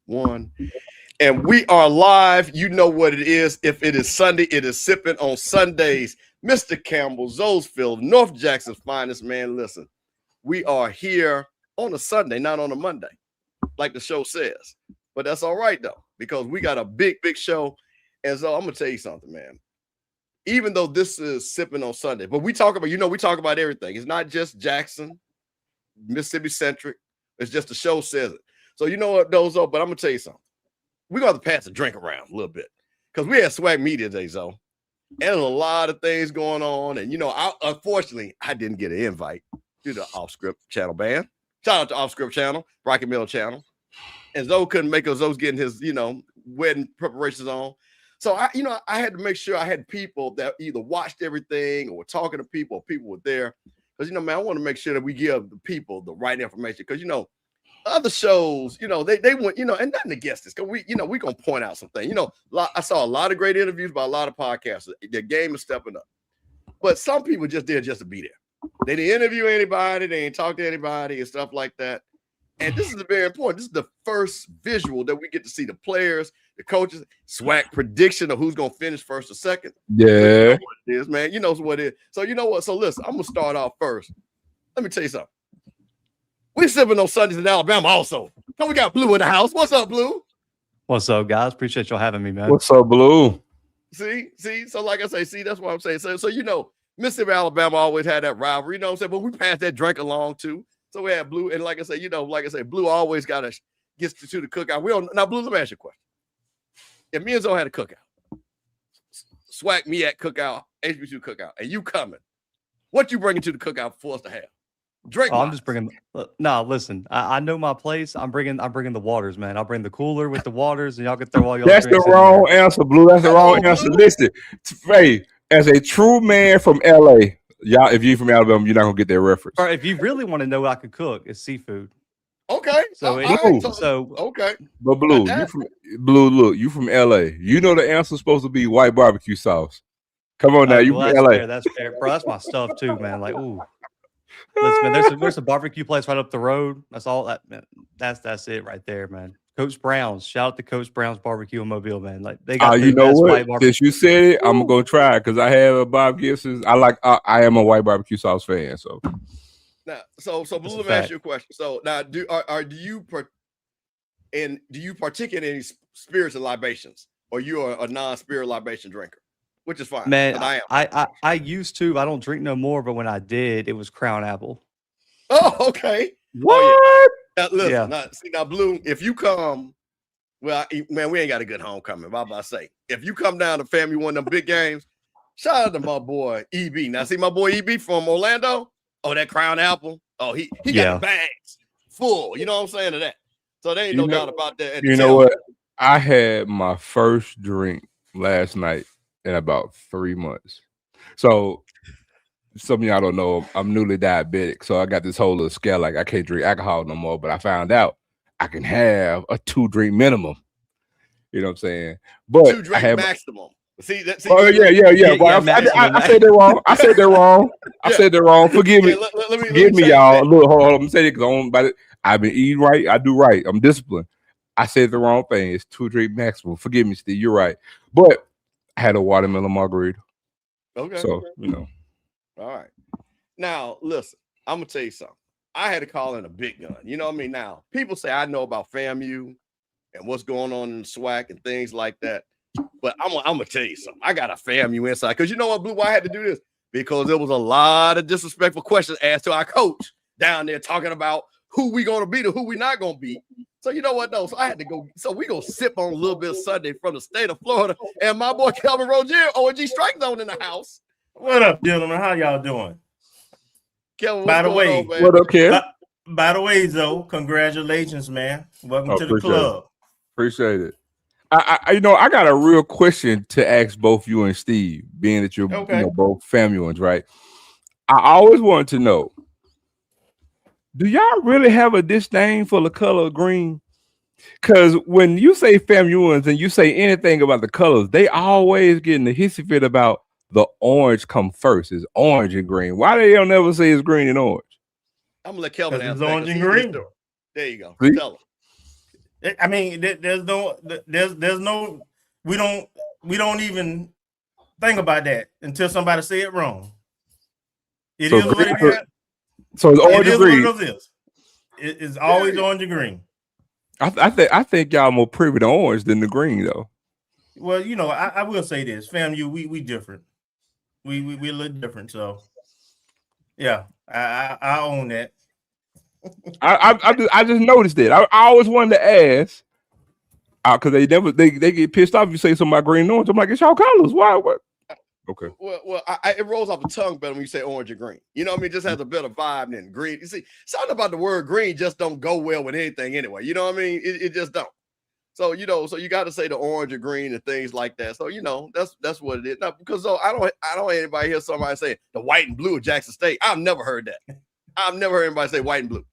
One. And we are live. You know what it is. If it is Sunday, it is Sippin On Sundays. Mr. Campbell, Zolesfield, North Jackson's finest man. Listen, we are here on a Sunday, not on a Monday, like the show says. But that's all right, though, because we got a big show. And so I'm going to tell you something, man. Even though this is Sippin On Sunday, but we talk about everything. It's not just Jackson, Mississippi centric. It's just the show says it. So you know what, Dozo, but I'm going to tell you something. We're going to pass the drink around a little bit because we had SWAC media today, Zo. And there's a lot of things going on. And, unfortunately, I didn't get an invite to the Off Script channel band. Shout out to Off Script channel, Rocky Middle channel. And Zo couldn't make us. Zo's getting his, wedding preparations on. So, I had to make sure I had people that either watched everything or were talking to people or people were there. Because, man, I want to make sure that we give the people the right information. Because, other shows, they went, and nothing against this. Because we going to point out something. I saw a lot of great interviews by a lot of podcasters. Their game is stepping up. But some people just there just to be there. They didn't interview anybody. They didn't talk to anybody and stuff like that. And this is very important. This is the first visual that we get to see the players, the coaches, SWAC prediction of who's going to finish first or second. Yeah. So you know what it is, man. You know what it is. So you know what? So listen, I'm going to start off first. Let me tell you something. We sipping on Sundays in Alabama also. So we got Blue in the house. What's up, Blue? What's up, guys? Appreciate y'all having me, man. What's up, Blue? See. So like I say, that's what I'm saying. So Mississippi, Alabama always had that rivalry. You know what I'm saying? But we passed that drink along too. So we had Blue, and like I say, Blue always gets to the cookout. Now, Blue, let me ask you a question. If me and Zoe had a cookout, SWAC me at cookout, HBCU cookout, and you coming, what you bringing to the cookout for us to have? Drink. I'm just bringing. No, listen. I know my place. I'm bringing the waters, man. I'll bring the cooler with the waters, and y'all can throw all your. That's the wrong answer, Blue. That's the wrong answer. Listen, hey, as a true man from LA, y'all, if you're from Alabama, you're not gonna get that reference. Or if you really want to know what I could cook, it's seafood. Okay. Okay. But Blue, you from LA. You know the answer's supposed to be white barbecue sauce. Come on now, you from LA. Fair, that's fair, bro. That's my stuff too, man. Like, ooh. Listen, man, there's a barbecue place right up the road. That's all that, man. That's it right there, man. Coach Brown's. Shout out to Coach Brown's Barbecue in Mobile, man. Like they got you know what? Since you said it, I'm gonna try it because I have a barbecue. I am a white barbecue sauce fan. So now, so Blue, let me ask you a question. So now, do you partake in any spirits and libations, or you are a non-spirit libation drinker? Which is fine. Man, I used to. I don't drink no more, but when I did, it was Crown Apple. Oh, okay. What? Oh, yeah. Now, listen, yeah. Now, Blue, if you come, well, man, we ain't got a good homecoming. What I'm about to say, if you come down to family one of them big games, shout out to my boy EB. Now, see my boy EB from Orlando. Oh, that Crown Apple. Oh, he got the bags full. You know what I'm saying to that. So there ain't no doubt about that. You know what? I had my first drink last night in about 3 months. So some of y'all don't know, I'm newly diabetic. So I got this whole little scale, like I can't drink alcohol no more, but I found out I can have a 2-drink minimum. You know what I'm saying? But 2-drink maximum. See, yeah. I said that wrong. I said that wrong. Forgive me. Forgive me, y'all. Look, hold on. I'm saying it because I've been eating right. I do right. I'm disciplined. I said the wrong thing. It's 2-drink maximum. Forgive me, Steve. You're right. But I had a watermelon margarita. Okay. So, All right. Now, listen, I'm going to tell you something. I had to call in a big gun. You know what I mean? Now, people say I know about FAMU and what's going on in the SWAC and things like that. But I'm going to tell you something. I got a FAMU inside. Because you know what, Blue, why I had to do this? Because there was a lot of disrespectful questions asked to our coach down there talking about who we going to beat or who we not going to beat. So you know what, though? So I had to go. So we going to sip on a little bit of Sunday from the state of Florida. And my boy Kelvin Rozier, OG Strike Zone in the house. What up, gentlemen? How y'all doing? Kelvin, by the way, what up, Kev? By the way, Zoe, congratulations, man. Welcome to the club. Appreciate it. I got a real question to ask both you and Steve, being that you're both FAMUans, right? I always wanted to know, do y'all really have a disdain for the color of green? Because when you say FAMUans and you say anything about the colors, they always get in the hissy fit about the orange come first. It's orange and green. Why they don't ever say it's green and orange? I'm gonna let Kelvin answer. Orange and green. There you go. See? Tell him. I mean, there's no, we don't even think about that until somebody say it wrong. It is what it is. So it's orange and green. What it is. It's always orange and green. I think y'all more privy to orange than the green though. Well, you know, I will say this, FAMU, we different. We a little different. So yeah, I own that. I just noticed it. I always wanted to ask because they get pissed off if you say something about green and orange. I'm like, it's y'all colors. Why? What? Okay. Well, it rolls off the tongue better when you say orange or green. You know what I mean? It just has a better vibe than green. You see, something about the word green just don't go well with anything anyway. You know what I mean? It just don't. So, you know, so you got to say the orange or green and things like that. So, you know, that's what it is. Now, because I don't anybody hear somebody say the white and blue of Jackson State. I've never heard that. I've never heard anybody say white and blue.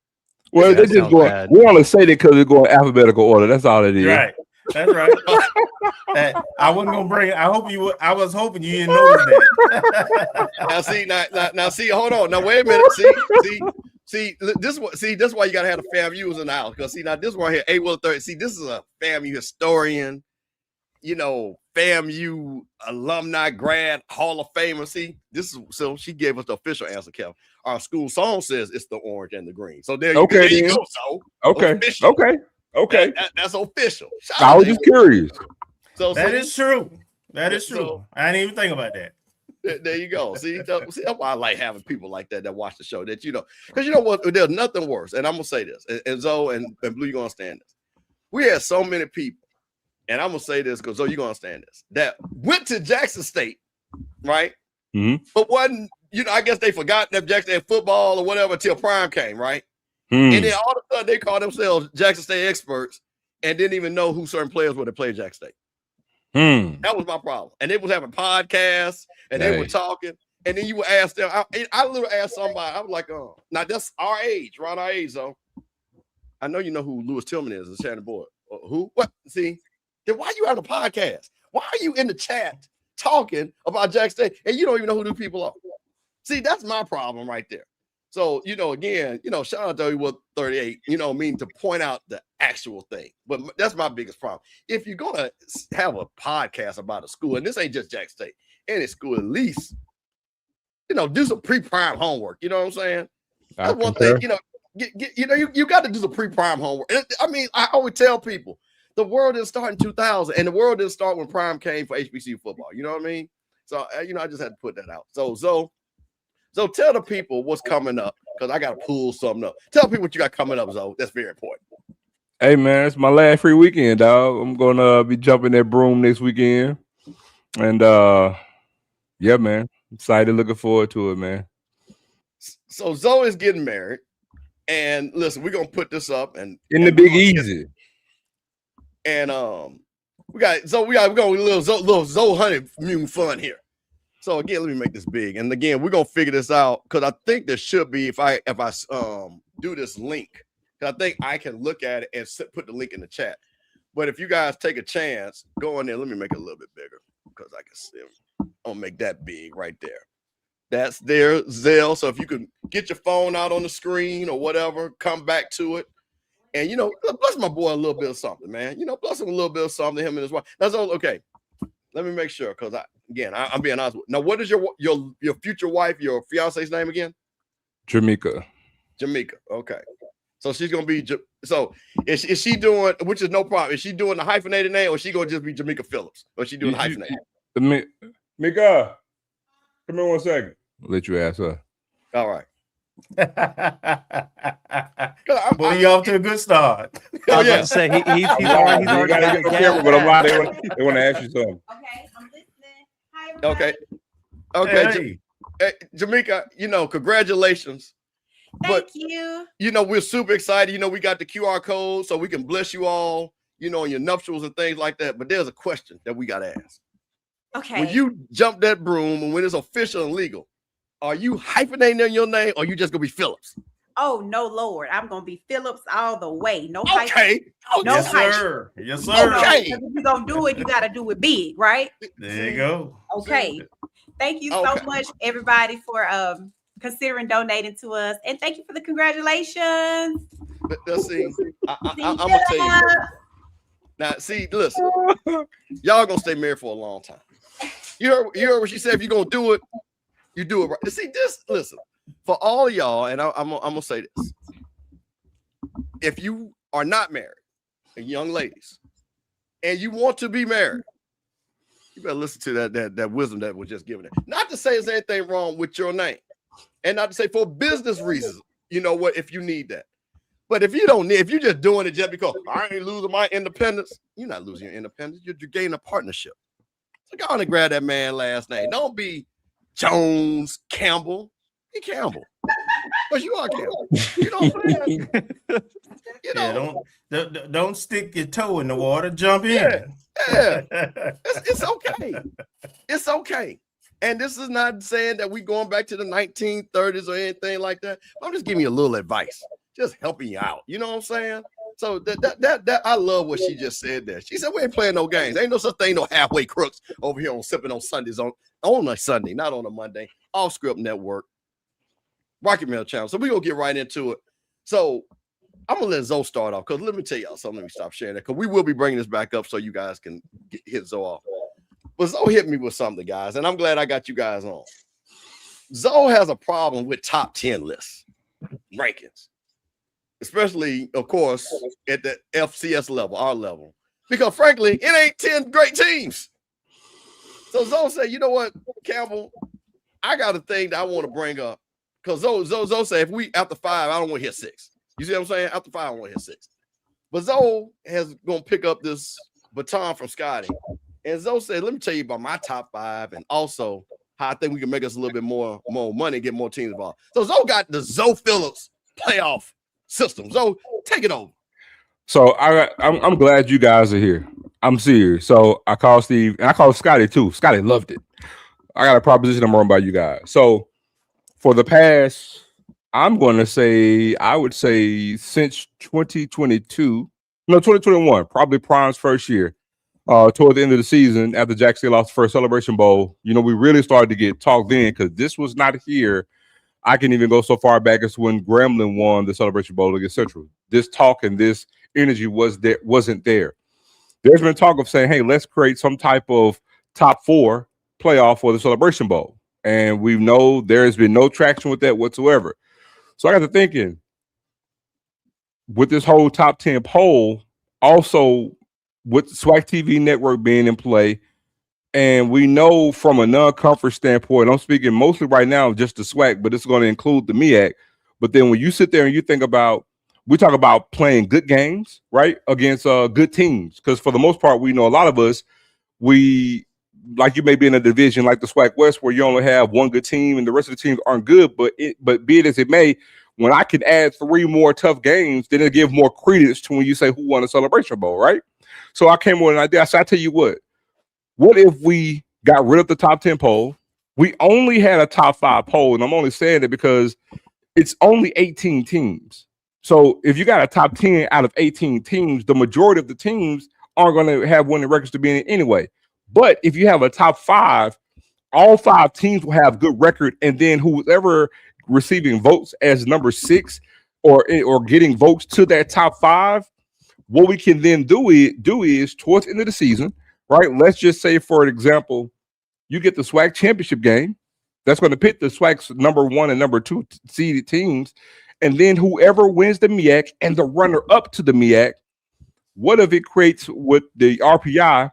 Well, they just go. We only say that because they're going alphabetical order. That's all it is. Right. That's right. I wasn't gonna bring it. I was hoping you didn't notice that. Now see, hold on. Now wait a minute. See, this is why you gotta have the FAMUs in the house. Because see, now this one here, A130. See, this is a FAMU historian, you know, FAMU alumni, grad, Hall of Famer. See, this is so she gave us the official answer, Kevin. Our school song says it's the orange and the green. So there you go. So okay. That's official. I was just curious. So that is true. That is true. So, I didn't even think about that. There you go. See, that's why I like having people like that watch the show. That you know, because you know what? There's nothing worse. And I'm gonna say this, and Zoe and Blue, you're gonna understand this. We had so many people, and I'm gonna say this because Zoe, you're gonna understand this, that went to Jackson State, right? Mm-hmm. But wasn't, you know, I guess they forgot that Jackson had football or whatever until prime came, right? And then all of a sudden they called themselves Jackson State experts and didn't even know who certain players were that played Jackson State. That was my problem. And they was having podcasts and they were talking. And then you would ask them. I literally asked somebody. I was like, now that's our age, around our age, though. I know you know who Lewis Tillman is, the Shannon Boyd. Who? What? See, then why are you on a podcast? Why are you in the chat talking about Jackson State and you don't even know who these people are? See, that's my problem right there. So, you know, again, you know, shout out to everyone 38, you know, to point out the actual thing. But that's my biggest problem. If you're going to have a podcast about a school, and this ain't just Jackson State, any school, at least, you know, do some pre-prime homework. You know what I'm saying? That's one thing, you know, you got to do some pre-prime homework. I mean, I always tell people, the world didn't start in 2000, and the world didn't start when prime came for HBCU football. You know what I mean? So, you know, I just had to put that out. So tell the people what's coming up, because I got to pull something up. Tell people what you got coming up, Zoe. That's very important. Hey, man, it's my last free weekend, dog. I'm going to be jumping that broom next weekend. And, yeah, man, excited, looking forward to it, man. So Zoe is getting married. And listen, we're going to put this up. And in the Big Easy. And we're going to little Zoe honeymoon fun here. So again, let me make this big. And again, we're gonna figure this out because I think there should be if I do this link, because I think I can look at it and put the link in the chat. But if you guys take a chance, go in there. Let me make it a little bit bigger because I can see them. I'll make that big right there. That's there, Zelle. So if you can get your phone out on the screen or whatever, come back to it. And you know, bless my boy a little bit of something, man. You know, bless him a little bit of something, him and his wife. That's all okay. Let me make sure, because I'm being honest with you. Now, what is your future wife, your fiance's name again? Jamaica. Okay. So she's gonna be. So is she doing? Which is no problem. Is she doing the hyphenated name, or is she gonna just be Jamaica Phillips, or is she doing hyphenated? Mika, come here 1 second. I'll let you ask her. All right. Well, you off to a good start. I was going to say he's already got the camera, but I'm not. They want to ask you something. Okay, I'm listening. Hi, everybody. Okay. Hey, Jamaica, you know, congratulations. Thank you. You know, we're super excited. You know, we got the QR code so we can bless you all, you know, in your nuptials and things like that. But there's a question that we got to ask. Okay. When you jump that broom and when it's official and legal, are you hyphenating in your name or you just going to be Phillips? Oh, no, Lord. I'm going to be Phillips all the way. No hype. Okay. No yes, hype. sir. Yes, sir. Okay. If you're going to do it, you got to do it big, right? There you go. Okay. Thank you so much, everybody, for considering donating to us. And thank you for the congratulations. Let's see. I'm going to tell you. Now, see, listen, y'all gonna stay married for a long time. You heard what she said. If you're gonna do it, you do it right. See, just listen for all of y'all, and I'm gonna say this: if you are not married, and young ladies, and you want to be married, you better listen to that wisdom that was just given. Not to say there's anything wrong with your name, and not to say for business reasons. You know what? If you need that. But if you don't need, if you're just doing it just because I ain't losing my independence, you're not losing your independence. You're gaining a partnership. So go on and grab that man last name. Don't be Jones, Campbell. Be Campbell. But you are Campbell. You know what I'm saying? You know, don't stick your toe in the water. Jump in. Yeah. It's okay. It's okay. And this is not saying that we're going back to the 1930s or anything like that. I'm just giving you a little advice. Just helping you out. You know what I'm saying? So that I love what she just said there. She said, we ain't playing no games. Ain't no such thing, no halfway crooks over here on Sippin On Sundays on a Sunday, not on a Monday. Off Script Network, Rocket Mail Channel. So we're going to get right into it. So I'm going to let Zoe start off because let me tell y'all something. Let me stop sharing that because we will be bringing this back up so you guys can hit Zoe off. But Zoe hit me with something, guys, and I'm glad I got you guys on. Zoe has a problem with top 10 lists, rankings. Especially, of course, at the FCS level, our level. Because, frankly, it ain't 10 great teams. So Zoe said, you know what, Campbell, I got a thing that I want to bring up. Because Zoe said, if we, after 5, I don't want to hit 6. You see what I'm saying? After 5, I don't want to hit 6. But Zoe is going to pick up this baton from Scotty. And Zoe said, let me tell you about my top 5 and also how I think we can make us a little bit more money and get more teams involved. So Zoe got the Zoe Phillips playoff system. So take it over. So I'm glad you guys are here. I'm serious. So I called Steve and I called Scotty too. Scotty loved it. I got a proposition I'm wrong about you guys. So for the past, I'm going to say, I would say since 2021, probably Prime's first year, toward the end of the season after Jackson lost the first Celebration Bowl, you know, we really started to get talked in because this was not here. I can even go so far back as when Gremlin won the Celebration Bowl against Central. This talk and this energy wasn't there. There's been talk of saying, hey, let's create some type of top 4 playoff for the Celebration Bowl. And we know there's been no traction with that whatsoever. So I got to thinking, with this whole top 10 poll, also with the SWAC TV network being in play, and we know from a non-conference standpoint, I'm speaking mostly right now just the SWAC, but it's going to include the MEAC. But then when you sit there and you think about, we talk about playing good games, right, against good teams. Because for the most part, we know a lot of us, like you may be in a division like the SWAC West where you only have one good team and the rest of the teams aren't good. But be it as it may, when I can add 3 more tough games, then it'll give more credence to when you say who won the Celebration Bowl, right? So I came with an idea. I said, I tell you what if we got rid of the top 10 poll? We only had a top 5 poll, and I'm only saying it because it's only 18 teams. So if you got a top 10 out of 18 teams, the majority of the teams aren't going to have winning records to be in it anyway. But if you have a top 5, all 5 teams will have good record, and then whoever receiving votes as number 6 or getting votes to that top 5, what we can then do is towards the end of the season, right? Let's just say, for example, you get the SWAC championship game. That's going to pit the SWAC's number 1 and number 2 seeded teams. And then whoever wins the MEAC and the runner-up to the MEAC, what if it creates with the RPI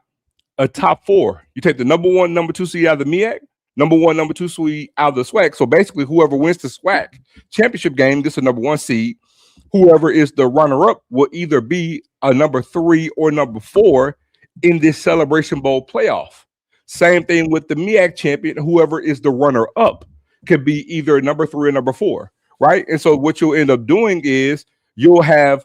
a top 4? You take the number 1, number 2 seed out of the MEAC, number 1, number 2 seed out of the SWAC. So basically, whoever wins the SWAC championship game gets a number 1 seed. Whoever is the runner-up will either be a number 3 or number 4 in this Celebration Bowl playoff. Same thing with the MEAC champion. Whoever is the runner-up could be either number 3 or number 4, right? And so what you'll end up doing is you'll have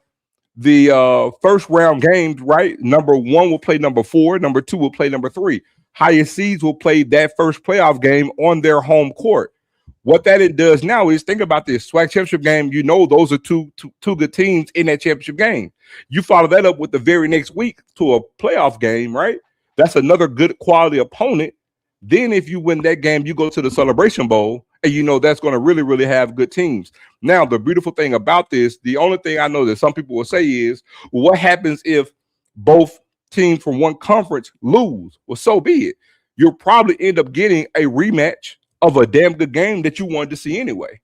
the first round games, right? Number 1 will play number 4. Number 2 will play number 3. Highest seeds will play that first playoff game on their home court. What that it does now is, think about this SWAC championship game. You know, those are two good teams in that championship game. You follow that up with the very next week to a playoff game, right? That's another good quality opponent. Then if you win that game, you go to the Celebration Bowl, and you know that's going to really, really have good teams. Now, the beautiful thing about this, the only thing I know that some people will say is, well, what happens if both teams from one conference lose. Well, so be it. You'll probably end up getting a rematch of a damn good game that you wanted to see anyway.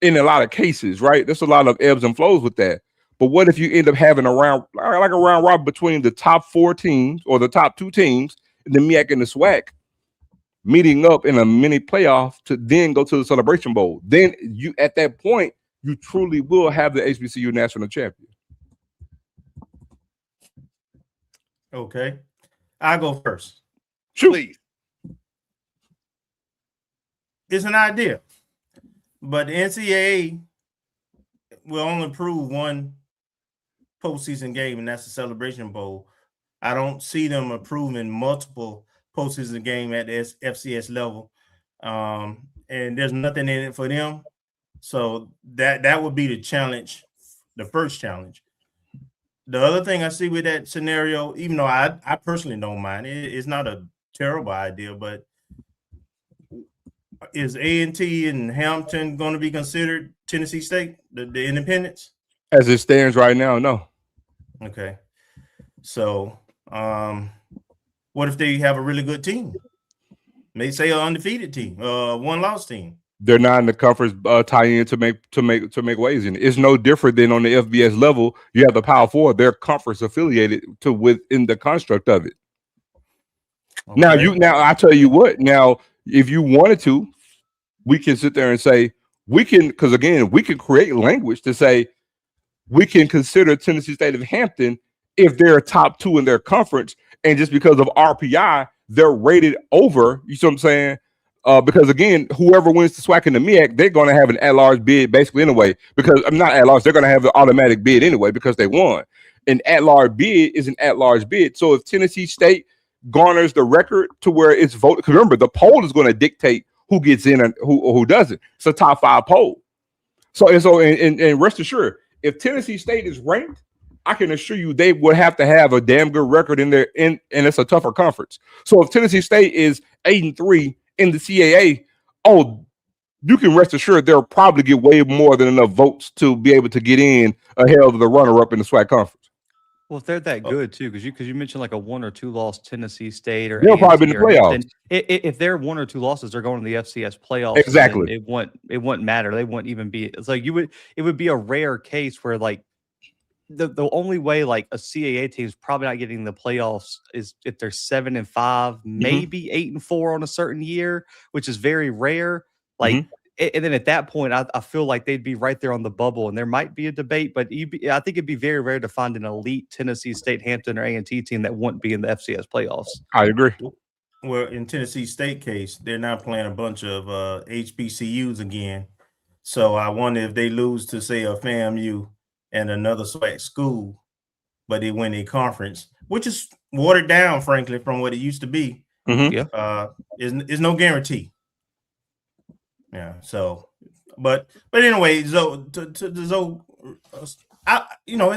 In a lot of cases, right? There's a lot of ebbs and flows with that. But what if you end up having a round robin between the top 4 teams or the top 2 teams, the MEAC and the SWAC, meeting up in a mini playoff to then go to the Celebration Bowl? Then you, at that point, you truly will have the HBCU national champion. Okay, I'll go first. Please. It's an idea, but the NCAA will only approve one postseason game, and that's the Celebration Bowl. I don't see them approving multiple postseason game at the FCS level, and there's nothing in it for them. So that would be the challenge, the first challenge. The other thing I see with that scenario, even though I personally don't mind, it's not a terrible idea, but is A&T and Hampton going to be considered Tennessee State, the independents? As it stands right now, no. Okay. So what if they have a really good team? Maybe say an undefeated team, one-loss team. They're not in the conference tie-in to make waves in it. It's no different than on the FBS level. You have the Power Four; they're conference affiliated to within the construct of it. Okay. Now I tell you what. Now, if you wanted to, we can sit there and say we can, because again, we can create language to say we can consider Tennessee State of Hampton if they're top 2 in their conference, and just because of RPI, they're rated over. You see what I'm saying? Because again, whoever wins the SWAC and the MEAC, they're going to have an at-large bid basically anyway. Because I'm not at-large, they're going to have the automatic bid anyway because they won. An at-large bid is an at-large bid. So if Tennessee State garners the record to where it's voted, because remember, the poll is going to dictate who gets in and who doesn't. It's a top 5 poll. So rest assured, if Tennessee State is ranked, I can assure you they would have to have a damn good record in there, and it's a tougher conference. So if Tennessee State is 8-3 in the CAA, you can rest assured they'll probably get way more than enough votes to be able to get in ahead of the runner-up in the SWAC conference. Well, if they're that good too, because you mentioned like a 1 or 2 loss Tennessee State, or they'll probably be in the playoffs. If they're 1 or 2 losses, they're going to the FCS playoffs. Exactly. It wouldn't matter. They wouldn't even be. It's like it would be a rare case where like the only way like a CAA team is probably not getting the playoffs is if they're 7-5, maybe 8-4 on a certain year, which is very rare. Like, and then at that point, I feel like they'd be right there on the bubble, and there might be a debate, but I think it'd be very rare to find an elite Tennessee State, Hampton, or A&T team that wouldn't be in the FCS playoffs. I agree. Well, in Tennessee State case, they're not playing a bunch of HBCUs again. So I wonder if they lose to, say, a FAMU and another SWAC school, but they win a conference, which is watered down, frankly, from what it used to be. Is no guarantee. Yeah. So, but anyway, it's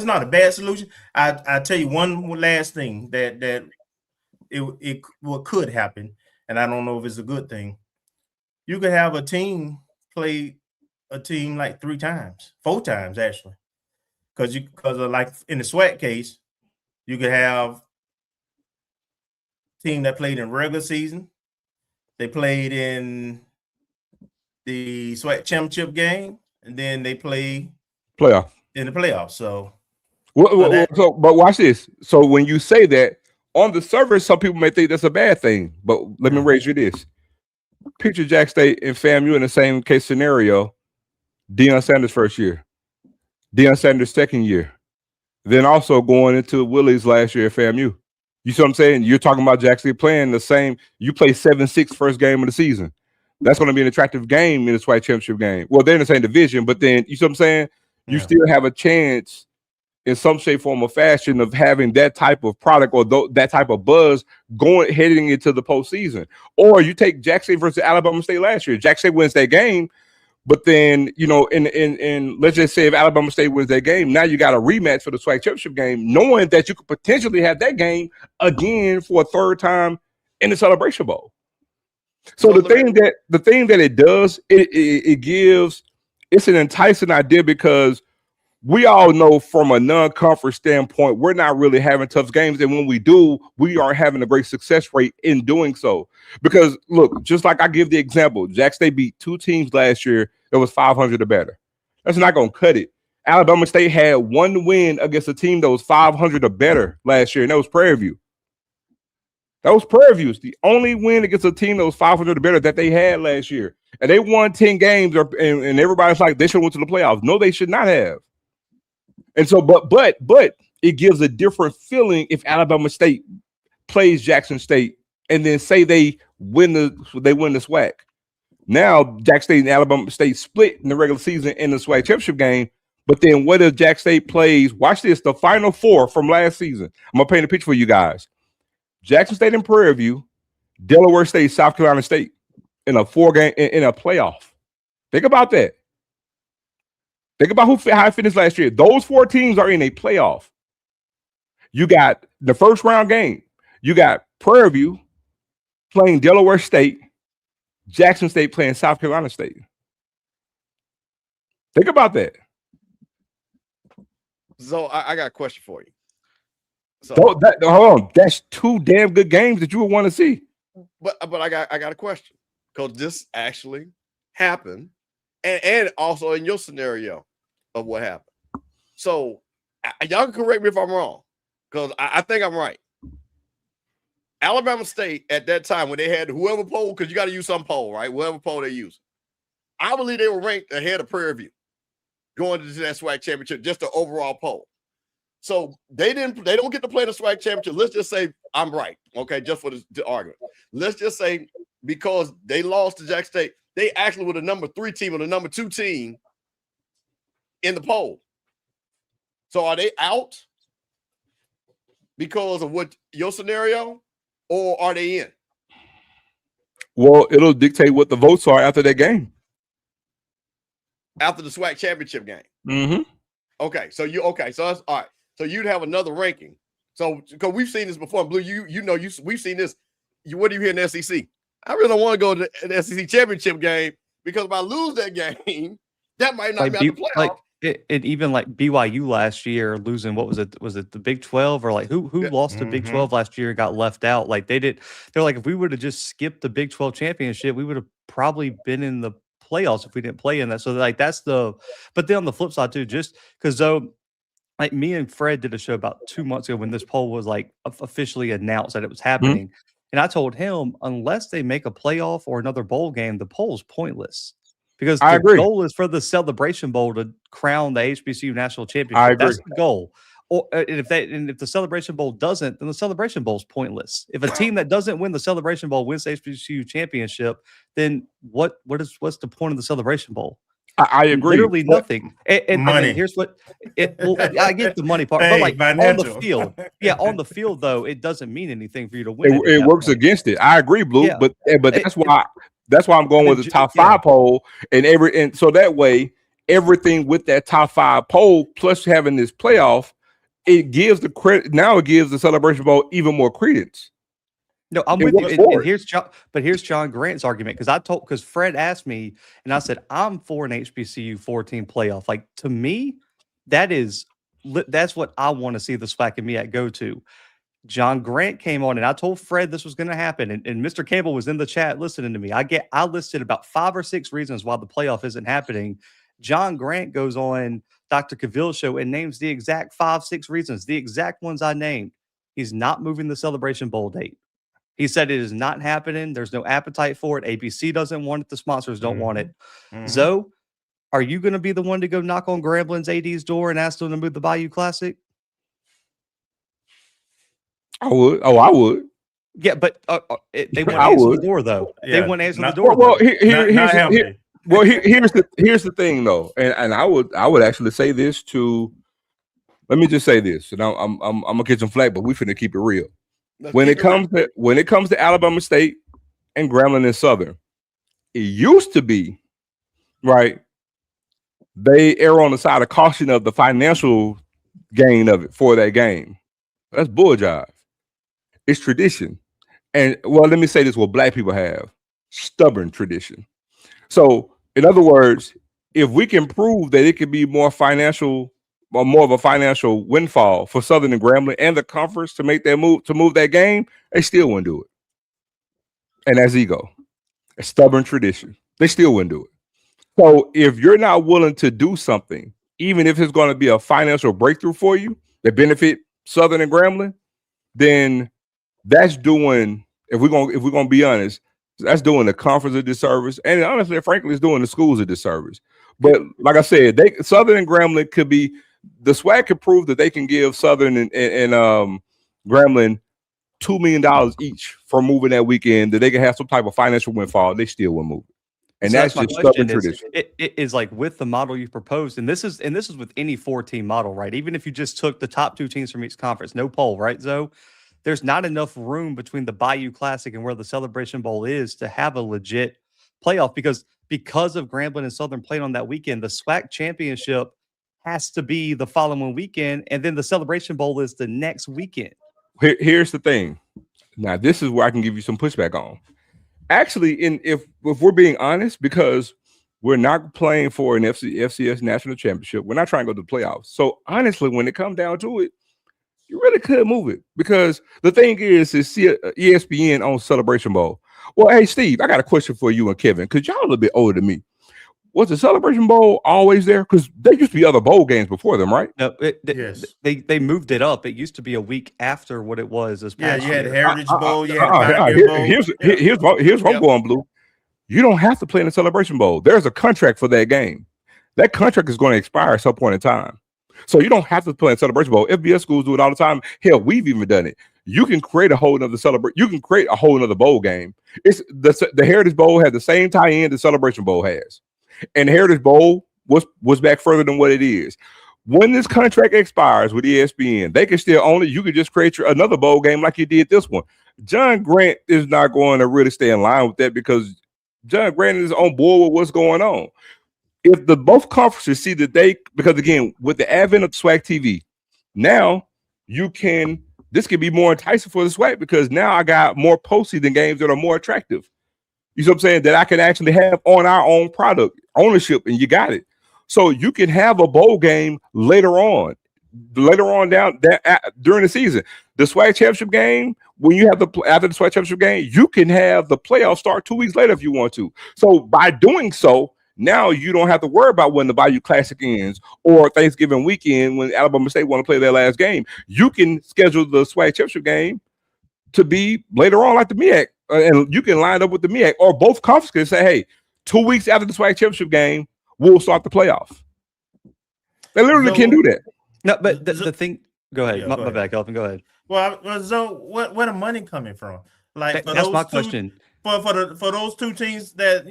not a bad solution. I tell you one last thing that what could happen, and I don't know if it's a good thing. You could have a team play a team like 3 times, 4 times actually. Because like in the SWAC case, you could have a team that played in regular season. They played in the SWAC championship game, and then they play playoff in the playoffs. So, but watch this. So when you say that on the surface, some people may think that's a bad thing. But let me raise you this: picture Jack State and FAMU in the same case scenario. Deion Sanders' first year. Deion Sanders' second year, then also going into Willie's last year at FAMU. You see what I'm saying? You're talking about Jack State playing the same. You play 7-6 first game of the season. That's going to be an attractive game in the SWAC championship game. Well, they're in the same division, but then you see what I'm saying? You still have a chance in some shape, form, or fashion of having that type of product or that type of buzz heading into the postseason. Or you take Jack State versus Alabama State last year. Jack State wins that game. But then, in let's just say if Alabama State wins that game, now you got a rematch for the SWAC championship game, knowing that you could potentially have that game again for a 3rd time in the Celebration Bowl. So the thing that it does, it's an enticing idea because we all know from a non-conference standpoint, we're not really having tough games. And when we do, we aren't having a great success rate in doing so. Because look, just like I give the example, Jack State beat 2 teams last year that was 500 or better. That's not going to cut it. Alabama State had 1 win against a team that was 500 or better last year, and that was Prairie View. That was Prairie View. It's the only win against a team that was 500 or better that they had last year. And they won 10 games, and everybody's like, they should have went to the playoffs. No, they should not have. And so, but it gives a different feeling if Alabama State plays Jackson State and then say they win the SWAC. Now, Jack State and Alabama State split in the regular season in the SWAC championship game. But then what if Jack State plays? Watch this, the Final Four from last season. I'm gonna paint a picture for you guys. Jackson State and Prairie View, Delaware State, South Carolina State in a 4-game in a playoff. Think about that. Think about how it finished last year. Those 4 teams are in a playoff. You got the first round game. You got Prairie View playing Delaware State, Jackson State playing South Carolina State. Think about that. So I got a question for you. So hold on. That's 2 damn good games that you would want to see. But I got a question, because this actually happened. And also in your scenario of what happened. So y'all can correct me if I'm wrong, because I think I'm right. Alabama State at that time, when they had whoever poll, because you got to use some poll, right? Whoever poll they use. I believe they were ranked ahead of Prairie View going to that SWAC championship, just the overall poll. So they don't get to play the SWAC championship. Let's just say I'm right, okay, just for the argument. Let's just say because they lost to Jack State, they actually were the number 3 team or the number 2 team in the poll. So are they out because of what your scenario, or are they in? Well, it'll dictate what the votes are after that game. After the SWAC championship game. Mm-hmm. Okay, so so that's all right. So you'd have another ranking. So because we've seen this before, Blue, we've seen this. What do you hear in the SEC? I really don't want to go to the SEC championship game, because if I lose that game, that might not be out the playoff. It even like BYU last year losing, what was it? Was it the Big 12, or like who lost the Big 12 last year and got left out? Like they're like, if we would have just skipped the Big 12 championship, we would have probably been in the playoffs if we didn't play in that. So like but then on the flip side too, just because like me and Fred did a show about 2 months ago when this poll was like officially announced that it was happening. And I told him, unless they make a playoff or another bowl game, the poll is pointless, because the goal is for the Celebration Bowl to crown the HBCU national championship. That's the goal. Or if the Celebration Bowl doesn't, then the Celebration Bowl is pointless. If a team that doesn't win the Celebration Bowl wins the HBCU championship, then what's the point of the Celebration Bowl? I agree. Literally nothing. And money. here's what I get the money part, but like on the field, on the field though, it doesn't mean anything for you to win. It works against it. I agree, Blue. Yeah. But that's why I'm going with the top 5 poll, and so that way everything with that top 5 poll plus having this playoff, it gives the credit. Now it gives the Celebration Bowl even more credence. No, I'm with you. And here's John Grant's argument, because Fred asked me, and I said I'm for an HBCU 4-team playoff. Like, to me, that's what I want to see the SWAC and MEAC go to. John Grant came on, and I told Fred this was going to happen, and Mr. Campbell was in the chat listening to me. I listed about 5 or 6 reasons why the playoff isn't happening. John Grant goes on Dr. Cavill's show and names the exact 5-6 reasons, the exact ones I named. He's not moving the Celebration Bowl date. He said it is not happening. There's no appetite for it. ABC doesn't want it. The sponsors don't want it. Zoe, are you going to be the one to go knock on Gramblin's AD's door and ask them to move the Bayou Classic? I would. Oh, I would. Yeah, but they won't answer the door, though. Yeah, they won't answer the door. Well, here's the thing, though, and I would actually say this to. Let me just say this, and I'm gonna get some flack, but we finna keep it real. When it comes to Alabama State and Grambling and Southern, it used to be, right, they err on the side of caution of the financial gain of it for that game. That's bull jive. It's tradition. And, well, let me say this, what Black people have, stubborn tradition. So, in other words, if we can prove that it can be more financial more of a financial windfall for Southern and Grambling and the conference to make that move that game, they still wouldn't do it. And that's ego. A stubborn tradition. They still wouldn't do it. So if you're not willing to do something, even if it's going to be a financial breakthrough for you that benefit Southern and Grambling, then that's doing, if we're gonna be honest, that's doing the conference a disservice, and honestly, frankly, it's doing the schools a disservice. But like I said, Southern and Grambling could be, the SWAC could prove that they can give Southern and Grambling $2 million each for moving that weekend, that they can have some type of financial windfall. They still will move it. And so that's just stubborn tradition. It is like with the model you proposed, and this is with any 4-team model, right? Even if you just took the top 2 teams from each conference, no poll, right, Zoe? There's not enough room between the Bayou Classic and where the Celebration Bowl is to have a legit playoff, because of Grambling and Southern playing on that weekend, the SWAC championship has to be the following weekend, and then the Celebration Bowl is the next weekend. Here's the thing. Now, this is where I can give you some pushback on. Actually, if we're being honest, because we're not playing for an FCS national championship, we're not trying to go to the playoffs. So honestly, when it comes down to it, you really could move it, because the thing is ESPN on Celebration Bowl. Well, hey, Steve, I got a question for you and Kevin, because y'all a little bit older than me. Was the Celebration Bowl always there? Because there used to be other bowl games before them, right? No, Yes. They moved it up. It used to be a week after what it was this past you had year. Heritage Bowl. You had Pioneer Bowl. Here's what I'm going, Blue. You don't have to play in the Celebration Bowl. There's a contract for that game. That contract is going to expire at some point in time. So you don't have to play in Celebration Bowl. FBS schools do it all the time. Hell, we've even done it. You can create a whole nother You can create a whole nother bowl game. It's the Heritage Bowl has the same tie-in the Celebration Bowl has. And Heritage Bowl was back further than what it is. When this contract expires with ESPN, they can still own it. You could just create another bowl game like you did this one. John Grant is not going to really stay in line with that, because John Grant is on board with what's going on. If both conferences see that because again, with the advent of SWAC TV, now this can be more enticing for the SWAC, because now I got more postseason games that are more attractive. You know what I'm saying? That I can actually have on our own product ownership, and you got it. So you can have a bowl game later on down during the season. The SWAC championship game, when you have after the SWAC championship game, you can have the playoffs start 2 weeks later if you want to. So by doing so, now you don't have to worry about when the Bayou Classic ends or Thanksgiving weekend when Alabama State want to play their last game. You can schedule the SWAC championship game to be later on, like the MEAC. And you can line up with the MEAC, or both conferences can say, hey, 2 weeks after the SWAC championship game, we'll start the playoff. They literally can do that. No, but the thing, go ahead. My bad, Kelvin, go ahead. Well, so where the money coming from? Like, that's my question. For those 2 teams that,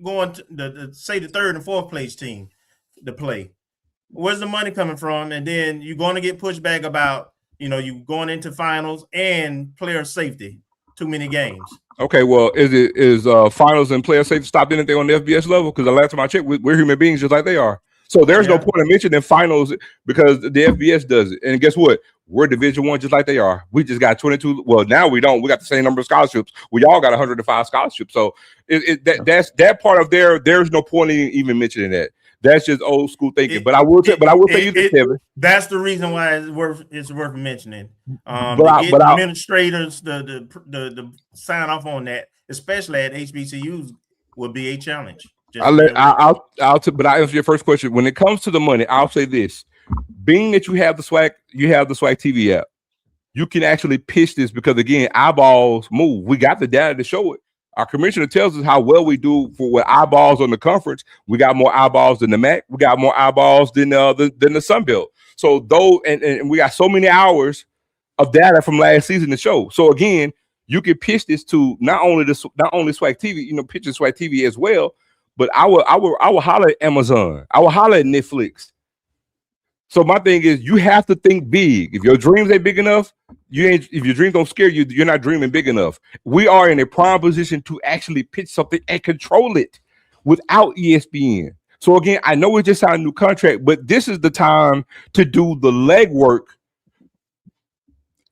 going to say the 3rd and 4th place team to play, where's the money coming from? And then you're going to get pushback about, you going into finals and player safety. Too many games. Okay, well, is finals and player safety stopped anything on the FBS level? Because the last time I checked, we're human beings just like they are. So there's no point of mentioning finals, because the FBS does it. And guess what? We're Division I just like they are. We just got 22. Well, now we don't. We got the same number of scholarships. We all got 105 scholarships. So that's that part of there's no point in even mentioning that. That's just old school thinking. But I will tell you this, Kevin. That's the reason why it's worth mentioning. But administrators the sign off on that, especially at HBCUs, would be a challenge. But I answer your first question. When it comes to the money, I'll say this: being that you have the SWAC TV app, you can actually pitch this, because again, eyeballs move. We got the data to show it. Our commissioner tells us how well we do with eyeballs on the conference. We got more eyeballs than the MAC. We got more eyeballs than the Sun Belt. So and we got so many hours of data from last season to show. So again, you can pitch this to not only SWAC TV, pitching SWAC TV as well. But I will holler at Amazon. I will holler at Netflix. So my thing is, you have to think big. If your dreams ain't big enough, if your dreams don't scare you, you're not dreaming big enough. We are in a prime position to actually pitch something and control it without ESPN. So again, I know we just signed a new contract, but this is the time to do the legwork.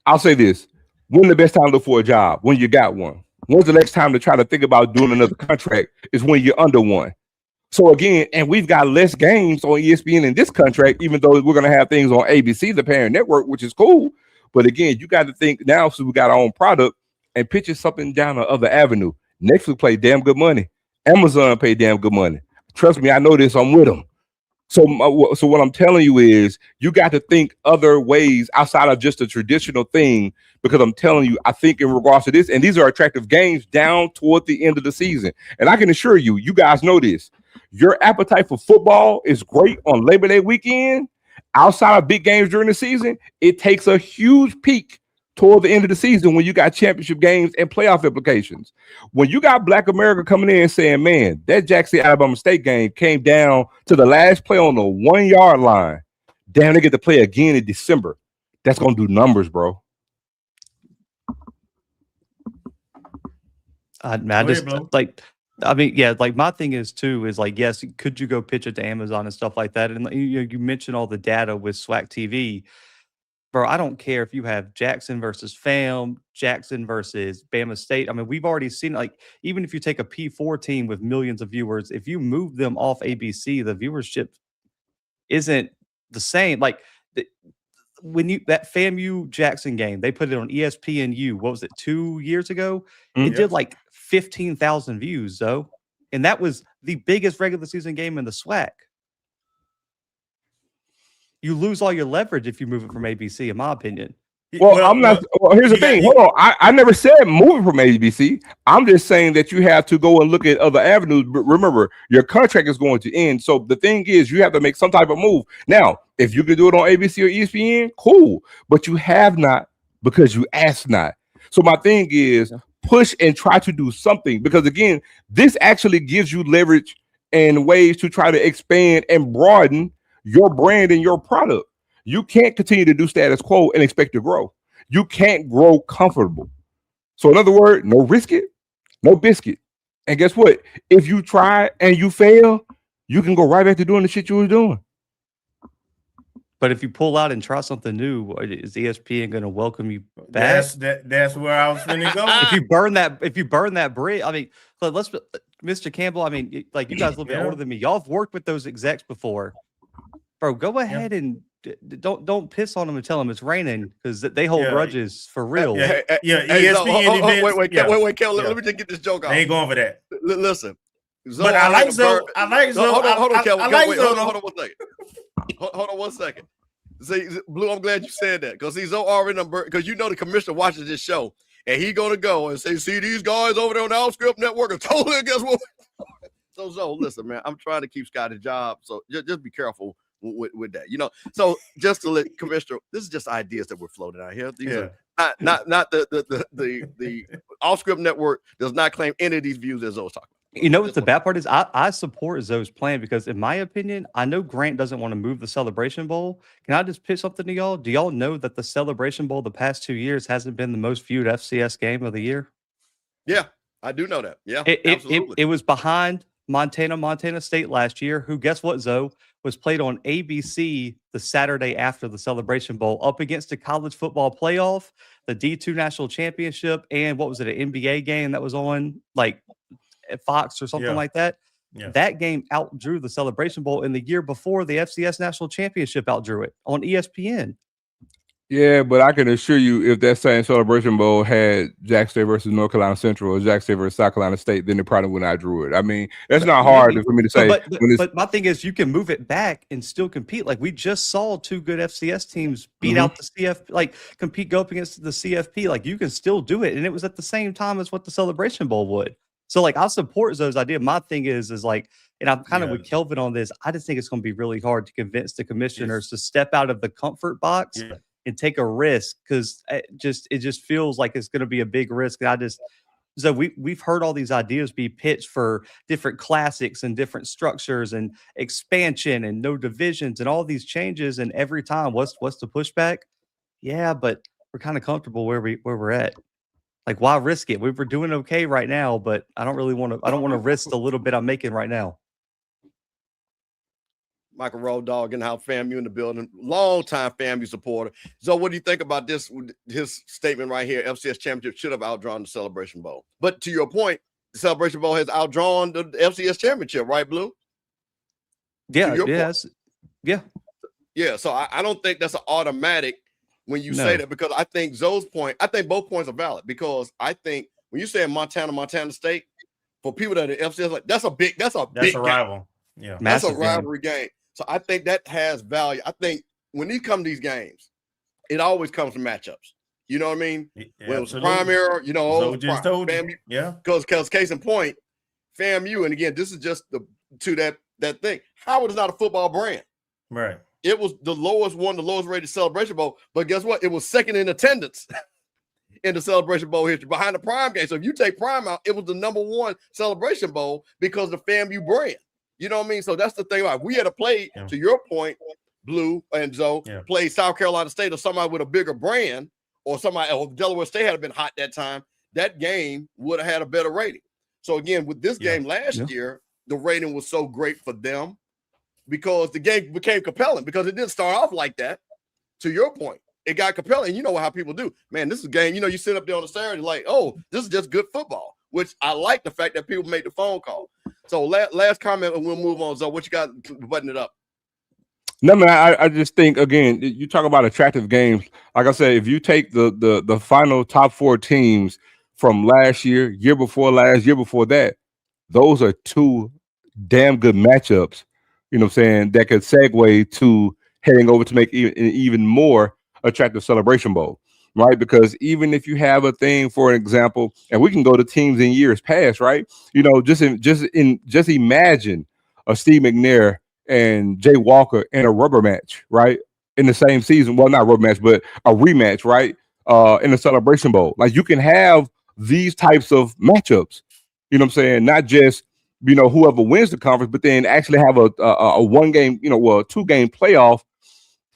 I'll say this: when the best time to look for a job? When you got one. When's the next time to try to think about doing another contract? Is when you're under one. So again, and we've got less games on ESPN in this contract, even though we're going to have things on ABC, the parent network, which is cool. But again, you got to think now, since we got our own product, and pitching something down the other avenue. Netflix pay damn good money. Amazon pay damn good money. Trust me, I know this. I'm with them. So what I'm telling you is you got to think other ways outside of just a traditional thing, because I'm telling you, I think in regards to this, and these are attractive games down toward the end of the season. And I can assure you, you guys know this. Your appetite for football is great on Labor Day weekend. Outside of big games during the season, it takes a huge peak toward the end of the season when you got championship games and playoff implications. When you got Black America coming in and saying, man, that Jackson Alabama State game came down to the last play on the 1 yard line. Damn, they get to play again in December. That's going to do numbers, bro. My thing is too, is like, yes, could you go pitch it to Amazon and stuff like that? And you mentioned all the data with SWAC TV. Bro, I don't care if you have Jackson versus FAM, Jackson versus Bama State. I mean, we've already seen, like, even if you take a P4 team with millions of viewers, if you move them off ABC, the viewership isn't the same. Like, when that FAMU Jackson game, they put it on ESPNU. What was it, 2 years ago? It did like 15,000 views, though. And that was the biggest regular season game in the SWAC. You lose all your leverage if you move it from ABC, in my opinion. Well, I'm not. Well, here's the thing. Hold on. I never said moving from ABC. I'm just saying that you have to go and look at other avenues. But remember, your contract is going to end. So the thing is, you have to make some type of move. Now, if you can do it on ABC or ESPN, cool. But you have not, because you asked not. So my thing is, push and try to do something. Because again, this actually gives you leverage and ways to try to expand and broaden your brand and your product. You can't continue to do status quo and expect to grow. You can't grow comfortable. So in other words, no risk it, no biscuit. And guess what? If you try and you fail, you can go right back to doing the shit you were doing. But if you pull out and try something new, is ESPN going to welcome you back? That's where I was going to go. If you burn that bridge, I mean, let's, Mr. Campbell, I mean, like, you guys a little bit older than me. Y'all have worked with those execs before. Bro, go ahead and don't piss on them and tell them it's raining, because they hold grudges for real. ESPN. Wait, Kel, let me just get this joke off. I ain't going for that. Listen, but I like Zoe. Hold on, Kel. Hold on 1 second. Hold on 1 second. See, Blue, I'm glad you said that, because he's already because you know the commissioner watches this show, and he gonna go and say, see, these guys over there on the Outscript Network are totally against what. So listen, man, I'm trying to keep Scott a job, so just be careful with that, so just to let Commissioner, this is just ideas that we're floating out here. These are not the Off-Script Network does not claim any of these views as Zoe's talking about. You know what the bad part is? I support Zoe's plan, because in my opinion, I know Grant doesn't want to move the Celebration Bowl. Can I just pitch something to y'all? Do y'all know that the Celebration Bowl the past 2 years hasn't been the most viewed FCS game of the year? Yeah, I do know that. Yeah, absolutely. It was behind Montana State last year, who, guess what, Zoe, was played on ABC the Saturday after the Celebration Bowl, up against the college football playoff, the D2 national championship, and what was it, an NBA game that was on like at Fox or something like that. Yeah. That game outdrew the Celebration Bowl, in the year before the FCS national championship outdrew it on ESPN. Yeah, but I can assure you, if that same Celebration Bowl had Jack State versus North Carolina Central or Jack State versus South Carolina State, then it probably would not drew it. I mean, that's not hard for me to say. But my thing is, you can move it back and still compete. Like, we just saw two good FCS teams beat out the CFP, like go up against the CFP. Like, you can still do it, and it was at the same time as what the Celebration Bowl would. So, like, I support Zoe's idea. My thing is like, and I'm kind of with Kelvin on this. I just think it's going to be really hard to convince the commissioners to step out of the comfort box. Yeah. And take a risk, because it just feels like it's going to be a big risk. And so we've heard all these ideas be pitched for different classics and different structures and expansion and no divisions and all these changes. And every time, what's the pushback? Yeah, but we're kind of comfortable where we're at. Like, why risk it? We're doing okay right now, but I don't want to risk the little bit I'm making right now. Michael Road Dog and how FAMU in the building, long-time FAMU supporter. So what do you think about his statement right here? FCS championship should have outdrawn the Celebration Bowl. But to your point, the Celebration Bowl has outdrawn the FCS championship, right, Blue? Yeah, your point. yes, yeah. Yeah, so I don't think that's an automatic when you say that, because I think Zoe's point, I think both points are valid, because I think when you say Montana State, for people that are FCS, like that's a big rival. Yeah, Massive that's a rivalry game. So I think that has value. I think when these come to these games, it always comes to matchups. You know what I mean? Yeah, when it was prime era, you know, Zoe just told you. Yeah, because case in point, FAMU, and again, this is just that thing. Howard is not a football brand, right? It was the lowest rated Celebration Bowl, but guess what? It was second in attendance in the Celebration Bowl history behind the Prime game. So if you take Prime out, it was the number one Celebration Bowl because of the FAMU brand. You know what I mean? So that's the thing. Like, we had to play, to your point, Blue and Zoe, play South Carolina State or somebody with a bigger brand, or somebody, or Delaware State had been hot that time. That game would have had a better rating. So again, with this game last year, the rating was so great for them because the game became compelling, because it didn't start off like that. To your point, it got compelling. You know how people do. Man, this is a game, you know, you sit up there on a Saturday like, oh, this is just good football, which I like the fact that people make the phone call. So last comment, and we'll move on. So what you got, button it up? No, man, I just think, again, you talk about attractive games. Like I said, if you take the final top 4 teams from last year, year before last, year before that, those are 2 damn good matchups, you know what I'm saying, that could segue to heading over to make even more attractive Celebration Bowl, right? Because even if you have a thing, for an example, and we can go to teams in years past, right? You know, just imagine a Steve McNair and Jay Walker in a rubber match, right? In the same season. Well, not rubber match, but a rematch, right? In the Celebration Bowl. Like, you can have these types of matchups, you know what I'm saying? Not just, you know, whoever wins the conference, but then actually have a 1 game, you know, well, a 2 game playoff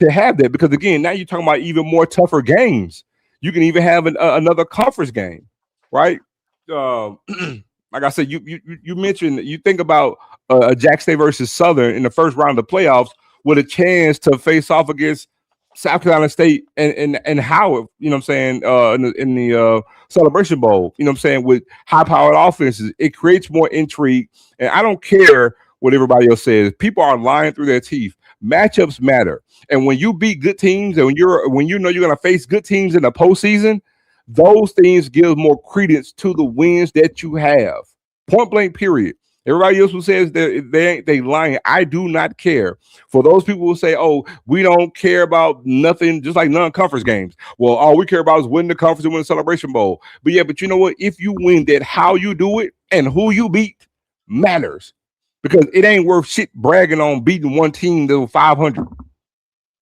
to have that. Because again, now you're talking about even more tougher games. You can even have another conference game, right? Like I said, you mentioned, you think about Jack State versus Southern in the first round of the playoffs with a chance to face off against South Carolina State and Howard, you know what I'm saying, in the Celebration Bowl, you know what I'm saying, with high-powered offenses. It creates more intrigue, and I don't care what everybody else says. People are lying through their teeth. Matchups matter, and when you beat good teams, and when you know you're going to face good teams in the postseason, those things give more credence to the wins that you have. Point blank, period. Everybody else who says they lying, I do not care. For those people who say, oh, we don't care about nothing, just like non-conference games. Well, all we care about is winning the conference and win the Celebration Bowl. But yeah, but you know what? If you win that, how you do it and who you beat matters. Because it ain't worth shit bragging on beating one team that was 500.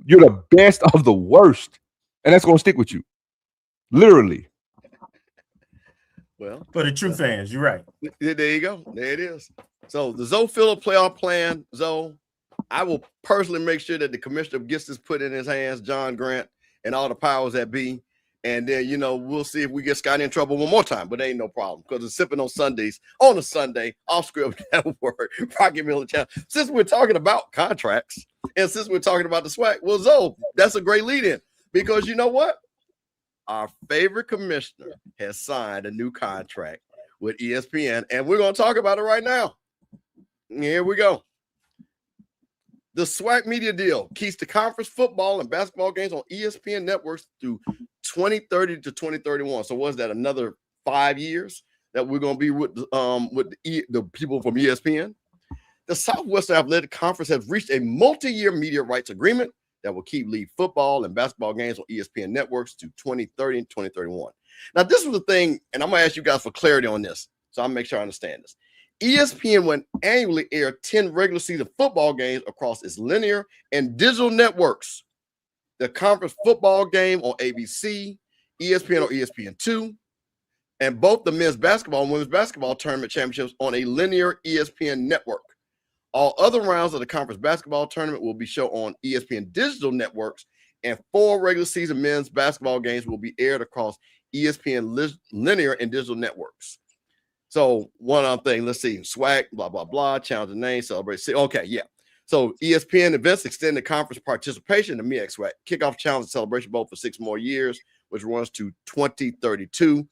You're the best of the worst. And that's going to stick with you. Literally. Well, for the true fans, you're right. There you go. There it is. So the Zoe Phillip playoff plan, Zoe, I will personally make sure that the commissioner gets this put in his hands, John Grant, and all the powers that be. And then, you know, we'll see if we get Scotty in trouble one more time, but ain't no problem, because it's Sipping on Sundays on a Sunday, off script network, Rocky Miller Channel. Since we're talking about contracts, and since we're talking about the SWAC, well, Zoe, that's a great lead in, because you know what? Our favorite commissioner has signed a new contract with ESPN, and we're going to talk about it right now. Here we go. The SWAC media deal keeps the conference football and basketball games on ESPN networks through 2030 to 2031. So what's that, another 5 years that we're going to be with the people from ESPN? The Southwestern Athletic Conference has reached a multi-year media rights agreement that will keep league football and basketball games on ESPN networks to 2030 and 2031. Now, this was the thing, and I'm going to ask you guys for clarity on this, so I'll make sure I understand this. ESPN will annually air 10 regular season football games across its linear and digital networks. The conference football game on ABC, ESPN or ESPN2, and both the men's basketball and women's basketball tournament championships on a linear ESPN network. All other rounds of the conference basketball tournament will be shown on ESPN digital networks, and 4 regular season men's basketball games will be aired across ESPN linear and digital networks. So one other thing, let's see, SWAC, blah, blah, blah, challenge the name, celebrate. Okay, yeah. So ESPN events extend the conference participation in the MEAC SWAC Kickoff Challenge Celebration Bowl for 6 more years, which runs to 2032.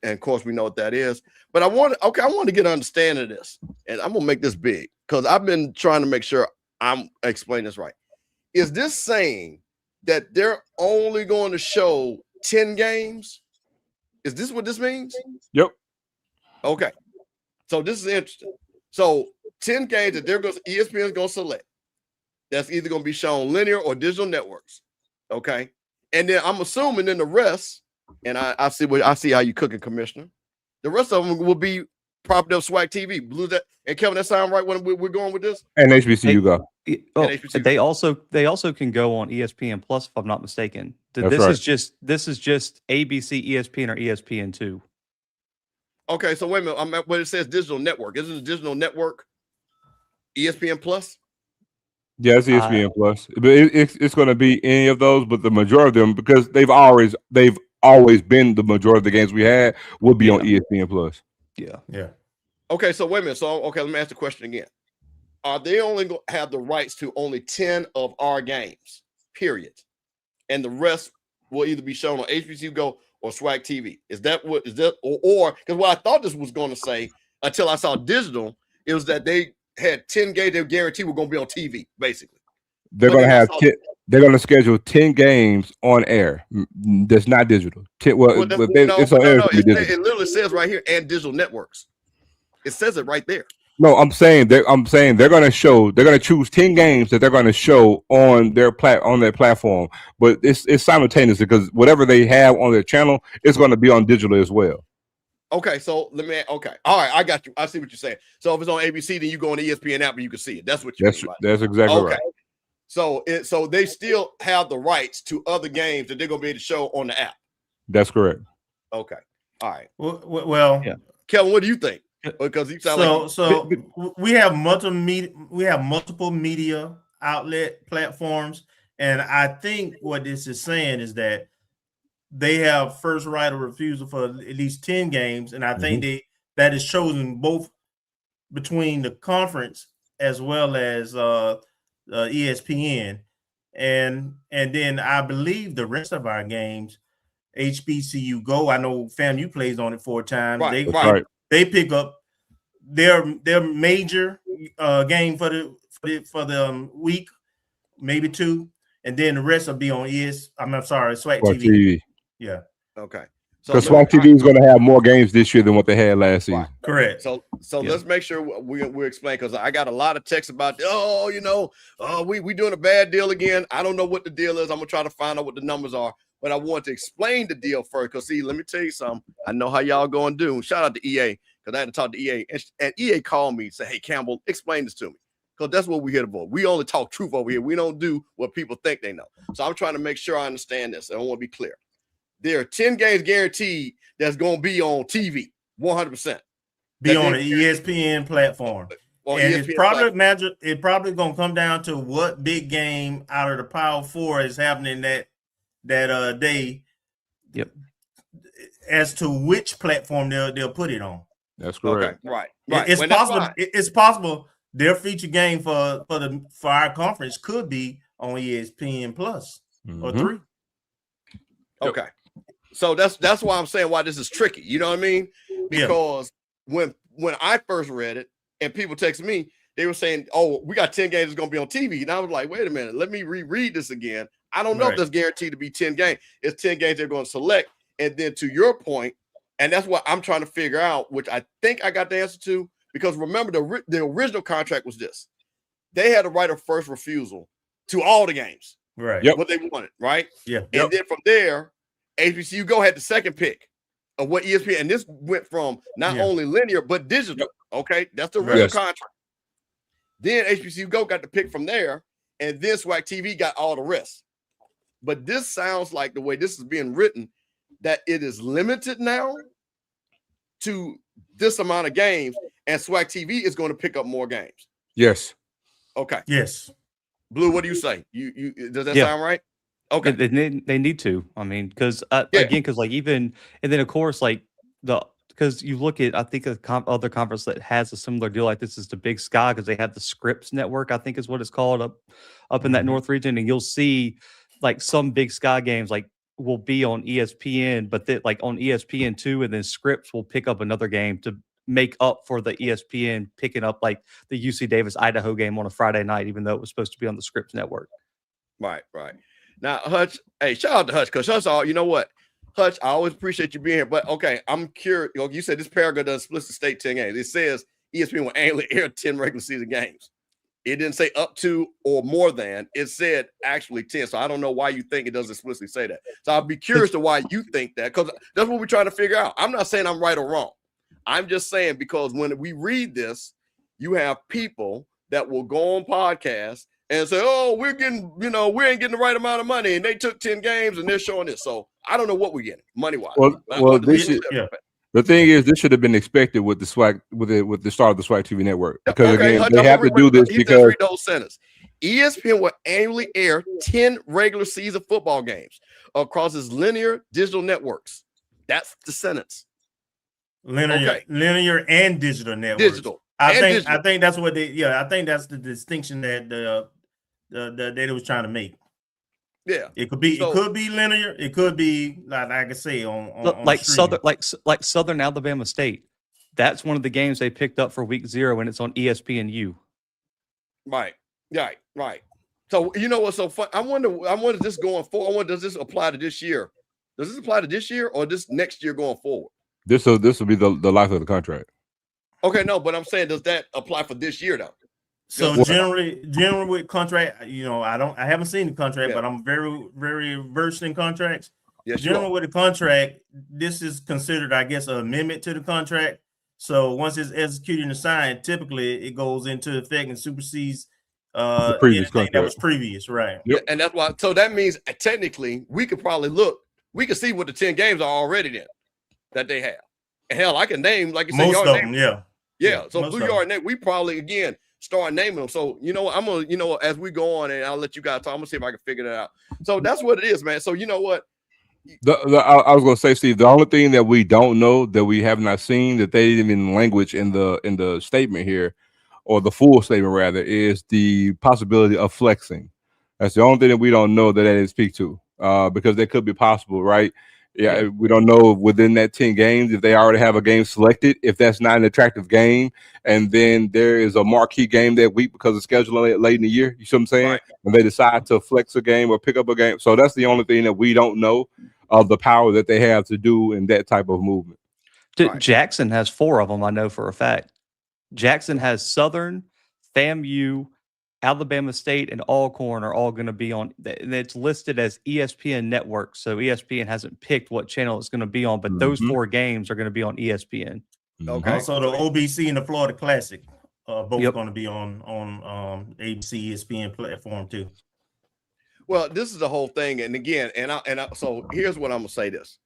And of course, we know what that is. But I want to get an understanding of this. And I'm going to make this big, because I've been trying to make sure I'm explaining this right. Is this saying that they're only going to show 10 games? Is this what this means? Yep. Okay. So this is interesting. So 10 games that ESPN is going to select. That's either going to be shown linear or digital networks. Okay. And then I'm assuming then the rest, and I see how you cooking, Commissioner. The rest of them will be property of SWAC TV. Blue that and Kevin, that sound right when we're going with this? And HBCU go. They also can go on ESPN Plus, if I'm not mistaken. That's this right. is just ABC, ESPN, or ESPN2. Okay, so wait a minute. I'm at what it says digital network. Is it a digital network? ESPN Plus? Yeah, it's ESPN Plus. But it's going to be any of those, but the majority of them, because they've always been the majority of the games we had, will be on ESPN Plus. Yeah. Okay, so wait a minute. So let me ask the question again. Are they only going to have the rights to only 10 of our games, period? And the rest will either be shown on HBCU Go or SWAC TV. Is that or because what I thought this was going to say until I saw digital, it was that they had 10 games they guaranteed were going to be on TV, basically. They're going to have they're going to schedule 10 games on air. That's not digital. It literally says right here, and digital networks. It says it right there. No, I'm saying they're going to choose 10 games that they're going to show on their platform, but it's simultaneous because whatever they have on their channel is going to be on digital as well. Okay, so all right, I got you. I see what you're saying. So if it's on ABC, then you go on the ESPN app and you can see it. That's what you mean. Right? That's exactly right. So they still have the rights to other games that they're going to be able to show on the app. That's correct. Okay. All right. Well, yeah. Kevin, what do you think? Because you sound so we have multiple media outlet platforms, and I think what this is saying is that they have first right of refusal for at least 10 games, and I think that is chosen both between the conference as well as ESPN, and then I believe the rest of our games, HBCU Go. I know FAMU plays on it 4 times. Right. They pick up their major game for the week, maybe 2, and then the rest will be on SWAC TV. Yeah. Okay. Because SWAC TV is going to have more games this year than what they had last season. Correct. So let's make sure we explain, because I got a lot of texts about we doing a bad deal again. I don't know what the deal is. I'm gonna try to find out what the numbers are, but I want to explain the deal first. Because let me tell you something. I know how y'all going to do. Shout out to EA, because I had to talk to EA, and EA called me and said, "Hey Campbell, explain this to me." Because that's what we're here for. We only talk truth over here. We don't do what people think they know. So I'm trying to make sure I understand this. I want to be clear. There are 10 games guaranteed that's going to be on TV, 100%. Be on the ESPN platform. And it's probably going to come down to what big game out of the Power 4 is happening that day. Yep. As to which platform they'll put it on. That's correct. Okay. Right. It's possible their feature game for our conference could be on ESPN Plus or 3. Okay. So that's why I'm saying why this is tricky. You know what I mean? Because when I first read it and people texted me, they were saying, "Oh, we got 10 games that's going to be on TV." And I was like, "Wait a minute, let me reread this again." I don't know if that's guaranteed to be 10 games. It's 10 games they're going to select. And then to your point, and that's what I'm trying to figure out, which I think I got the answer to, because remember the original contract was this. They had a right of first refusal to all the games. Right. Yep. What they wanted, right? Yeah. And then from there, HBCU Go had the second pick of what ESPN, and this went from not only linear but digital. Yep. Okay, that's the original contract. Then HBCU Go got the pick from there, and then SWAC TV got all the rest. But this sounds like the way this is being written, that it is limited now to this amount of games, and SWAC TV is going to pick up more games. Yes. Okay. Yes. Blue, what do you say? You does that sound right? Okay. They need to. I mean, because even, and then of course, because you look at, I think other conference that has a similar deal like this is the Big Sky, because they have the Scripps Network, I think is what it's called, up in that North region, and you'll see like some Big Sky games will be on ESPN, but on ESPN2, and then Scripps will pick up another game make up for the ESPN picking up like the UC Davis Idaho game on a Friday night, even though it was supposed to be on the Scripps network. Right. Now, Hutch, hey, shout out to Hutch, because Hutch, you know what? Hutch, I always appreciate you being here. But okay, I'm curious. You said this paragraph doesn't explicitly state 10 games. It says ESPN will annually air 10 regular season games. It didn't say up to or more than. It said actually 10. So I don't know why you think it doesn't explicitly say that. So I'll be curious to why you think that, because that's what we're trying to figure out. I'm not saying I'm right or wrong. I'm just saying because when we read this, you have people that will go on podcasts and say, oh, we ain't getting the right amount of money. And they took 10 games and they're showing this. So I don't know what we're getting money-wise. Well, the thing is, this should have been expected with the SWAC, with the start of the SWAC TV network. Because again, they have to do this because read those sentences. ESPN will annually air 10 regular season football games across its linear digital networks. That's the sentence. Linear and digital networks. I think that's what I think that's the distinction that they was trying to make. Yeah, it could be linear. It could be like I say on like Southern Alabama State. That's one of the games they picked up for week 0, and it's on ESPNU. Right. So you know what's so fun? I wonder this going forward. I wonder, does this apply to this year? Does this apply to this year or this next year going forward? This will be the life of the contract. Okay, no, but I'm saying, does that apply for this year though? So generally with contract, I haven't seen the contract, but I'm very, very versed in contracts. Yes, generally with the contract, this is considered, I guess, an amendment to the contract. So once it's executed and signed, typically it goes into effect and supersedes the previous contract that was previous, right? Yep. And that's why. So that means technically we could probably we can see what the 10 games are already then that they have. And hell, I can name, like you said, most of them, yeah. So Blue Yard, we probably again start naming them. So I'm gonna, as we go on, and I'll let you guys talk. I'm gonna see if I can figure that out. So that's what it is, man. So you know what? I was gonna say, Steve, the only thing that we don't know, that we have not seen, that they didn't even language in the statement here, or the full statement rather, is the possibility of flexing. That's the only thing that we don't know that they didn't speak to, because that could be possible, right? Yeah, we don't know within that 10 games if they already have a game selected, if that's not an attractive game, and then there is a marquee game that week because of scheduling late in the year. You see what I'm saying? Right. And they decide to flex a game or pick up a game. So that's the only thing that we don't know of the power that they have to do in that type of movement. Right. Jackson has 4 of them, I know for a fact. Jackson has Southern, FAMU, Alabama State, and Alcorn are all going to be on. It's listed as ESPN Network, so ESPN hasn't picked what channel it's going to be on, but those 4 games are going to be on ESPN. Okay. Also, the OBC and the Florida Classic both going to be on ABC ESPN platform too. Well, this is the whole thing, and again, so here's what I'm gonna say: this.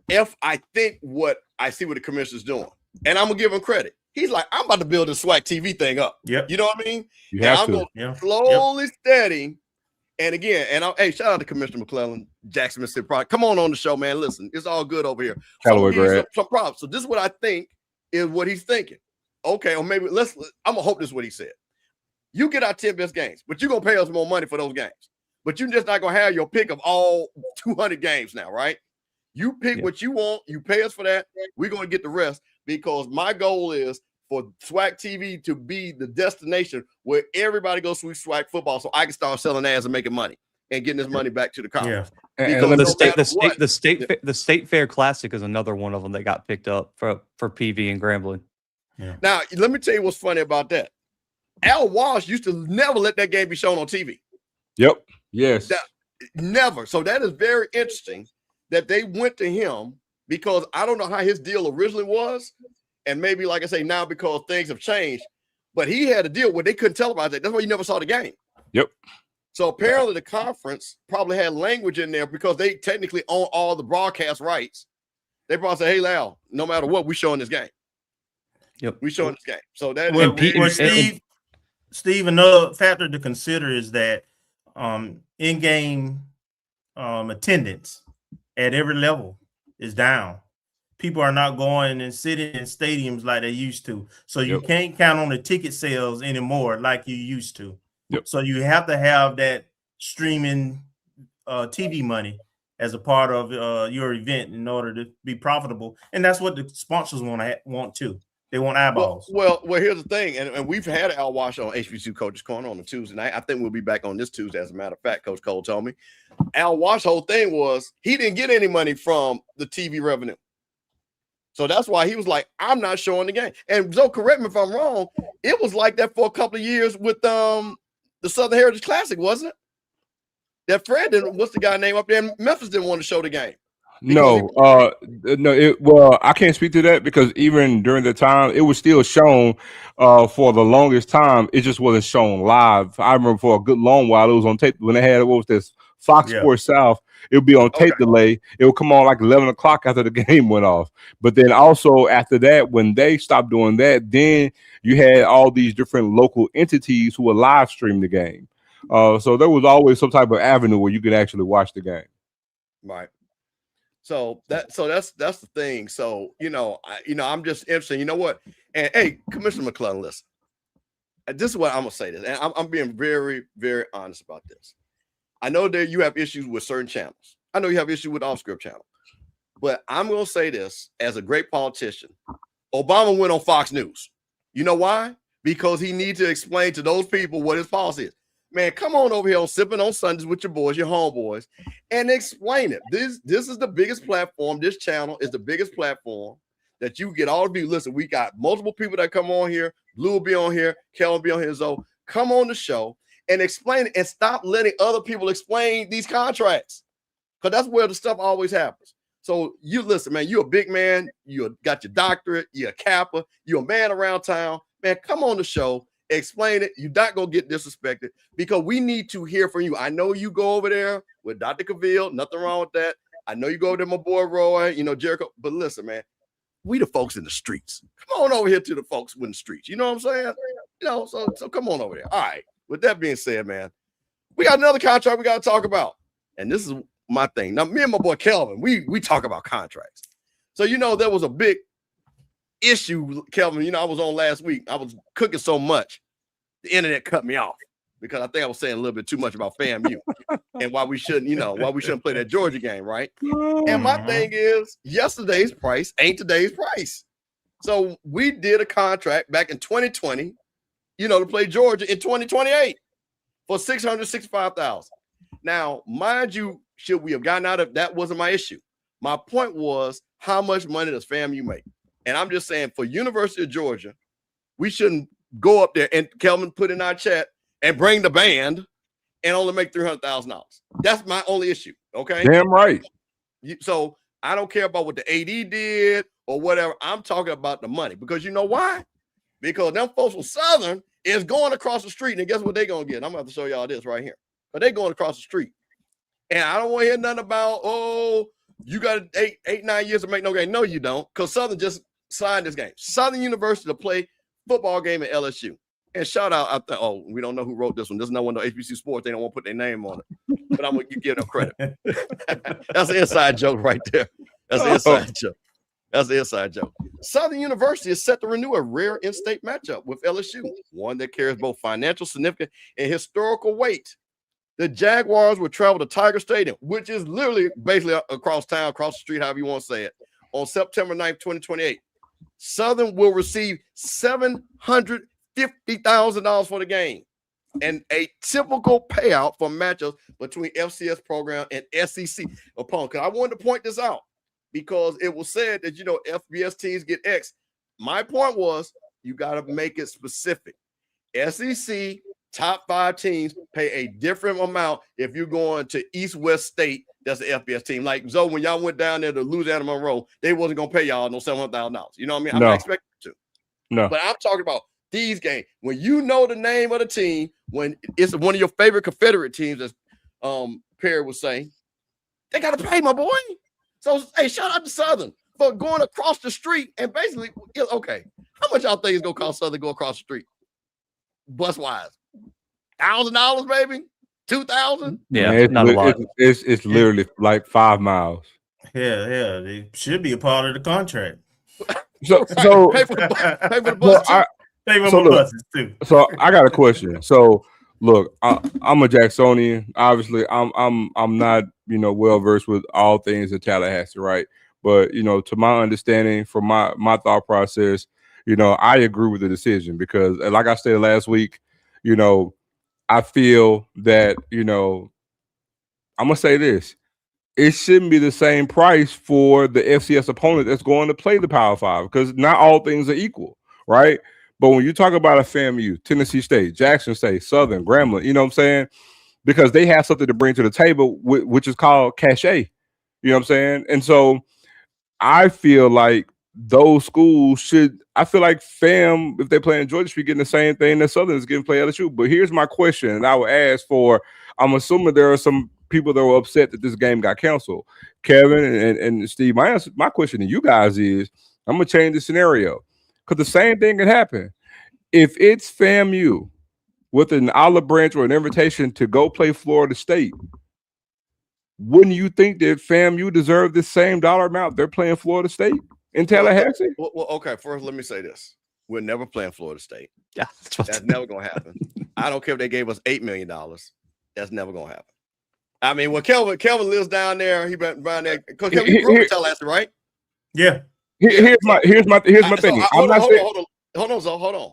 If I think what I see what the commissioner's doing, and I'm gonna give him credit. He's like, I'm about to build this SWAC TV thing up. Yep. You know what I mean? You have to. Slowly, steady. And again, hey, shout out to Commissioner McClellan, Jackson, Mississippi. Come on the show, man. Listen, it's all good over here. Callaway grad. Some problems. So this is what I think is what he's thinking. Okay, or maybe I'm gonna hope this is what he said. You get our 10 best games, but you're gonna pay us more money for those games. But you're just not gonna have your pick of all 200 games now, right? You pick what you want, you pay us for that. We're gonna get the rest. Because my goal is for SWAC TV to be the destination where everybody goes to SWAC football, so I can start selling ads and making money and getting this money back to the conference. Yeah. And the State Fair Classic is another one of them that got picked up for PV and Grambling. Yeah. Now, let me tell you what's funny about that. Al Walsh used to never let that game be shown on TV. Yep. Yes. Never. So that is very interesting that they went to him. Because I don't know how his deal originally was. And maybe, like I say, now because things have changed. But he had a deal where they couldn't televise it. That's why you never saw the game. Yep. So apparently the conference probably had language in there because they technically own all the broadcast rights. They probably say, hey, Lal, no matter what, we're showing this game. Yep. We're showing this game. So that Steve, another factor to consider is that in-game attendance at every level is down. People are not going and sitting in stadiums like they used to. So you can't count on the ticket sales anymore like you used to. Yep. So you have to have that streaming TV money as a part of your event in order to be profitable, and that's what the sponsors want too. They want eyeballs. Well, here's the thing, and we've had Al Wash on HBCU Coaches Corner on a Tuesday night. I think we'll be back on this Tuesday, as a matter of fact. Coach Cole told me Al Wash's whole thing was he didn't get any money from the TV revenue, so that's why he was like, "I'm not showing the game." And so, correct me if I'm wrong, it was like that for a couple of years with the Southern Heritage Classic, wasn't it? That Fred didn't. What's the guy name up there in Memphis didn't want to show the game. No, I can't speak to that because even during the time, it was still shown for the longest time. It just wasn't shown live. I remember for a good long while it was on tape when they had, what was this, Fox Sports South. It would be on tape delay. It would come on like 11 o'clock after the game went off. But then also after that, when they stopped doing that, then you had all these different local entities who would live stream the game. So there was always some type of avenue where you could actually watch the game. Right. So that's the thing. So I'm just interested. You know what? And hey, Commissioner McClellan, listen. This is what I'm gonna say this, and I'm being very, very honest about this. I know that you have issues with certain channels. I know you have issues with off-script channel, but I'm gonna say this as a great politician. Obama went on Fox News. You know why? Because he needs to explain to those people what his policy is. Man, come on over here on Sippin On Sundays with your boys, your homeboys, and explain it. This is the biggest platform. This channel is the biggest platform that you get all of you. Listen, we got multiple people that come on here. Blue will be on here. Kel will be on here. So come on the show and explain it and stop letting other people explain these contracts, because that's where the stuff always happens. So you listen, man, you're a big man. You got your doctorate. You're a Kappa. You're a man around town. Man, come on the show. Explain it. You're not going to get disrespected because we need to hear from you. I know you go over there with Dr. Cavill. Nothing wrong with that. I know you go over there, my boy Roy, Jericho. But listen, man, we the folks in the streets. Come on over here to the folks in the streets. You know what I'm saying? So come on over there. All right. With that being said, man, we got another contract we got to talk about. And this is my thing. Now, me and my boy Kelvin, we talk about contracts. So, there was a big issue, Kelvin. I was on last week. I was cooking so much, the internet cut me off because I think I was saying a little bit too much about FAMU and why we shouldn't play that Georgia game, right? And my thing is, yesterday's price ain't today's price. So we did a contract back in 2020, to play Georgia in 2028 for $665,000. Now, mind you, should we have gotten out of that? Wasn't my issue. My point was, how much money does FAMU make? And I'm just saying, for University of Georgia, we shouldn't go up there and Kelvin put in our chat and bring the band and only make $300,000. That's my only issue. Okay. Damn right. So I don't care about what the AD did or whatever. I'm talking about the money because you know why? Because them folks from Southern is going across the street. And guess what they're going to get? I'm going to have to show y'all this right here. But they're going across the street. And I don't want to hear nothing about, you got 9 years to make no game. No, you don't. Because Southern just signed this game. Southern University to play football game at LSU. And shout out, we don't know who wrote this one. This is no one know HBCU Sports. They don't want to put their name on it. But I'm going to give them credit. That's an inside joke right there. That's an inside joke. That's the inside joke. Southern University is set to renew a rare in-state matchup with LSU, one that carries both financial significance and historical weight. The Jaguars will travel to Tiger Stadium, which is literally basically across town, across the street, however you want to say it, on September 9th, 2028. Southern will receive $750,000 for the game and a typical payout for matchups between FCS program and SEC opponent. Because I wanted to point this out because it was said that, FBS teams get X. My point was you got to make it specific. SEC top 5 teams pay a different amount if you're going to East-West State. That's the FBS team. Like, so when y'all went down there to Louisiana Monroe, they wasn't going to pay y'all no $700,000. You know what I mean? I'm not expecting to. No. But I'm talking about these games. When you know the name of the team, when it's one of your favorite Confederate teams, as Perry was saying, they got to pay, my boy. So, hey, shout out to Southern for going across the street and basically, okay, how much y'all think it's going to cost Southern to go across the street? Bus-wise. $1,000, baby? 2,000? Yeah, not a lot. It's literally like 5 miles. Yeah, they should be a part of the contract. So pay for the bus too. Pay for the buses too. So I got a question. So Look, I'm a Jacksonian. Obviously, I'm not well versed with all things in Tallahassee, right? But to my understanding, from my thought process, I agree with the decision because, like I said last week, I feel that I'm gonna say this: it shouldn't be the same price for the FCS opponent that's going to play the Power Five because not all things are equal, right? But when you talk about a FAMU, Tennessee State, Jackson State, Southern, Grambling, you know what I'm saying? Because they have something to bring to the table, which is called cachet. You know what I'm saying? And so I feel like those schools should. I feel like FAM, if they play in Georgia, should be getting the same thing that Southern is getting play LSU. But here's my question, and I will ask for. I'm assuming there are some people that were upset that this game got canceled. Kevin and Steve, my question to you guys is, I'm gonna change the scenario because the same thing can happen if it's FAMU with an olive branch or an invitation to go play Florida State. Wouldn't you think that FAMU deserve the same dollar amount they're playing Florida State in Tallahassee? Well, okay. First, let me say this: we're never playing Florida State. Yeah, that's never gonna happen. I don't care if they gave us $8 million. That's never gonna happen. I mean, when Kelvin lives down there, he been down there because he grew up in Tallahassee, right? Yeah. Here's my thing. Hold on.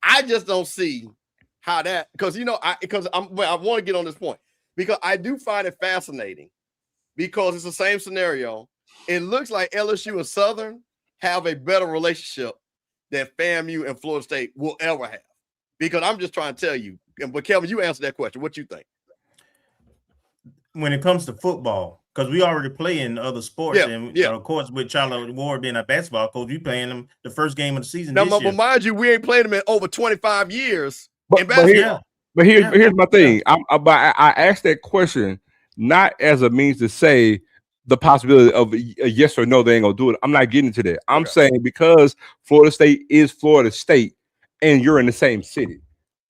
I just don't see how that because I want to get on this point because I do find it fascinating because it's the same scenario. It looks like LSU and Southern have a better relationship than FAMU and Florida State will ever have. Because I'm just trying to tell you, but Kelvin, you answer that question. What you think? When it comes to football, because we already play in other sports, of course, with Charlotte Ward being a basketball coach, we playing them the first game of the season. But mind you, we ain't played them in over 25 years. But here's my thing. I asked that question not as a means to say the possibility of a yes or no, they ain't gonna do it. I'm not getting to that. I'm saying because Florida State is Florida State, and you're in the same city.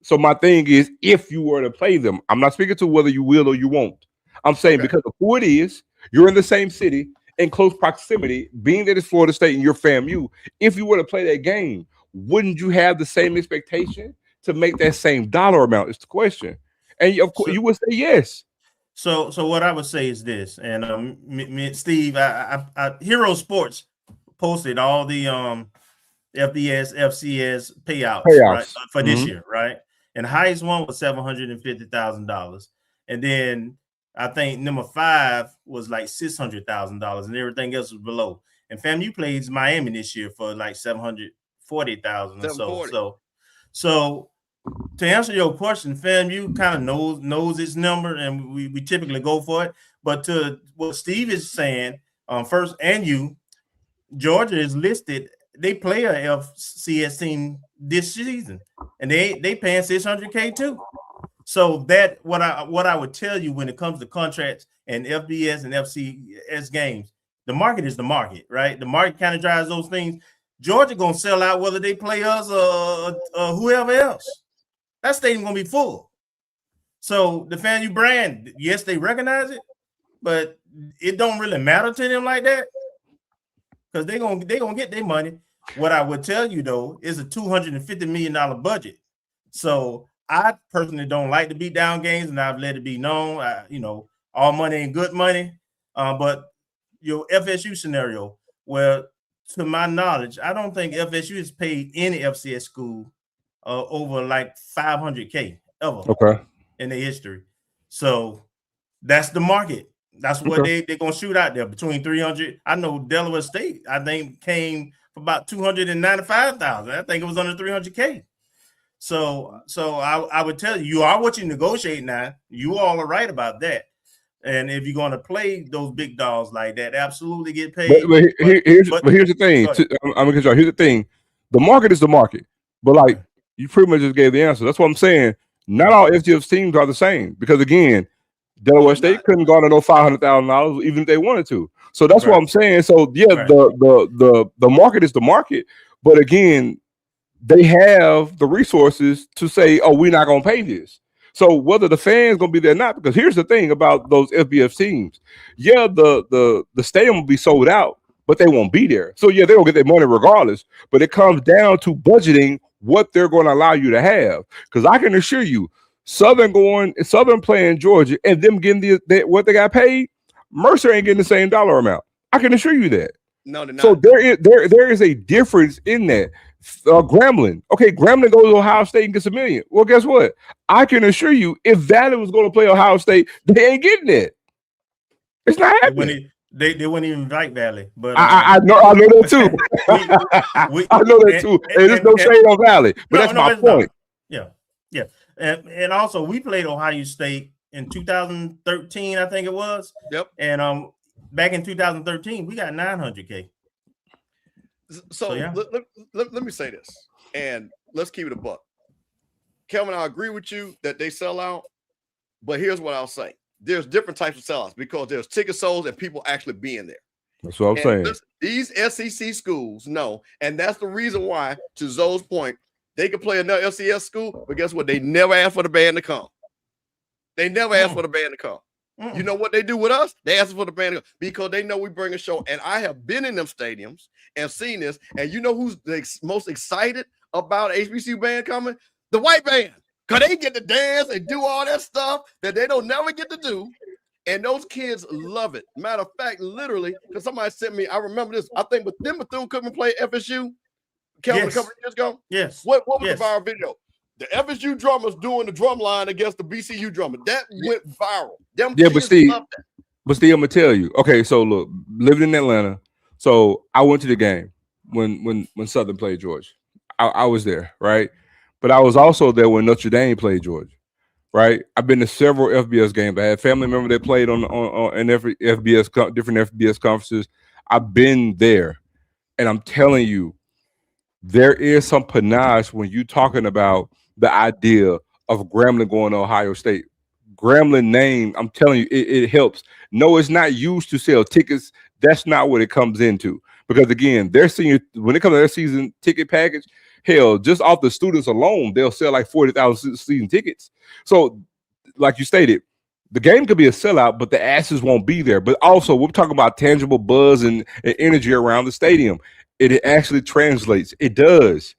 So my thing is, if you were to play them, I'm not speaking to whether you will or you won't. I'm saying because of who it is, you're in the same city, in close proximity, being that it's Florida State and you're FAMU. If you were to play that game, wouldn't you have the same expectation to make that same dollar amount? Is the question, and of course you would say yes. So what I would say is this, and me and Steve, I Hero Sports posted all the FBS, FCS payouts. Right, for this year, right? And the highest one was $750,000, and then I think number 5 was like $600,000, and everything else was below. And FAMU plays Miami this year for like $740,000 or so. So to answer your question, FAMU kind of knows its number, and we typically go for it. But to what Steve is saying, first, and Georgia is listed. They play a FCS team this season, and they paying $600K too. So that what I would tell you when it comes to contracts and FBS and FCS games, the market is the market, right? The market kind of drives those things. Georgia gonna sell out whether they play us or whoever else. That stadium gonna be full. So the FAMU brand, yes, they recognize it, but it don't really matter to them like that because they gonna get their money. What I would tell you though is a $250 million budget. So I personally don't like to beat down games, and I've let it be known. All money ain't good money. But your FSU scenario, well, to my knowledge, I don't think FSU has paid any FCS school over like $500K ever in their history. So that's the market. That's what they're gonna shoot out there between 300. I know Delaware State, I think, came for about $295,000. I think it was under $300K. So I would tell you are what you negotiate now. You all are right about that. And if you're going to play those big dogs like that, absolutely get paid. Here's the thing. Here's the thing. The market is the market. But like you pretty much just gave the answer. That's what I'm saying. Not all FCS teams are the same because again, Delaware State couldn't garner no $500,000 even if they wanted to. So that's what I'm saying. So yeah, the market is the market. But again, they have the resources to say, "Oh, we're not going to pay this." So whether the fans going to be there or not, because here's the thing about those FBS teams. Yeah, the stadium will be sold out, but they won't be there. So yeah, they don't get their money regardless. But it comes down to budgeting what they're going to allow you to have. Because I can assure you, Southern playing Georgia and them getting what they got paid, Mercer ain't getting the same dollar amount. I can assure you that. No, they're not. So there is a difference in that. Grambling. Okay, Grambling goes to Ohio State and gets $1 million. Well, guess what? I can assure you, if Valley was going to play Ohio State, they ain't getting it. It's not happening. They wouldn't even invite Valley, but I know that too. I know that too. And there's no shade on Valley, but that's my point. Not. Yeah. And also we played Ohio State in 2013, I think it was. Yep. And back in 2013, we got $900K. So yeah. Let me say this, and let's keep it a buck. Kelvin, I agree with you that they sell out, but here's what I'll say. There's different types of sellouts because there's ticket sales and people actually being there. That's what I'm saying. These SEC schools know, and that's the reason why, to Zoe's point, they could play another FCS school, but guess what? They never ask for the band to come. They never ask for the band to come. You know what they do with us? They ask for the band to come because they know we bring a show. And I have been in them stadiums and seen this. And you know who's the most excited about HBCU band coming? The white band. Because they get to dance and do all that stuff that they don't never get to do. And those kids love it. Matter of fact, literally, because somebody sent me, I remember this. I think Bethune-Cookman played FSU, Kelvin, a couple of years ago. Yes. What was the viral video? The FSU drummers doing the drum line against the BCU drummer. That went viral. But Steve, I'm gonna tell you. Okay, so look, living in Atlanta, so I went to the game when Southern played Georgia. I was there, right? But I was also there when Notre Dame played Georgia, right? I've been to several FBS games. I had family members that played in every FBS, different FBS conferences. I've been there, and I'm telling you, there is some panache when you talking about the idea of Grambling going to Ohio State. Grambling name, I'm telling you, it helps. No, it's not used to sell tickets. That's not what it comes into. Because again, when it comes to their season ticket package, hell, just off the students alone, they'll sell like 40,000 season tickets. So, like you stated, the game could be a sellout, but the asses won't be there. But also, we're talking about tangible buzz and energy around the stadium. It actually translates. It does.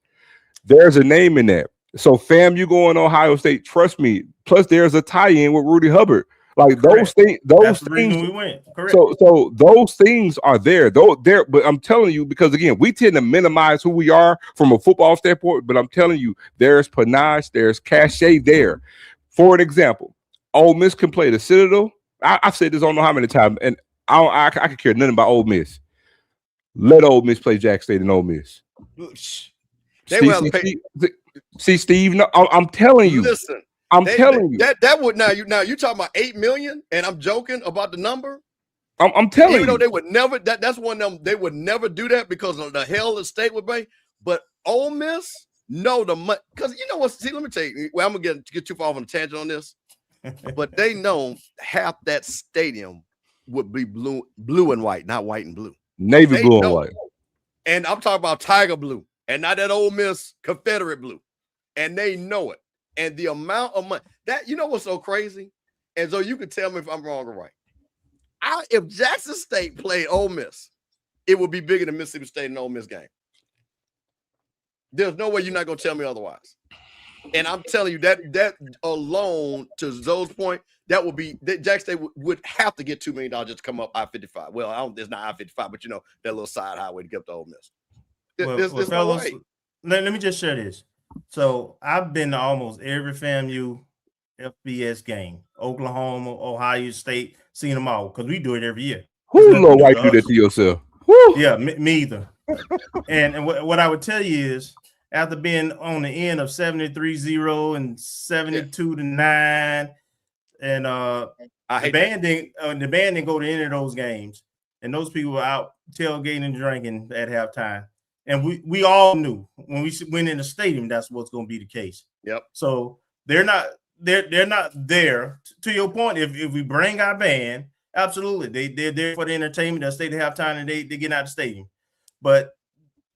There's a name in that. So, fam, you going to Ohio State, trust me. Plus, there's a tie-in with Rudy Hubbard. Like those things, we went. Correct. So those things are there. But I'm telling you, because again, we tend to minimize who we are from a football standpoint. But I'm telling you, there's panache, there's cachet there. For an example, Ole Miss can play the Citadel. I've said this I don't know how many times, and I could care nothing about Ole Miss. Let Ole Miss play Jack State and Ole Miss. See, Steve. No, I'm telling you. Listen. I'm telling you that would now you talking about 8 million, and I'm joking about the number. I'm telling you, though they would never. That's one of them. They would never do that because of the hell the state would be. But Ole Miss, no, because you know what? See, let me tell you. Well, I'm gonna get too far off on a tangent on this, but they know half that stadium would be blue and white, not white and blue. Navy blue and white. And I'm talking about tiger blue, and not that Ole Miss Confederate blue. And they know it. And the amount of money that you know what's so crazy, and so you can tell me if I'm wrong or right. If Jackson State played Ole Miss, it would be bigger than Mississippi State in Ole Miss game. There's no way you're not gonna tell me otherwise. And I'm telling you that alone, to Zoe's point, that would be that Jackson State would have to get $2 million just to come up I-55. Well, it's not I-55, but you know that little side highway to get up to Ole Miss. There's no way. Let me just share this. So I've been to almost every FAMU FBS game, Oklahoma, Ohio State, seen them all because we do it every year. Who know why you do that to yourself? Woo. Yeah, me either. and what I would tell you is, after being on the end of 73-0 and 72-9, and the band didn't go to any of those games, and those people were out tailgating and drinking at halftime. And we all knew when we went in the stadium that's what's going to be the case. Yep. So they're not there. To your point, if we bring our band, absolutely, they're there for the entertainment. They'll stay to halftime and they get out of the stadium. But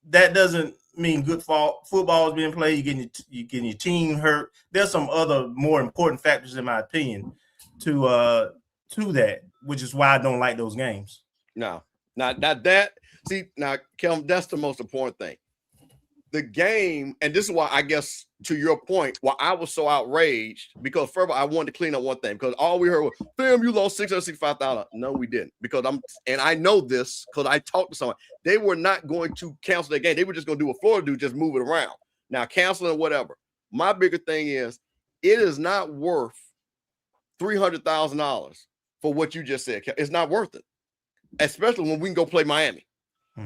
that doesn't mean good football is being played. You're getting your team hurt. There's some other more important factors, in my opinion, to that, which is why I don't like those games. No, not that. See, now, Kelvin, that's the most important thing. The game, and this is why I guess to your point, why I was so outraged, because first of all, I wanted to clean up one thing, because all we heard was, "Fam, you lost $665,000." No, we didn't, because I know this because I talked to someone. They were not going to cancel their game. They were just going to do what Florida do, just move it around. Now, canceling whatever. My bigger thing is, it is not worth $300,000 for what you just said. It's not worth it, especially when we can go play Miami.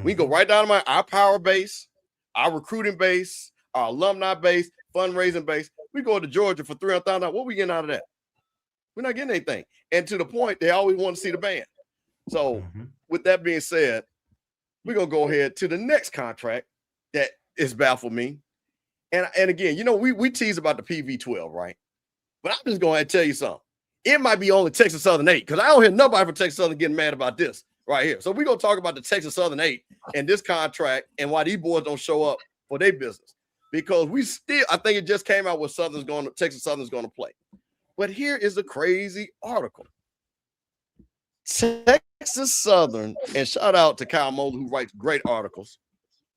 We can go right down to our power base, our recruiting base, our alumni base, fundraising base. We go to Georgia for $300,000. What are we getting out of that? We're not getting anything. And to the point, they always want to see the band. So with that being said, we're going to go ahead to the next contract that is baffled me. And again, you know, we tease about the PV-12, right? But I'm just going to tell you something. It might be only Texas Southern 8, because I don't hear nobody from Texas Southern getting mad about this right here. So we're going to talk about the Texas Southern 8 and this contract and why these boys don't show up for their business. Because I think it just came out with Texas Southern's going to play. But here is a crazy article. Texas Southern, and shout out to Kyle Mosley, who writes great articles.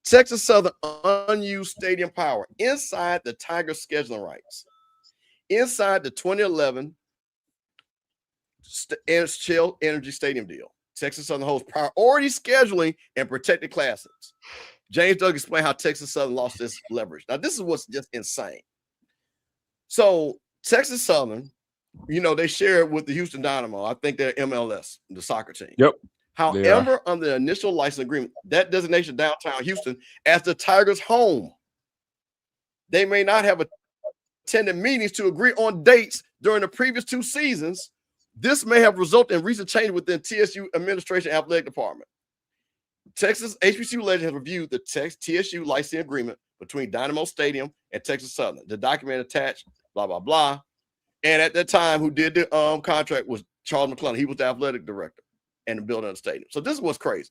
Texas Southern unused stadium power inside the Tigers scheduling rights. Inside the 2011 Shell Energy Stadium deal, Texas Southern holds priority scheduling and protected classics. James Doug explained how Texas Southern lost this leverage. Now, this is what's just insane. So, Texas Southern, you know, they share it with the Houston Dynamo. I think they're MLS, the soccer team. Yep. However, under the initial license agreement, that designation downtown Houston as the Tigers' home, they may not have attended meetings to agree on dates during the previous 2 seasons. This may have resulted in recent changes within TSU administration and athletic department. Texas HBCU legend has reviewed the TSU licensing agreement between Dynamo Stadium and Texas Southern. The document attached, blah, blah, blah. And at that time, who did the contract was Charles McClellan. He was the athletic director and the building of the stadium. So this is what's crazy.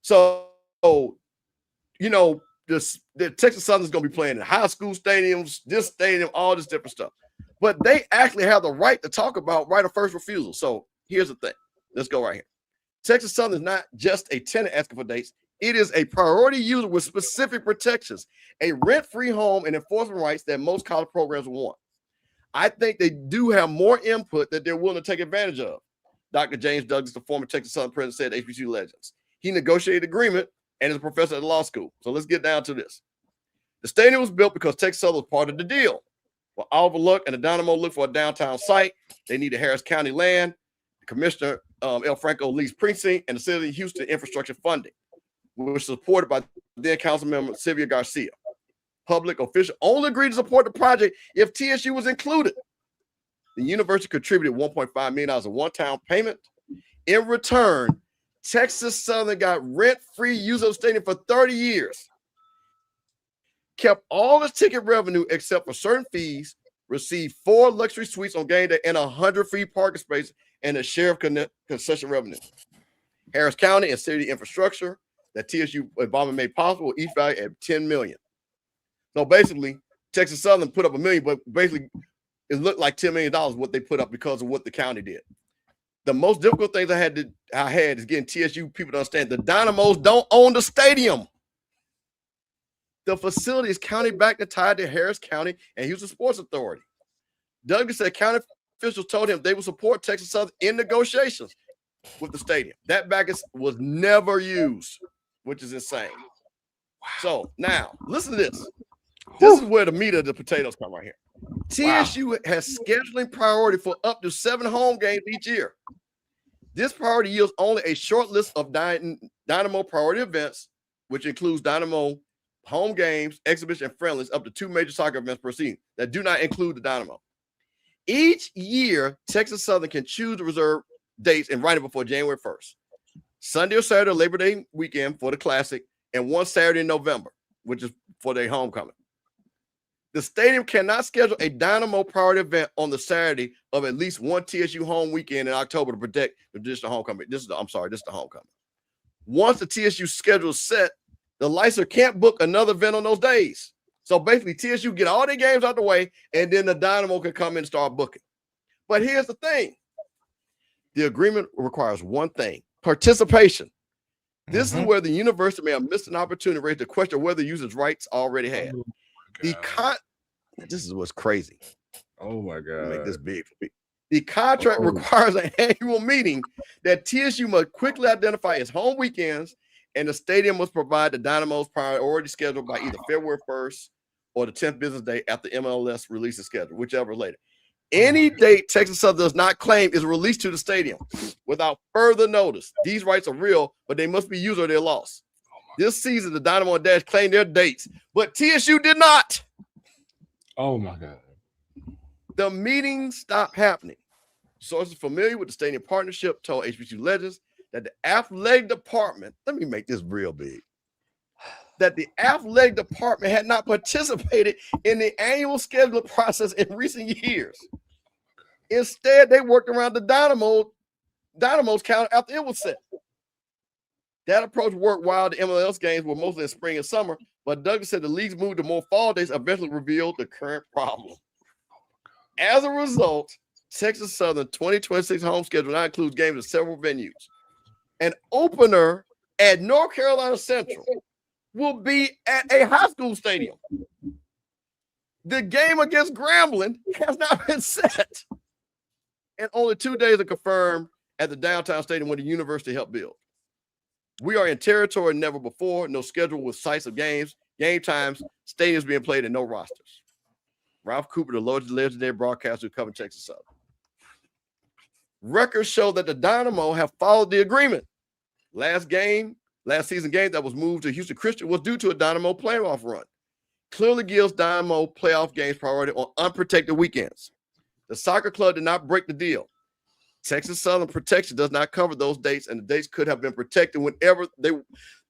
So, you know, the Texas Southern is going to be playing in high school stadiums, this stadium, all this different stuff. But they actually have the right to talk about right of first refusal. So here's the thing. Let's go right here. Texas Southern is not just a tenant asking for dates. It is a priority user with specific protections, a rent-free home and enforcement rights that most college programs want. I think they do have more input that they're willing to take advantage of. Dr. James Douglas, the former Texas Southern president, said HBCU legends. He negotiated agreement and is a professor at the law school. So let's get down to this. The stadium was built because Texas Southern was part of the deal. Well, Oliver Luck and the Dynamo looked for a downtown site. They needed Harris County land. The commissioner, El Franco leased precinct and the city of Houston infrastructure funding, which was supported by then council member Sylvia Garcia. Public official only agreed to support the project if TSU was included. The university contributed $1.5 million as a one-time payment. In return, Texas Southern got rent-free use of the stadium for 30 years. Kept all its ticket revenue except for certain fees, received 4 luxury suites on game day and 100 free parking spaces and a share of concession revenue. Harris County and city infrastructure that TSU involvement made possible each valued at $10 million. So basically, Texas Southern put up $1 million, but basically it looked like $10 million what they put up because of what the county did. The most difficult things I had is getting TSU people to understand the Dynamos don't own the stadium. The facility is county backed and tied to Harris County and Houston Sports Authority. Douglas said county officials told him they would support Texas Southern in negotiations with the stadium. That backage was never used, which is insane. So now listen to this. This is where the meat of the potatoes come right here. TSU has scheduling priority for up to 7 home games each year. This priority yields only a short list of Dynamo priority events, which includes Dynamo home games, exhibition, and friendlies, up to 2 major soccer events per season that do not include the Dynamo. Each year, Texas Southern can choose to reserve dates and write it before January 1st. Sunday or Saturday, Labor Day weekend for the Classic, and 1 Saturday in November, which is for their homecoming. The stadium cannot schedule a Dynamo priority event on the Saturday of at least 1 TSU home weekend in October to protect the traditional homecoming. This is the homecoming. Once the TSU schedule is set, the licensor can't book another event on those days. So basically, TSU get all their games out the way, and then the Dynamo can come in and start booking. But here's the thing. The agreement requires one thing: participation. This is where the university may have missed an opportunity to raise the question of whether users' rights already had. This is what's crazy. Oh my God. Make this big. The contract requires an annual meeting that TSU must quickly identify its home weekends, and the stadium must provide the Dynamo's priority schedule by either February 1st or the 10th business day after MLS releases schedule, whichever later. Any date Texas Southern does not claim is released to the stadium without further notice. These rights are real, but they must be used or they're lost. This season, the Dynamo and Dash claimed their dates, but TSU did not. Oh my God. The meeting stopped happening. Sources familiar with the stadium partnership told HBCU Legends that the athletic department, let me make this real big, that the athletic department had not participated in the annual scheduling process in recent years. Instead, they worked around the Dynamo's calendar after it was set. That approach worked while the MLS games were mostly in spring and summer, but Douglas said the league's move to more fall days eventually revealed the current problem. As a result, Texas Southern 2026 home schedule now includes games at several venues. An opener at North Carolina Central will be at a high school stadium. The game against Grambling has not been set. And only 2 days are confirmed at the downtown stadium where the university helped build. We are in territory never before, no schedule with sites of games, game times, stadiums being played, and no rosters. Ralph Cooper, the legendary broadcaster who covered Texas Southern. Records show that the Dynamo have followed the agreement. Last season game that was moved to Houston Christian was due to a Dynamo playoff run. Clearly gives Dynamo playoff games priority on unprotected weekends. The soccer club did not break the deal. Texas Southern protection does not cover those dates, and the dates could have been protected whenever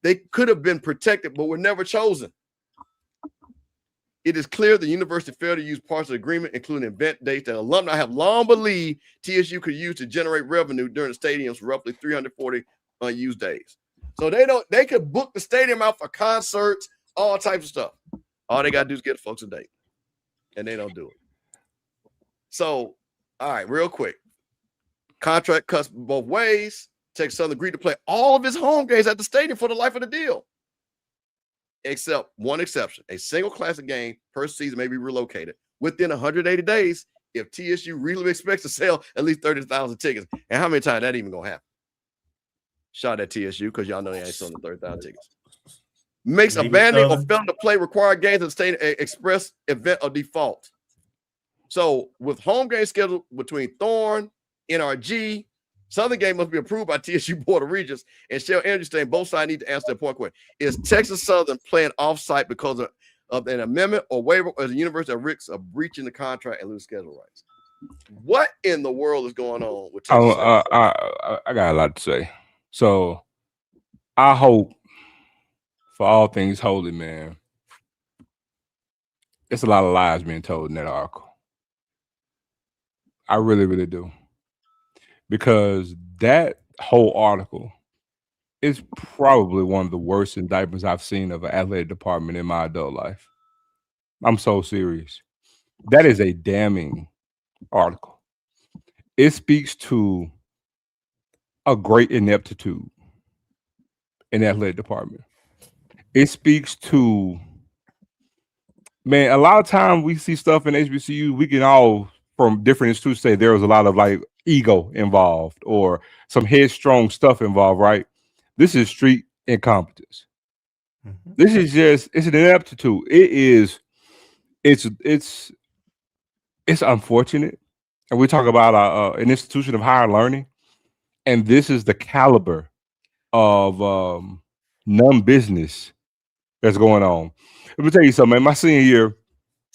they could have been protected, but were never chosen. It is clear the university failed to use parts of the agreement, including event dates that alumni have long believed TSU could use to generate revenue during the stadium's roughly 340 unused days. So they could book the stadium out for concerts, all types of stuff. All they got to do is get folks a date, and they don't do it. So, all right, real quick. Contract cuts both ways. Texas Southern agreed to play all of his home games at the stadium for the life of the deal. Except one exception. A single classic game per season may be relocated within 180 days if TSU really expects to sell at least 30,000 tickets. And how many times that even going to happen? Shot at TSU because y'all know they ain't selling 30,000 tickets. Makes abandoning or failing to play required games in the stadium express event of default. So with home games scheduled between Thorne, NRG, Southern game must be approved by TSU Board of Regents and Shell Energy Stadium. Both sides need to answer that point. Is Texas Southern playing off-site because of an amendment or waiver, or is the university at risk of breaching the contract and lose schedule rights? What in the world is going on with Texas Southern? I got a lot to say. So I hope for all things holy, man, it's a lot of lies being told in that article. I really, really do. Because that whole article is probably one of the worst indictments I've seen of an athletic department in my adult life. I'm so serious. That is a damning article. It speaks to a great ineptitude in the athletic department. It speaks to, man, a lot of time we see stuff in HBCU, we can all from different institutions say there was a lot of like ego involved or some headstrong stuff involved, right? This is street incompetence. Mm-hmm. This is just, it's an ineptitude. It's unfortunate. And we talk about an institution of higher learning, and this is the caliber of non-business that's going on. Let me tell you something, man. My senior year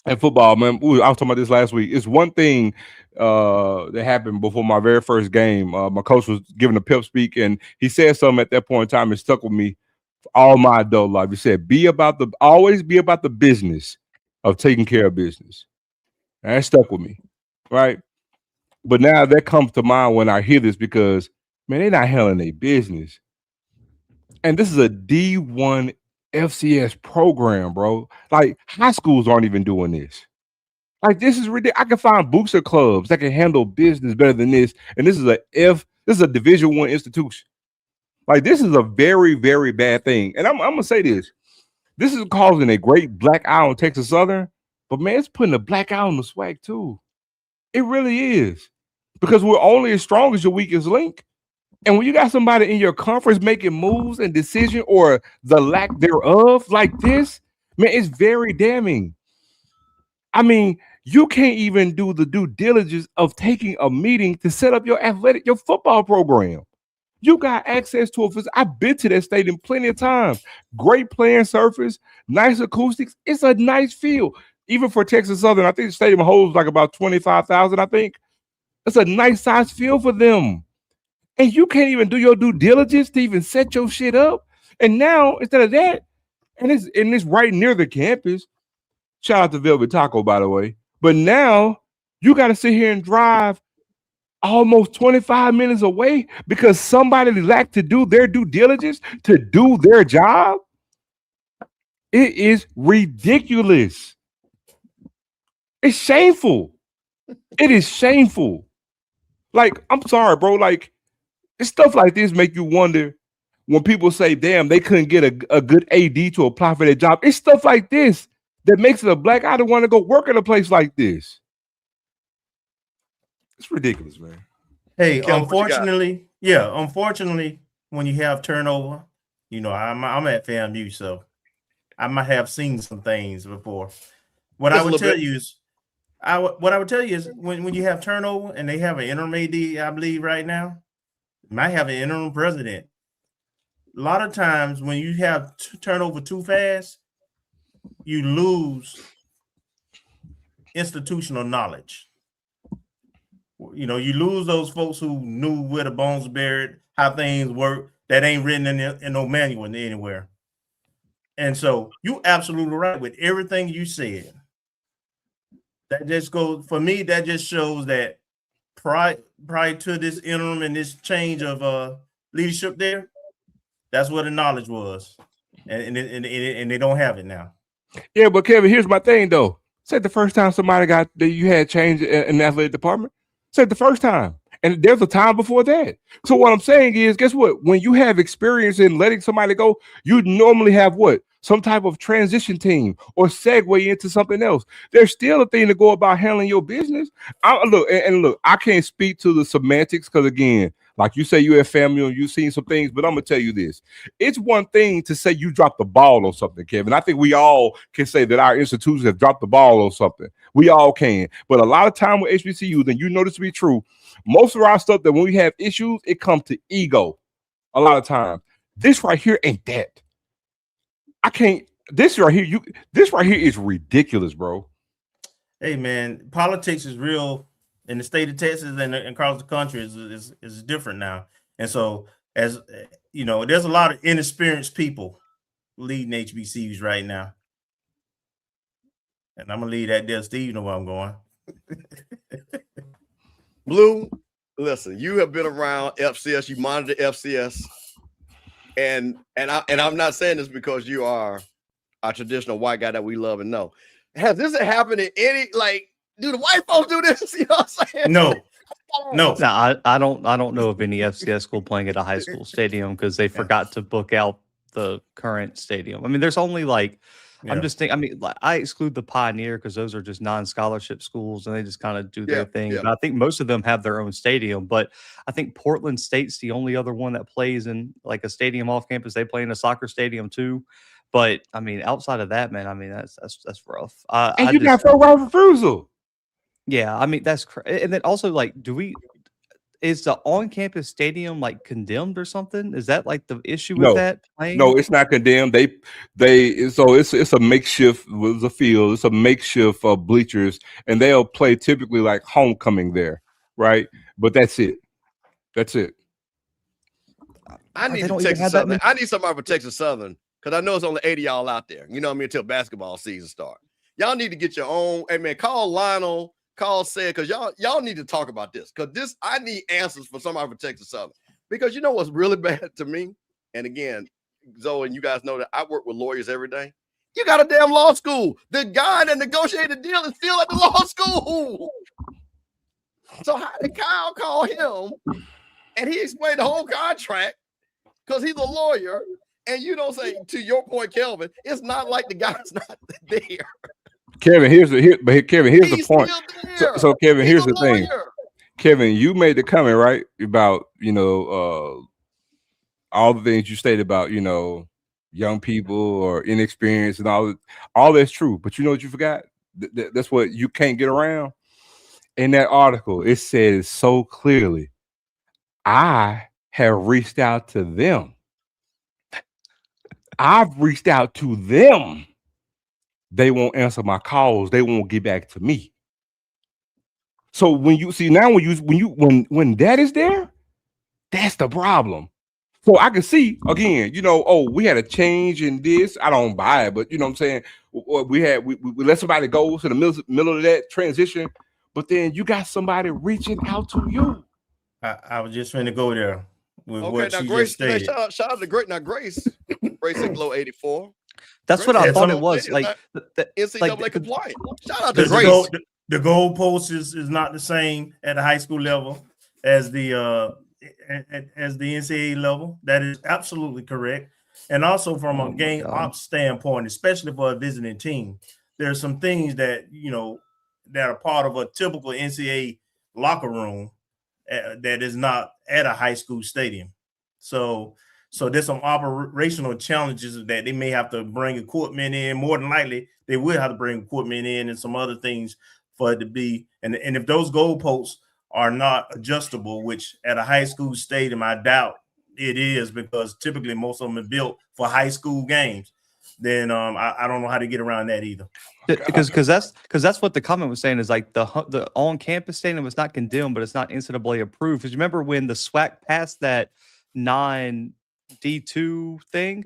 in football, man, I was talking about this last week. It's one thing that happened before my very first game. My coach was giving a pep speak, and he said something at that point in time that stuck with me for all my adult life. He said, always be about the business of taking care of business. And that stuck with me, right? But now that comes to mind when I hear this because, man, they're not handling their business. And this is a D1 FCS program, bro. Like, high schools aren't even doing this. Like, this is ridiculous. I can find booster clubs that can handle business better than this. And this is a Division I institution. Like, this is a very, very bad thing. And I'm gonna say this. This is causing a great black eye on Texas Southern, But man, it's putting a black eye on the SWAC too. It really is. Because we're only as strong as your weakest link. And when you got somebody in your conference making moves and decision or the lack thereof like this, man, it's very damning. I mean, you can't even do the due diligence of taking a meeting to set up your football program. You got access to a facility. I've been to that stadium plenty of times. Great playing surface, nice acoustics. It's a nice field. Even for Texas Southern, I think the stadium holds like about 25,000, I think. It's a nice size field for them. And you can't even do your due diligence to even set your shit up. And now, instead of that, and it's right near the campus. Shout out to Velvet Taco, by the way. But now you got to sit here and drive almost 25 minutes away because somebody lacked to do their due diligence to do their job. It is ridiculous. It's shameful. It is shameful. Like, I'm sorry, bro. Like, it's stuff like this make you wonder when people say, damn, they couldn't get a good AD to apply for their job. It's stuff like this that makes it a black eye to want to go work in a place like this. It's ridiculous, man. Hey, unfortunately, when you have turnover, you know, I'm at FAMU, so I might have seen some things before. What I would tell you is when you have turnover and they have an interim AD, I believe right now, might have an interim president. A lot of times when you have turnover too fast, you lose institutional knowledge. You know, you lose those folks who knew where the bones buried, how things work, that ain't written in no manual anywhere. And so you absolutely right with everything you said. That just goes, for me, that just shows that prior to this interim and this change of leadership there, that's where the knowledge was. And they don't have it now. Yeah, but Kevin, here's my thing though. Said the first time somebody you had change in the athletic department. Said the first time. And there's a time before that. So what I'm saying is, guess what? When you have experience in letting somebody go, you normally have what? Some type of transition team or segue into something else. There's still a thing to go about handling your business. Look, I can't speak to the semantics because, again, like you say, you have family and you've seen some things, but I'm going to tell you this. It's one thing to say you dropped the ball on something, Kevin. I think we all can say that our institutions have dropped the ball on something. We all can. But a lot of time with HBCUs, and you know this to be true, most of our stuff that when we have issues, it comes to ego a lot of time. This right here ain't that. This right here is ridiculous, bro. Hey, man, politics is real in the state of Texas and across the country is different now. And so, as you know, there's a lot of inexperienced people leading HBCUs right now. And I'm going to leave that there. Steve, you know where I'm going. Blue, listen, you have been around FCS. You monitor FCS. And I'm not saying this because you are a traditional white guy that we love and know. Has this happened in any, like, do the white folks do this? You know what I'm saying? No. No, I don't know of any FCS school playing at a high school stadium because they forgot to book out the current stadium. I mean, there's only like, I'm just thinking, I mean, like, I exclude the Pioneer because those are just non-scholarship schools and they just kind of do their thing. But I think most of them have their own stadium. But I think Portland State's the only other one that plays in like a stadium off campus. They play in a soccer stadium too. But I mean, outside of that, man, I mean, that's rough. And you got first right refusal. Yeah, I mean, that's and then also like, is the on-campus stadium like condemned or something? Is that like the issue with that playing? No, it's not condemned. So it's a makeshift with the field. It's a makeshift bleachers, and they'll play typically like homecoming there, right? But that's it. That's it. I need Texas Southern. I need somebody for Texas Southern because I know it's only 80 y'all out there. You know what I mean? Until basketball season starts, y'all need to get your own. Hey man, call Lionel. Call said because y'all need to talk about this because I need answers for somebody from Texas Southern because you know what's really bad to me, and again, Zoe, and you guys know that I work with lawyers every day. You got a damn law school. The guy that negotiated the deal is still at the law school. So how did Kyle call him and he explained the whole contract because he's a lawyer, and you don't say, to your point, Kelvin, it's not like the guy's not there. Kevin, here's the He's point. still So Kevin, He's here's a the thing. lawyer. Kevin, you made the comment, right, about, all the things you stated about, young people or inexperienced and all that's true. But you know what you forgot? That's what you can't get around. In that article, it says so clearly, I have reached out to them. I've reached out to them. They won't answer my calls. They won't get back to me. So when you see now, when that is there, that's the problem. So I can see again, we had a change in this. I don't buy it, but you know what I'm saying? We let somebody go to the middle of that transition, but then you got somebody reaching out to you. I was just going to go there with what now she Grace, just stated. shout out to Grace. Now Grace and Glow 84. That's Grace what I had thought some it was. opinion, Like, NCAA compliant. Shout out to The Grace. the goalpost is not the same at the high school level as the NCAA level. That is absolutely correct. And also from a game ops standpoint, especially for a visiting team, there's some things that that are part of a typical NCAA locker room that is not at a high school stadium. So there's some operational challenges that they may have to bring equipment in. More than likely, they will have to bring equipment in and some other things for it to be. And if those goalposts are not adjustable, which at a high school stadium, I doubt it is, because typically most of them are built for high school games, then I don't know how to get around that either. Because that's what the comment was saying, is like the on-campus stadium was not condemned, but it's not NCAA approved. Because remember when the SWAC passed that non-D2 thing,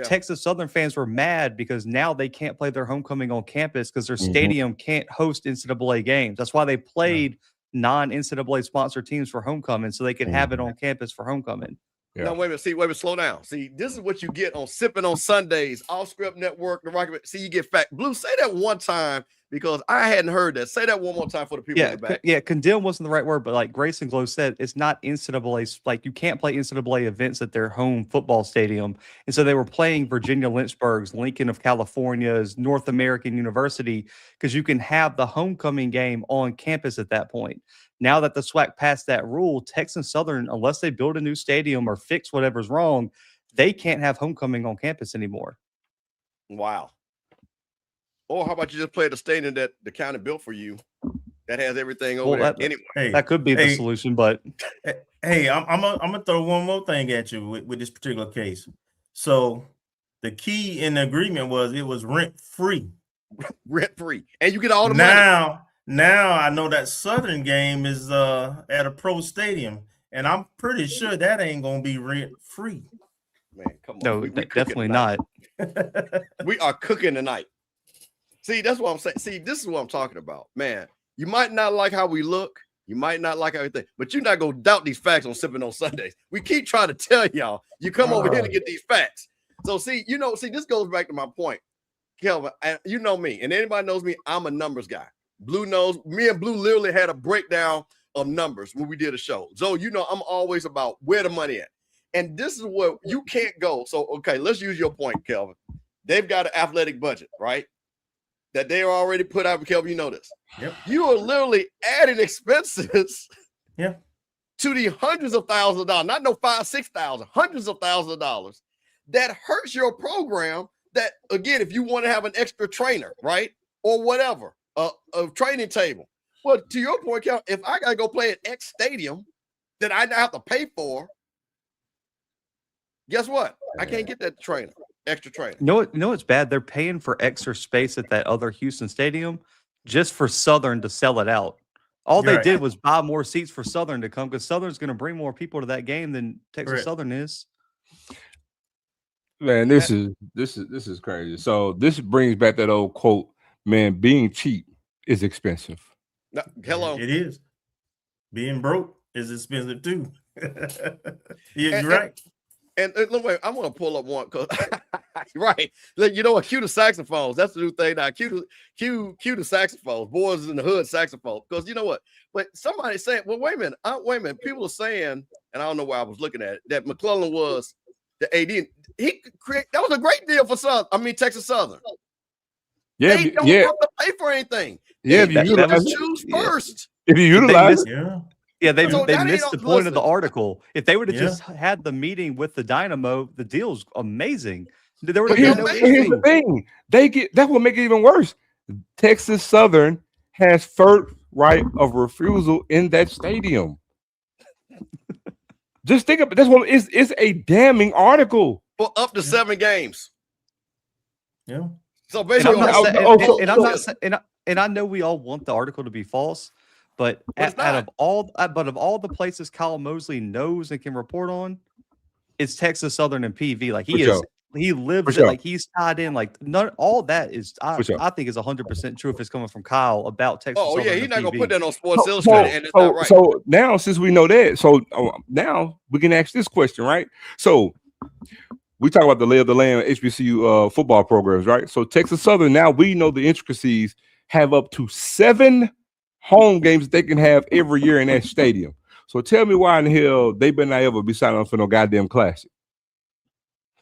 Texas Southern fans were mad because now they can't play their homecoming on campus because their stadium can't host NCAA games. That's why they played non-NCAA sponsored teams for homecoming, so they could have it on campus for homecoming. Yeah. No, wait a minute. Slow down. See, this is what you get on Sippin On Sundays, Off Script Network, the Rocket. See, you get fact. Blue, say that one time because I hadn't heard that. Say that one more time for the people in the back. Yeah, condemn wasn't the right word, but like Grace and Glow said, it's not NCAA. Like, you can't play NCAA events at their home football stadium. And so they were playing Virginia Lynchburg's, Lincoln of California's, North American University, because you can have the homecoming game on campus at that point. Now that the SWAC passed that rule, Texas Southern, unless they build a new stadium or fix whatever's wrong, they can't have homecoming on campus anymore. Wow. Or how about you just play at a stadium that the county built for you that has everything over there anyway? That could be the solution, but hey, I'm gonna throw one more thing at you with this particular case. So the key in the agreement was it was rent free. Rent free, and you get all the money. Now I know that Southern game is at a pro stadium, and I'm pretty sure that ain't gonna be rent free. Man, come on. No, definitely not. We are cooking tonight. See, that's what I'm saying. See, this is what I'm talking about, man. You might not like how we look, you might not like everything, but you're not gonna doubt these facts on Sippin On Sundays. We keep trying to tell y'all, you come over here to get these facts. So see, this goes back to my point, Kelvin. And you know me, and anybody knows me, I'm a numbers guy. Blue knows me, and Blue literally had a breakdown of numbers when we did a show. So I'm always about where the money at. And this is where you can't go. So okay, let's use your point, Kelvin. They've got an athletic budget, right? That they are already put out. Kelvin, you know this. Yep. You are literally adding expenses to the hundreds of thousands of dollars, not no 5,000-6,000, hundreds of thousands of dollars that hurts your program. That again, if you want to have an extra trainer, right? Or whatever, a training table. Well, to your point, Kelvin, if I gotta go play at X stadium that I have to pay for, guess what? I can't get that trainer. Extra trainer. No, it's bad. They're paying for extra space at that other Houston stadium just for Southern to sell it out. All they did was buy more seats for Southern to come, because Southern's going to bring more people to that game than Texas Southern is. Man, this is crazy. So this brings back that old quote, man, being cheap is expensive. No, hello. It is. Being broke is expensive too. You're right. And wait, I'm gonna pull up one because right. You know what? Cue the saxophones. That's the new thing now. Cue the saxophones. Boys in the hood saxophone. Because you know what? But somebody saying, well, wait a minute. People are saying, and I don't know why I was looking at it, that McClellan was the AD. That was a great deal for Texas Southern. Yeah, They don't yeah, have to pay for anything. yeah. They If you that utilize was- it, choose yeah. first. if you They utilize missed- it, Yeah. Yeah, they So that ain't missed the all- point of the listen. article. If they would have Yeah. just had the meeting with the Dynamo, the deal's amazing. There would but have here's, been no but here's issue. the thing: that's what makes it even worse. Texas Southern has first right of refusal in that stadium. Just think about that's what it's a damning article. For up to 7 games. Yeah. So And basically, I'm not Oh, saying, oh, so- and I'm not saying, and I know we all want the article to be false, but But it's out of all the places Kyle Mosley knows and can report on, it's Texas Southern and PV. Like For he sure. he lives For it. sure. Like he's tied in. Like none, all that is I For sure. think is 100% true if it's coming from Kyle about Texas. oh Southern yeah, and he's not gonna PV. put that on Sports Illustrated, and it's not right. So now, since we know that, now we can ask this question, right? So we talk about the lay of the land HBCU football programs, right? So Texas Southern, now we know the intricacies, have up to 7 home games that they can have every year in that stadium. So tell me why in the hell they better not ever be signing up for no goddamn classic.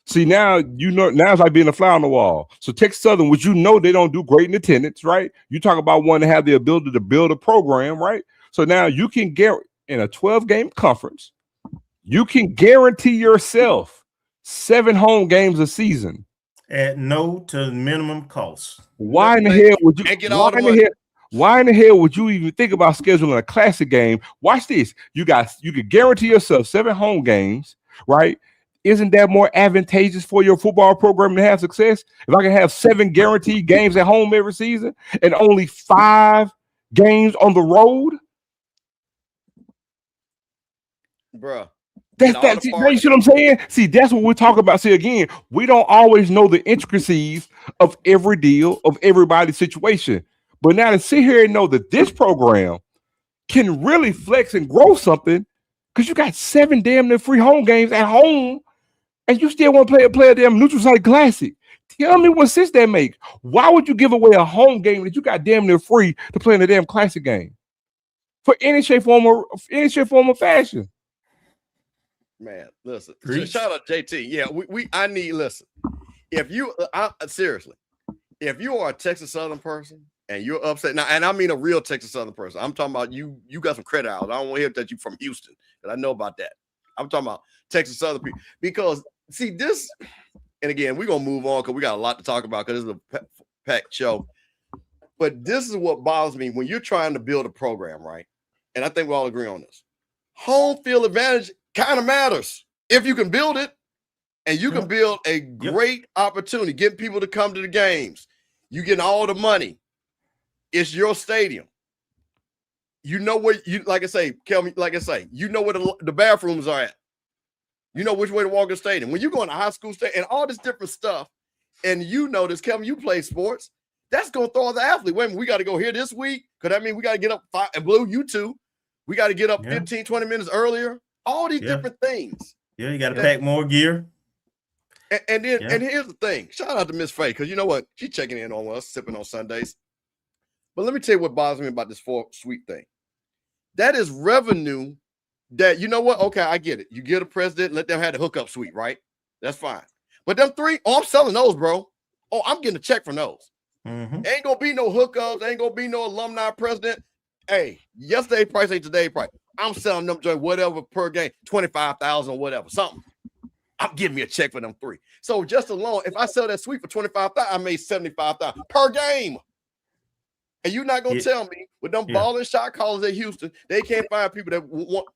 See, now now it's like being a fly on the wall. So Texas Southern, which they don't do great in attendance, right? You talk about wanting to have the ability to build a program, right? So now you can get in a 12-game conference, you can guarantee yourself 7 home games a season At no to minimum cost. Why in the hell would you? And get all the money. Why in the hell would you even think about scheduling a classic game? Watch this. You could guarantee yourself 7 home games, right? Isn't that more advantageous for your football program to have success? If I can have 7 guaranteed games at home every season and only 5 games on the road, Bruh. that's that. You see what I'm saying? See, that's what we're talking about. See, again, we don't always know the intricacies of every deal, of everybody's situation. But now to sit here and know that this program can really flex and grow something, because you got 7 damn near free home games at home, and you still want to play a damn neutral site classic. Tell me what sense that makes. Why would you give away a home game that you got damn near free to play in a damn classic game for any shape, form, or fashion? Man, listen. Preach. Shout out JT. Yeah, I need listen. If you seriously, if you are a Texas Southern person and you're upset now, and I mean a real Texas Southern person, I'm talking about you got some credit out. I don't want to hear that you from Houston, but I know about that. I'm talking about Texas Southern people because see this, and again, we're gonna move on because we got a lot to talk about because this is a packed show. But this is what bothers me when you're trying to build a program, right? And I think we all agree on this. Home field advantage kind of matters if you can build it, and you can build a great opportunity, getting people to come to the games. You getting all the money. It's your stadium. You know where like I say, you know where the bathrooms are at. You know which way to walk in the stadium. When you go in a high school stadium and all this different stuff, and you know this, Kelvin, you play sports, that's going to throw the athlete. Wait a minute, we got to go here this week. Because that mean we got to get up 5 and Blue, you too. We got to get up 15, 20 minutes earlier. All these different things. Yeah, you got to pack more gear. And then and here's the thing. Shout out to Miss Faye, because you know what? She's checking in on us, sipping on Sundays. But let me tell you what bothers me about this 4-suite thing. That is revenue that, you know what? Okay, I get it. You get a president, let them have the hookup suite, right? That's fine. But them 3, I'm selling those, bro. Oh, I'm getting a check from those. Mm-hmm. Ain't gonna be no hookups. Ain't gonna be no alumni president. Hey, yesterday price ain't today price. I'm selling them joint whatever per game, 25,000 or whatever, something. I'm giving me a check for them 3. So just alone, if I sell that suite for 25,000, I made 75,000 per game. And you're not gonna tell me with them balling shot callers at Houston, they can't find people that want.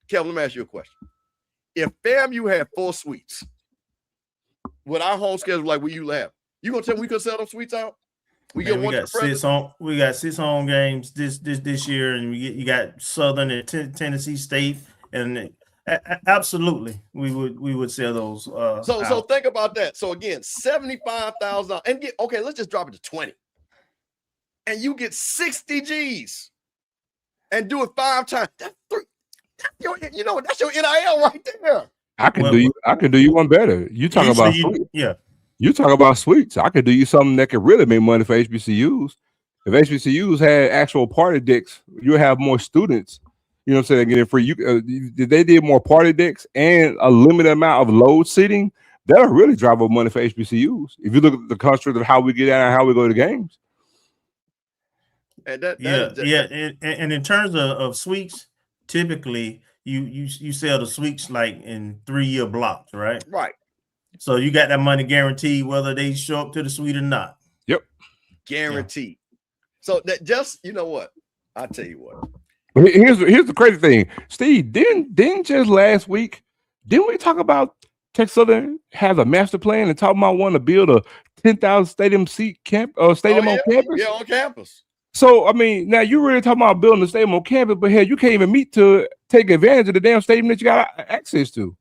Kevin, let me ask you a question. If FAMU had 4 suites with our home schedule like we usually have, you gonna tell me we could sell them suites out? We got 6 home games this year, and you got Southern and Tennessee State, and absolutely we would sell those. So think about that. So again, 75,000, and let's just drop it to 20, and you get 60 G's, and do it 5 times. That's 3. That's your NIL right there. I can do you one better. You talk about suites. Yeah. You talk about suites. I could do you something that could really make money for HBCUs. If HBCUs had actual party decks, you have more students. You know what I'm saying? Getting free. They did more party decks and a limited amount of load seating. that'll really drive up money for HBCUs. If you look at the construct of how we get out and how we go to games. And and in terms of suites, typically you sell the suites like in 3-year blocks, right? Right. So you got that money guaranteed whether they show up to the suite or not. Yep. Guaranteed. Yeah. So that just, you know what? I'll tell you what. Here's the crazy thing. Steve, didn't just last week, didn't we talk about Texas Southern has a master plan and talking about wanting to build a 10,000 stadium on campus? Yeah, on campus. So, I mean, now you're really talking about building a stadium on campus, but hell, you can't even meet to take advantage of the damn stadium that you got access to.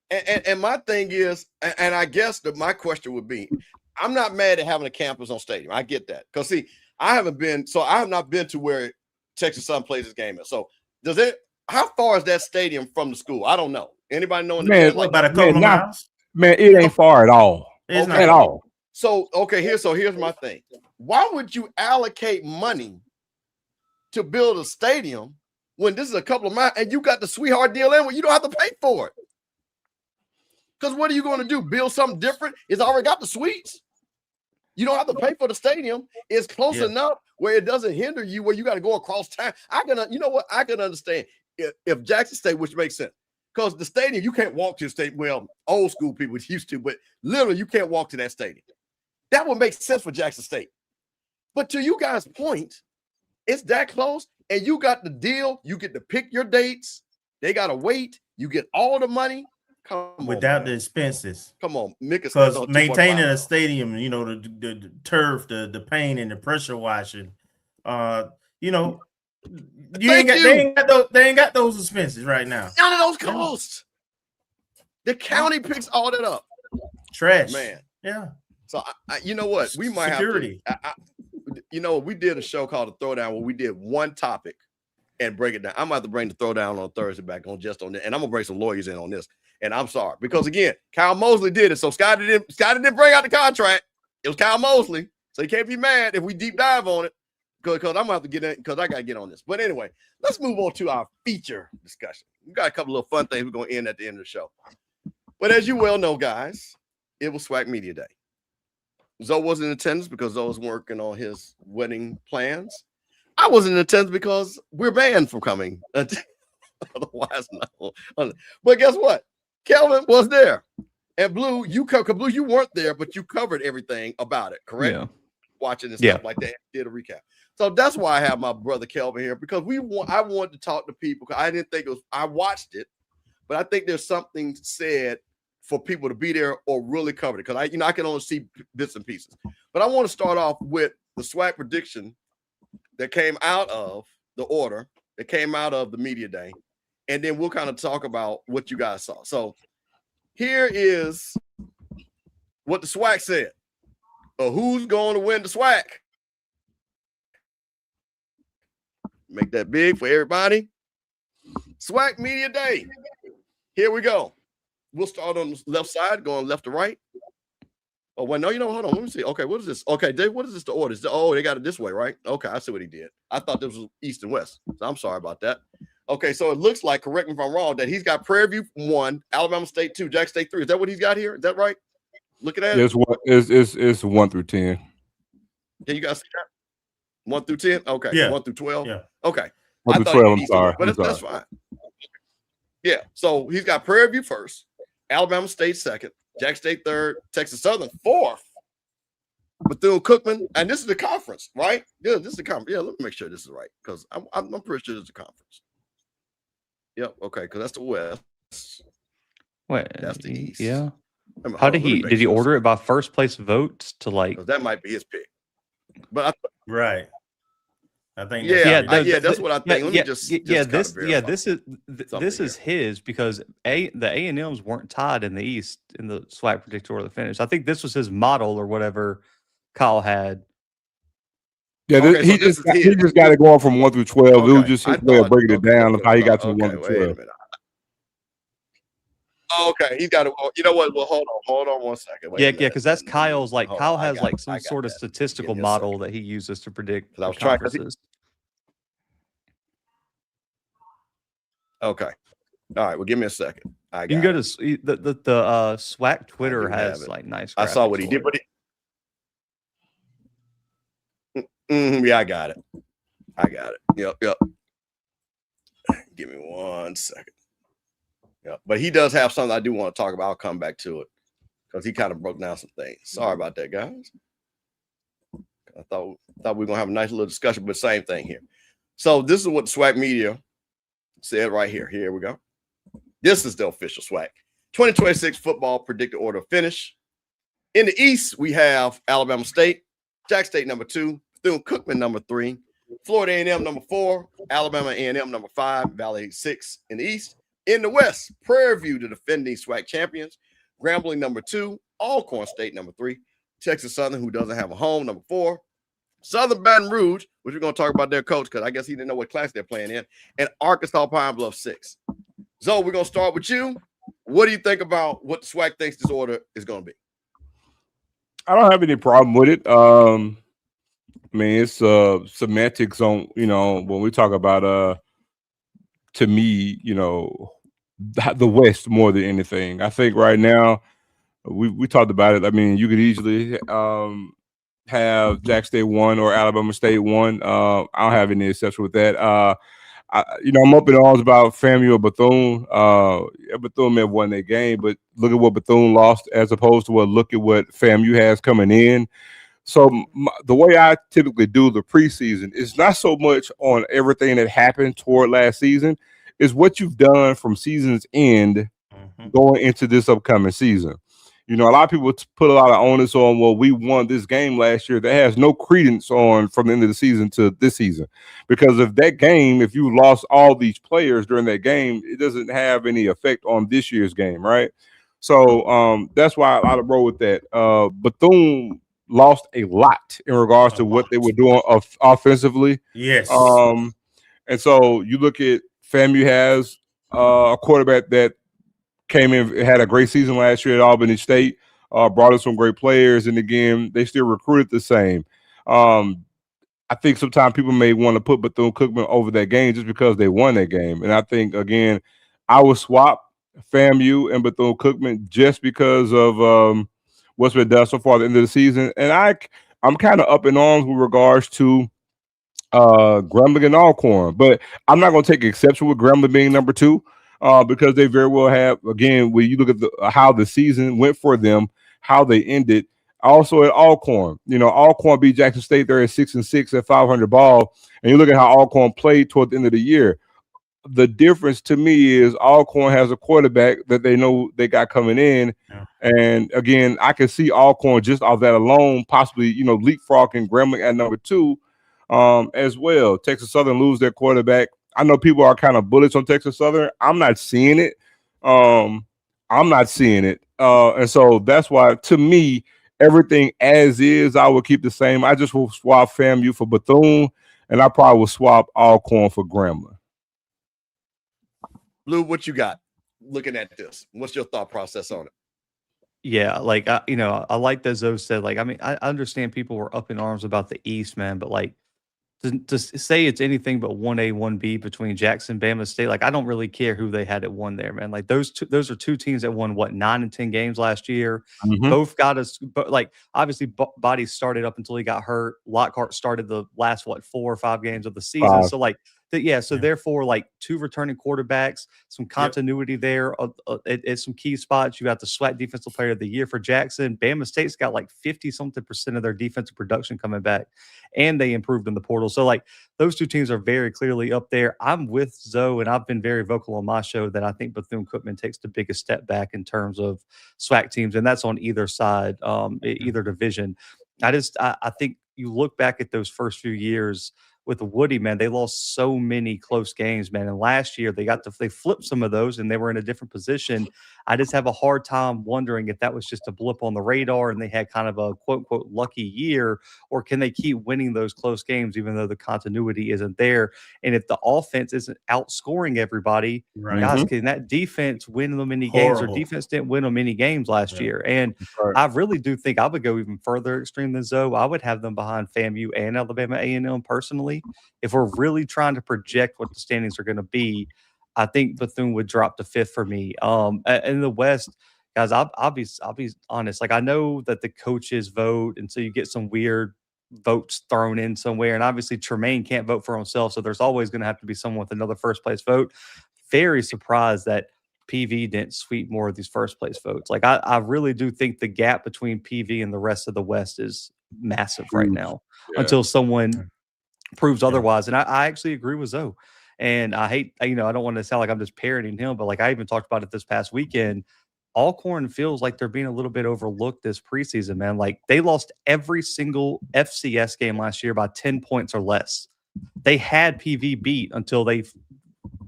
And my thing is, and I guess that my question would be, I'm not mad at having a campus on stadium. I get that. Because, see, I have not been to where Texas Southern plays this game. So, how far is that stadium from the school? I don't know. Anybody know? About a couple of miles? Man, it ain't far at all. It's not at all. So, here's my thing. Why would you allocate money to build a stadium when this is a couple of miles and you got the sweetheart deal in where you don't have to pay for it? Because what are you going to do? Build something different? It's already got the suites. You don't have to pay for the stadium. It's close enough where it doesn't hinder you where you got to go across town. You know what? I can understand if Jackson State, which makes sense. Because the stadium, you can't walk to the stadium. Well, old school people used to, but literally you can't walk to that stadium. That would make sense for Jackson State. But to you guys' point, it's that close, and you got the deal. You get to pick your dates. They got to wait. You get all the money. Without the expenses. Come on, because maintaining a stadium, you know, the turf, the paint, and the pressure washing, you know, they ain't got those expenses right now. None of those costs. The county picks all that up. Trash, man. Yeah. So you know what? We might Security. have to. You know, we did a show called The Throwdown where we did one topic and break it down. I'm about to bring The Throwdown on Thursday back on just on that, and I'm gonna bring some lawyers in on this. And I'm sorry because again, Kyle Mosley did it. So Scotty didn't bring out the contract. It was Kyle Mosley, so you can't be mad if we deep dive on it. Because I'm gonna have to get in because I gotta get on this. But anyway, let's move on to our feature discussion. We got a couple of fun things we're gonna end at the end of the show. But as you well know, guys, it was SWAC Media Day. Zoe wasn't in attendance because Zoe was working on his wedding plans. I wasn't in attendance because we're banned from coming. Otherwise, no. But guess what? Kelvin was there. And Blue, you weren't there, but you covered everything about it, correct? Yeah. Watching and stuff like that. Did a recap. So that's why I have my brother Kelvin here because I wanted to talk to people because I didn't think it was. I watched it, but I think there's something said for people to be there or really cover it because I can only see bits and pieces. But I want to start off with the SWAC prediction that came out of the order that came out of the media day, and then we'll kind of talk about what you guys saw. So here is what the SWAC said. Who's going to win the SWAC? Make that big for everybody. SWAC Media Day. Here we go. We'll start on the left side, going left to right. Oh, well, no, hold on. Let me see. Okay, what is this? Okay, Dave, what is this? The order? They got it this way, right? Okay, I see what he did. I thought this was east and west. So I'm sorry about that. Okay, so it looks like, correct me if I'm wrong, that he's got Prairie View 1, Alabama State 2, Jackson State 3. Is that what he's got here? Is that right? Looking at it? It's 1 through 10. Can you guys see that? 1 through 10? Okay. Yeah. 1 through 12? Yeah. Okay. 1 through 12, I'm sorry. But that's fine. Yeah. So he's got Prairie View first, Alabama State second, Jackson State third, Texas Southern fourth, Bethune-Cookman, and this is the conference, right? Yeah, this is the conference. Yeah, let me make sure this is right because I'm pretty sure this is the conference. Yep. Okay, because that's the West. Wait, that's the East. Yeah. How did he order it by first place votes to like? That might be his pick. But right. I think that's what I think. Let me just this is his because the A&Ms weren't tied in the East in the SWAC predictor or the finish. I think this was his model or whatever Kyle had. Yeah, okay, he just got it going from 1 through 12. Okay. It was just his way of breaking it down of how he got to 1 through 12. Okay, he's got it. You know what? Well, hold on 1 second. Because that's Kyle's. Like Kyle has like some sort of statistical model that he uses to predict. I was trying. Okay. All right, well, give me a second. I You got can go it. to the SWAC Twitter do have has it. like nice. I saw what he graphics did, for it. but yeah, I got it. Yep. Give me 1 second. Yeah, but he does have something I do want to talk about. I'll come back to it because he kind of broke down some things. Sorry about that, guys. I thought we were gonna have a nice little discussion, but same thing here. So this is what the SWAC media said right here. Here we go. This is the official SWAC 2026 football predicted order of finish. In the East, we have Alabama State, Jack State number 2, Bethune-Cookman number 3, Florida A&M number 4, Alabama A&M number 5, Valley 6 in the East. In the West, Prairie View, the defending SWAC champions, Grambling number 2, Alcorn State number 3, Texas Southern, who doesn't have a home, number 4, Southern Baton Rouge, which we're going to talk about their coach because I guess he didn't know what class they're playing in, and Arkansas Pine Bluff 6. So we're going to start with you. What do you think about what the SWAC thinks this order is going to be? I don't have any problem with it. I mean, it's semantics on, when we talk about, to me, the West more than anything. I think right now, we talked about it. I mean, you could easily have Jack State 1 or Alabama State 1. I don't have any exception with that. I'm up in arms about FAMU or Bethune. Bethune may have won their game, but look at what Bethune lost as opposed to look at what FAMU has coming in. So the way I typically do the preseason is not so much on everything that happened toward last season, is what you've done from season's end going into this upcoming season. A lot of people put a lot of onus on, well, we won this game last year. That has no credence on from the end of the season to this season. Because of that game, if you lost all these players during that game, it doesn't have any effect on this year's game, right? So that's why I roll with that. Bethune lost a lot in regards to what they were doing offensively. Yes. And so you look at FAMU has a quarterback that came in, had a great season last year at Albany State, brought in some great players, and again, they still recruited the same. I think sometimes people may want to put Bethune-Cookman over that game just because they won that game. And I think, again, I would swap FAMU and Bethune-Cookman just because of what's been done so far at the end of the season. And I'm kind of up in arms with regards to Grambling and Alcorn, but I'm not going to take exception with Grambling being number 2 because they very well have, again, when you look at how the season went for them, how they ended. Also at Alcorn, Alcorn beat Jackson State. They're at 6-6 at 500 ball, and you look at how Alcorn played toward the end of the year. The difference to me is Alcorn has a quarterback that they know they got coming in. Yeah. And again, I can see Alcorn just off that alone, possibly, leapfrogging Grambling at number 2 as well. Texas Southern lose their quarterback. I know people are kind of bullish on Texas Southern. I'm not seeing it. And so that's why, to me, everything as is, I will keep the same. I just will swap FAMU for Bethune, and I probably will swap Alcorn for Grambling. Lou, what you got looking at this? What's your thought process on it? Yeah, like I like that Zoe said. Like, I mean, I understand people were up in arms about the East, man, but like to say it's anything but 1A, 1B between Jackson, Bama State, like I don't really care who they had at 1 there, man. Like those are 2 teams that won 9 and 10 games last year. Both got us, but like obviously Body started up until he got hurt. Lockhart started the last 4 or 5 games of the season. So like. Therefore, like 2 returning quarterbacks, some continuity there at some key spots. You got the SWAC Defensive Player of the Year for Jackson. Bama State's got like 50-something% of their defensive production coming back, and they improved in the portal. So, like, those 2 teams are very clearly up there. I'm with Zoe, and I've been very vocal on my show that I think Bethune-Cookman takes the biggest step back in terms of SWAC teams, and that's on either side, either division. I think you look back at those first few years with Woody, man, they lost so many close games, man. And last year they flipped some of those and they were in a different position. I just have a hard time wondering if that was just a blip on the radar and they had kind of a quote unquote lucky year, or can they keep winning those close games even though the continuity isn't there? And if the offense isn't outscoring everybody, guys, can that defense win them many games? Or defense didn't win them many games last year. And I really do think I would go even further extreme than Zoe. I would have them behind FAMU and Alabama A&M personally. If we're really trying to project what the standings are going to be, I think Bethune would drop to 5th for me. In the West, guys, I'll be honest. Like, I know that the coaches vote, and so you get some weird votes thrown in somewhere. And obviously, Tremaine can't vote for himself, so there's always going to have to be someone with another first place vote. Very surprised that PV didn't sweep more of these first place votes. Like, I really do think the gap between PV and the rest of the West is massive right now until someone proves otherwise. And I actually agree with Zoe. And I hate, I don't want to sound like I'm just parroting him, but like I even talked about it this past weekend. Alcorn feels like they're being a little bit overlooked this preseason, man. Like, they lost every single FCS game last year by 10 points or less. They had PV beat until they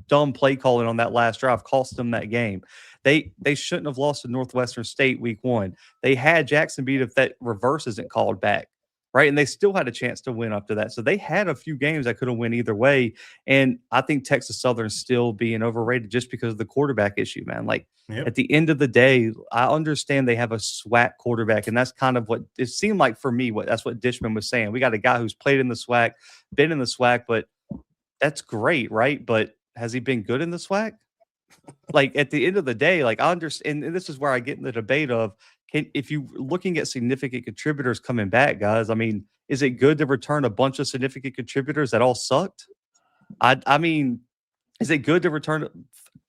dumb play calling on that last drive cost them that game. They shouldn't have lost to Northwestern State week 1. They had Jackson beat if that reverse isn't called back, right? And they still had a chance to win up to that. So they had a few games that could have went either way. And I think Texas Southern still being overrated just because of the quarterback issue, man. Like, at the end of the day, I understand they have a SWAC quarterback, and that's kind of what it seemed like for me. That's what Dishman was saying. We got a guy who's played in the SWAC, been in the SWAC, but that's great, right? But has he been good in the SWAC? Like, at the end of the day, like, I understand, and this is where I get in the debate of, if you looking at significant contributors coming back, guys, I mean, is it good to return a bunch of significant contributors that all sucked? I mean, is it good to return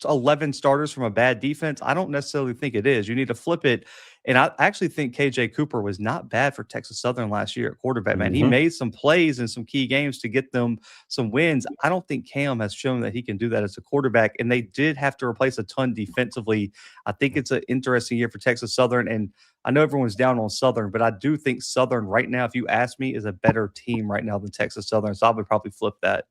11 starters from a bad defense? I don't necessarily think it is. You need to flip it. And I actually think KJ Cooper was not bad for Texas Southern last year at quarterback, man. He made some plays in some key games to get them some wins. I don't think Cam has shown that he can do that as a quarterback. And they did have to replace a ton defensively. I think it's an interesting year for Texas Southern. And I know everyone's down on Southern, but I do think Southern right now, if you ask me, is a better team right now than Texas Southern. So I would probably flip that.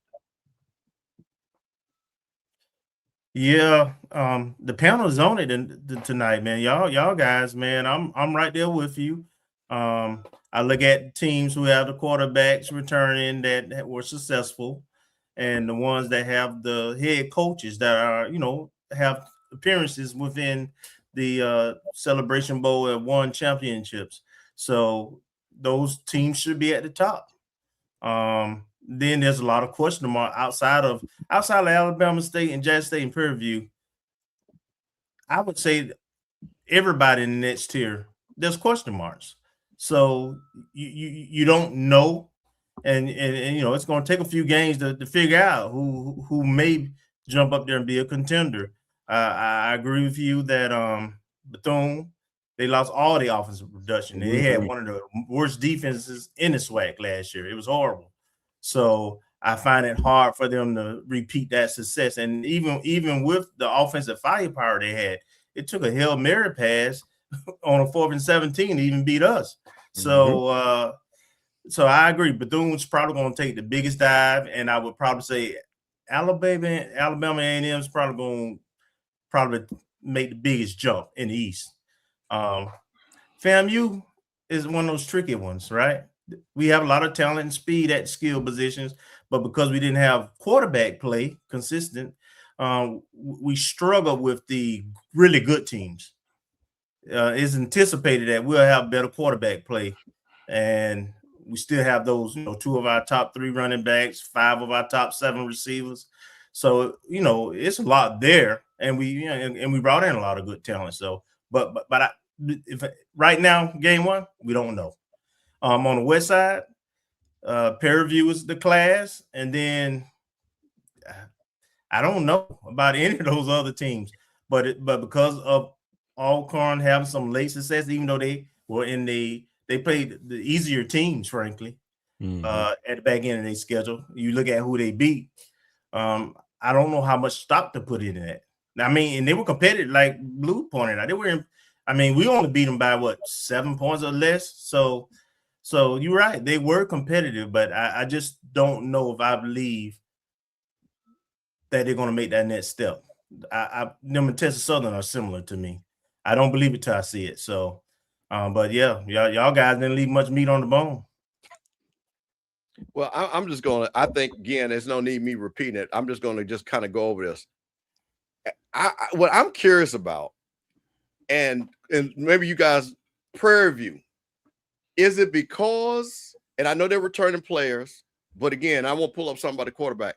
Yeah, the panel's on it tonight, man. Y'all guys, man, I'm right there with you. I look at teams who have the quarterbacks returning that were successful, and the ones that have the head coaches that are, have appearances within the Celebration Bowl and won championships. So those teams should be at the top. Then there's a lot of question mark outside of Alabama State and Jackson State and Prairie View. I would say everybody in the next tier, there's question marks. So you don't know, and it's going to take a few games to figure out who may jump up there and be a contender. I agree with you that Bethune, they lost all the offensive production. They had one of the worst defenses in the SWAC last year. It was horrible. So I find it hard for them to repeat that success. And even with the offensive firepower they had, it took a Hail Mary pass on a 4th and 17 to even beat us. So so I agree. Bethune's probably going to take the biggest dive, and I would probably say Alabama A&M is probably going to make the biggest jump in the East. FAMU is one of those tricky ones, right? We have a lot of talent and speed at skill positions, but because we didn't have quarterback play consistent, we struggle with the really good teams. It's anticipated that we'll have better quarterback play, and we still have those, 2 of our top 3 running backs, 5 of our top 7 receivers. So, it's a lot there, and we brought in a lot of good talent. So, but right now, game 1, we don't know. On the west side, Prairie View is the class, and then I don't know about any of those other teams, but because of Alcorn having some late success, even though they were they played the easier teams, frankly, at the back end of their schedule. You look at who they beat. I don't know how much stock to put in that. I mean, and they were competitive, like Blue pointed out. We only beat them by 7 points or less. So you're right. They were competitive, but I just don't know if I believe that they're going to make that next step. Them and Texas Southern are similar to me. I don't believe it till I see it. So, but yeah, y'all guys didn't leave much meat on the bone. Well, I'm just going to, I think, again, there's no need me repeating it. I'm just going to just kind of go over this. What I'm curious about, and maybe you guys, Prairie View, is it because, and I know they're returning players, but again, I won't pull up something about the quarterback.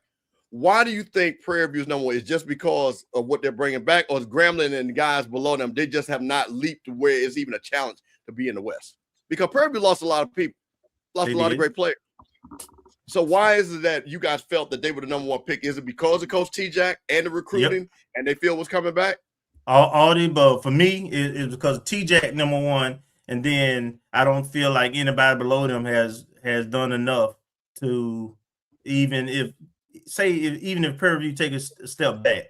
Why do you think Prairie View is number one? Is just because of what they're bringing back, or is Grambling and the guys below them, they just have not leaped to where it's even a challenge to be in the West? Because Prairie View lost a lot of people, lost a lot of great players. So why is it that you guys felt that they were the number one pick? Is it because of Coach T-Jack and the recruiting and they feel was coming back? All the above. For me, it's because T-Jack number one, and then I don't feel like anybody below them has done enough to even if Prairie View take a step back,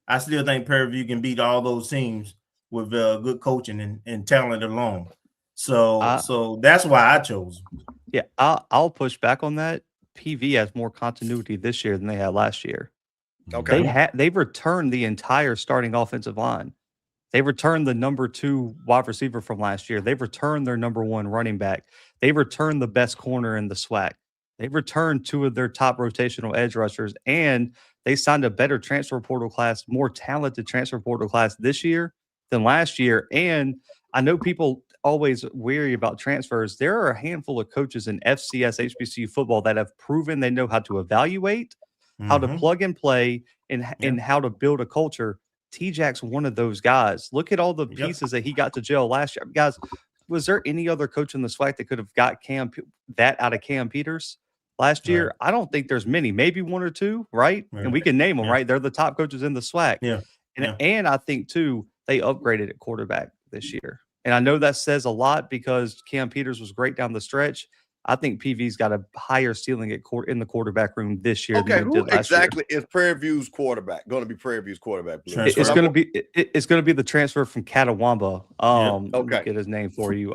I still think Prairie View can beat all those teams with good coaching and talent alone. So that's why I chose them. Yeah, I'll push back on that. PV has more continuity this year than they had last year. Okay. They've returned the entire starting offensive line. They returned the number 2 wide receiver from last year. They've returned their number 1 running back. They've returned the best corner in the SWAC. They've returned 2 of their top rotational edge rushers, and they signed a better transfer portal class, more talented transfer portal class this year than last year. And I know people always weary about transfers. There are a handful of coaches in FCS HBCU football that have proven they know how to evaluate, how to plug and play, and how to build a culture. T-Jack's one of those guys. Look at all the pieces that he got to jail last year. Guys, was there any other coach in the SWAC that could have got that out of Cam Peters last year? I don't think there's many, maybe 1 or 2, right? And we can name them, right? They're the top coaches in the SWAC. And I think, too, they upgraded at quarterback this year. And I know that says a lot because Cam Peters was great down the stretch. I think PV's got a higher ceiling in the quarterback room this year. Okay, than who exactly is Prairie View's quarterback going to be? Prairie View's quarterback. It's going to be the transfer from Catawamba. Okay, let me get his name for you.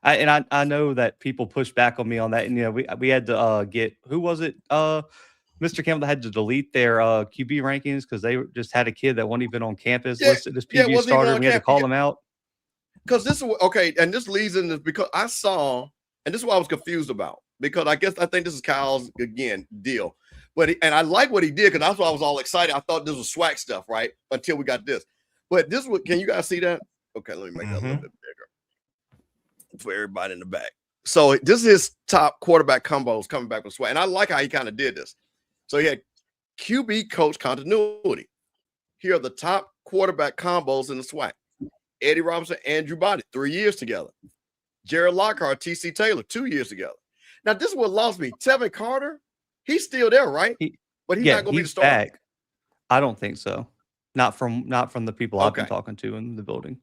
I know that people push back on me on that, and we had to get, who was it? Mr. Campbell had to delete their QB rankings because they just had a kid that wasn't even on campus listed as PV starter. And we had to call him out. Because this is okay, and this leads into because I saw, and this is what I was confused about, because I think this is Kyle's again deal. But I like what he did, because that's why I was all excited. I thought this was SWAC stuff, right? Until we got this. But this was, can you guys see that? Okay, let me make that a little bit bigger for everybody in the back. So this is his top quarterback combos coming back from SWAC. And I like how he kind of did this. So he had QB coach continuity. Here are the top quarterback combos in the SWAC. Eddie Robinson, Andrew Body, 3 years together. Jared Lockhart, T.C. Taylor, 2 years together. Now, this is what lost me. Tevin Carter, he's still there, right? But he's not going to be the starter. Back. I don't think so. Not from the people I've been talking to in the building.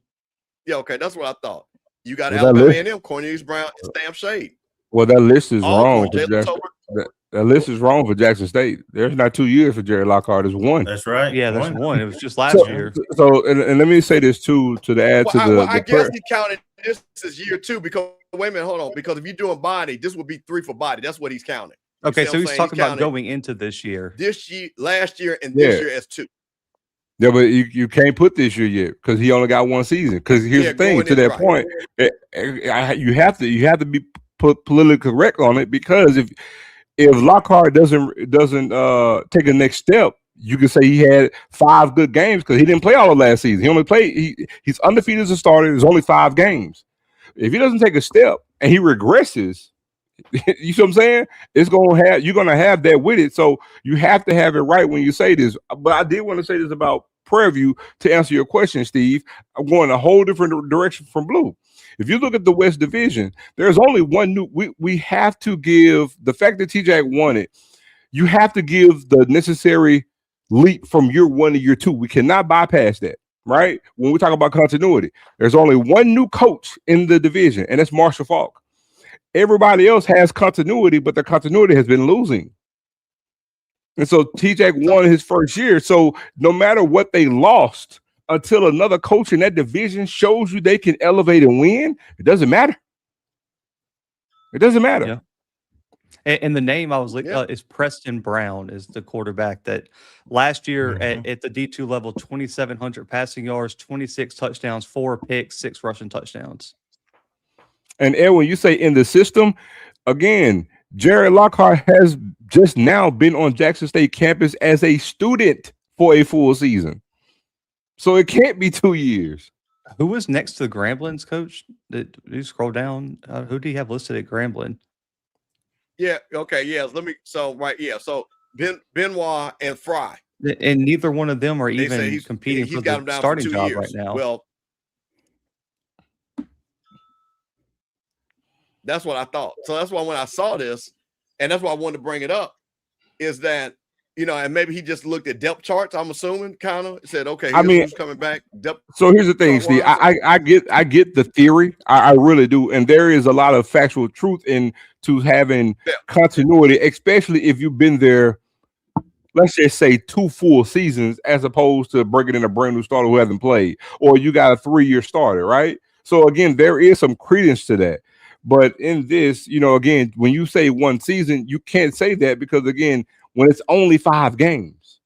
Yeah, okay, that's what I thought. You got Alabama A&M, Cornelius Brown, and Stamp Shade. Well, that list is wrong. That list is wrong for Jackson State. There's not 2 years for Jared Lockhart. It's 1. That's right. Yeah, there's 1. It was just last year. So, and let me say this too, to add to the. I guess he counted this as year 2 because wait a minute, hold on. Because if you're doing Body, this would be 3 for Body. That's what he's counting. Okay, so he's talking about going into this year. This year, last year, and this year as 2. Yeah, but you can't put this year yet because he only got 1 season. Because here's the thing, to that point, you have to be politically correct on it, because if Lockhart doesn't take a next step, you can say he had 5 good games because he didn't play all of last season. He only played. He's undefeated as a starter. There's only 5 games. If he doesn't take a step and he regresses, you see what I'm saying? You're gonna have that with it. So you have to have it right when you say this. But I did want to say this about Prairie View to answer your question, Steve. I'm going a whole different direction from Blue. If you look at the West Division, there's only one new. We have to give the fact that T-Jack won it. You have to give the necessary leap from year 1 to year 2. We cannot bypass that, right? When we talk about continuity, there's only one new coach in the division, and that's Marshall Falk. Everybody else has continuity, but the continuity has been losing. And so T-Jack won his first year. So no matter what they lost, until another coach in that division shows you they can elevate and win, it doesn't matter. It doesn't matter. Yeah. And the name I was looking is Preston Brown, is the quarterback that last year at the D2 level, 2,700 passing yards, 26 touchdowns, 4 picks, 6 rushing touchdowns. And Edwin, you say in the system, again, Jared Lockhart has just now been on Jackson State campus as a student for a full season. So it can't be 2 years. Who was next to the Grambling's coach? Did you scroll down? Who do you have listed at Grambling? Yeah. Okay. Yeah. So Benoit and Fry. And neither one of them are They say even competing he's for got the him down starting for 2 job years. right now. Well, that's what I thought. So that's why when I saw this, and that's why I wanted to bring it up, is that, you know, and maybe he just looked at depth charts, I'm assuming, kind of said, okay, here's who's coming back. So here's the thing, Steve. I get the theory. I really do. And there is a lot of factual truth into having continuity, especially if you've been there, let's just say 2 full seasons, as opposed to bringing in a brand new starter who hasn't played, or you got a 3-year starter, right? So again, there is some credence to that. But in this, you know, again, when you say 1 season, you can't say that because, again, when it's only 5 games,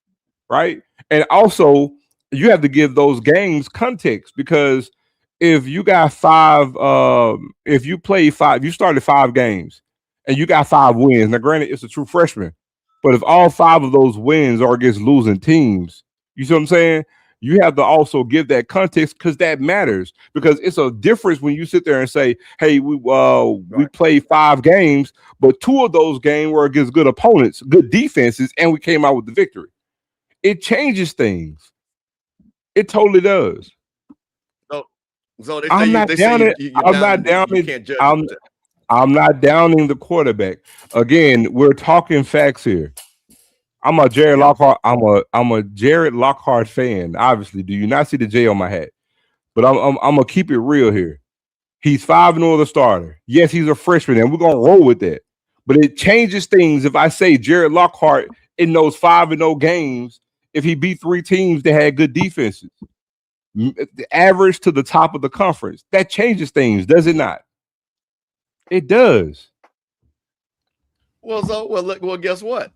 right? And also, you have to give those games context, because if you got 5, if you play 5, you started 5 games and you got 5 wins. Now, granted, it's a true freshman, but if all 5 of those wins are against losing teams, you see what I'm saying? You have to also give that context, because that matters. Because it's a difference when you sit there and say, "Hey, we played 5 games, but 2 of those games were against good opponents, good defenses, and we came out with the victory." It changes things. It totally does. So they I'm say not downing. I'm not downing the quarterback. Again, we're talking facts here. I'm a Jared Lockhart. I'm a Jared Lockhart fan. Obviously, do you not see the J on my hat? But I'm gonna keep it real here. He's 5-0 the starter. Yes, he's a freshman, and we're gonna roll with that. But it changes things if I say Jared Lockhart in those 5-0 games, if he beat 3 teams that had good defenses, the average to the top of the conference, that changes things, does it not? It does. Well, guess what?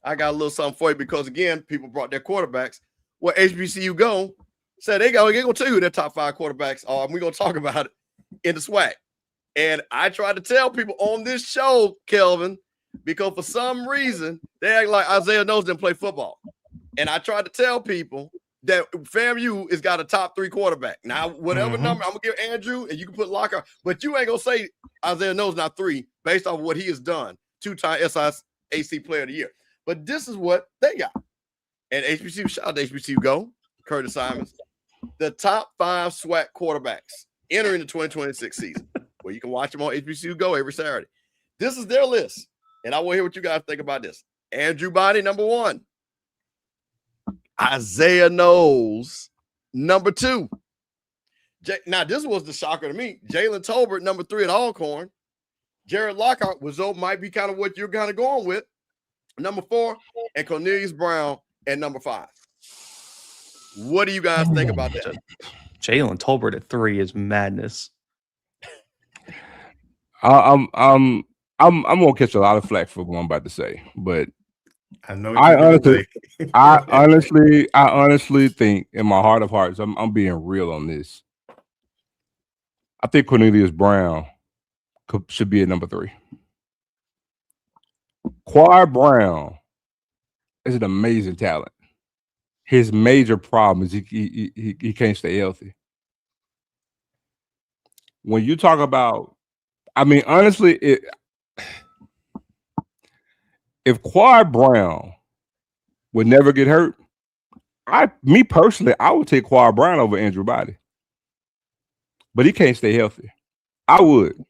I got a little something for you, because again, people brought their quarterbacks. Well, HBCU go said they're gonna tell you who their top 5 quarterbacks are, and we're gonna talk about it in the SWAC. And I tried to tell people on this show, Kelvin, because for some reason they act like Isaiah Knowles didn't play football. And I tried to tell people that FAMU has got a top 3 quarterback. Now, whatever number, I'm gonna give Andrew, and you can put Lockhart, but you ain't gonna say Isaiah Knowles not 3 based off of what he has done. 2-time SIAC Player of the Year. But this is what they got. And HBCU, shout out to HBCU Go, Curtis Simons, the top 5 SWAC quarterbacks entering the 2026 season, where you can watch them on HBCU Go every Saturday. This is their list, and I want to hear what you guys think about this. Andrew Body, number 1. Isaiah Knowles, number 2. Now, this was the shocker to me. Jalen Tolbert, number 3 at Alcorn. Jared Lockhart might be kind of what you're kind of going with, number 4, and Cornelius Brown at number 5. What do you guys think about that? Jalen Tolbert at 3 is madness. I'm gonna catch a lot of flack for what I'm about to say, but I honestly think in my heart of hearts, I'm being real on this. I think Cornelius Brown should be at number 3. Quad Brown is an amazing talent. His major problem is he can't stay healthy. When you talk about, I mean, honestly, if Quad Brown would never get hurt, me personally, I would take Quad Brown over Andrew Body. But he can't stay healthy. I would.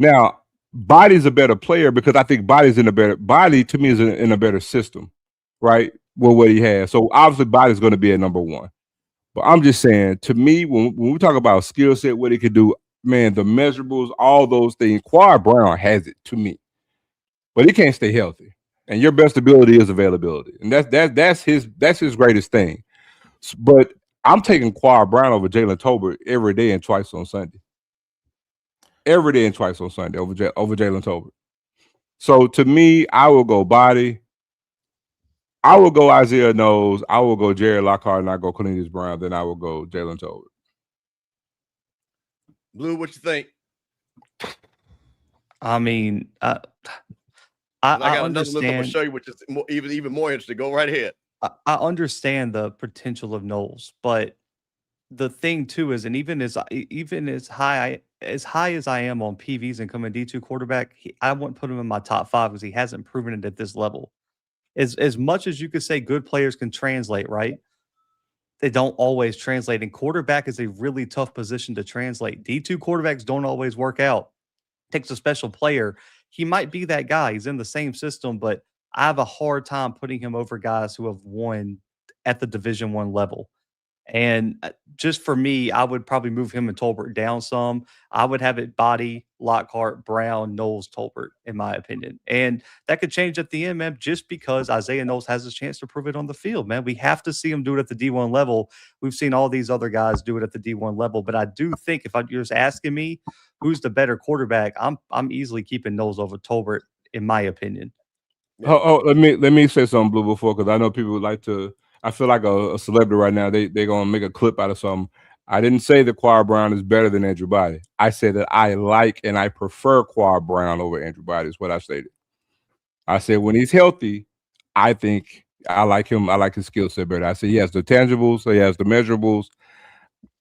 Now, Body's a better player because I think Body to me is in a better system, right? With what he has. So obviously Body's going to be at number 1. But I'm just saying, to me, when we talk about skill set, what he could do, man, the measurables, all those things, Quad Brown has it to me. But he can't stay healthy. And your best ability is availability. And that's his greatest thing. But I'm taking Quad Brown over Jalen Tolbert every day and twice on Sunday. Every day and twice on Sunday over Jalen Tolbert. So to me, I will go Body. I will go Isaiah Knowles. I will go Jared Lockhart, and I go Cornelius Brown. Then I will go Jalen Tolbert. Blue, what you think? I mean, I got understand. another look I'm gonna show you, which is even more interesting. Go right ahead. I understand the potential of Knowles, but the thing too is, and even as high as I am on PVs and coming D2 quarterback, I wouldn't put him in my top 5 because he hasn't proven it at this level. as much as you could say good players can translate, right? They don't always translate. And quarterback is a really tough position to translate. D2 quarterbacks don't always work out. Takes a special player. He might be that guy. He's in the same system, but I have a hard time putting him over guys who have won at the Division I level. And just for me, I would probably move him and Tolbert down some. I would have it Body, Lockhart, Brown, Knowles, Tolbert, in my opinion. And that could change at the end, man, just because Isaiah Knowles has a chance to prove it on the field, man. We have to see him do it at the D1 level. We've seen all these other guys do it at the D1 level. But I do think if you're just asking me who's the better quarterback, I'm easily keeping Knowles over Tolbert, in my opinion. Oh, let me say something, Blue, before, because I know people would like to. I feel like a celebrity right now. They're gonna make a clip out of something. I didn't say that Quad Brown is better than Andrew Body. I said that I like and I prefer Quad Brown over Andrew Body. Is what I stated. I said when he's healthy, I think I like him. I like his skill set better. I said he has the tangibles, he has the measurables.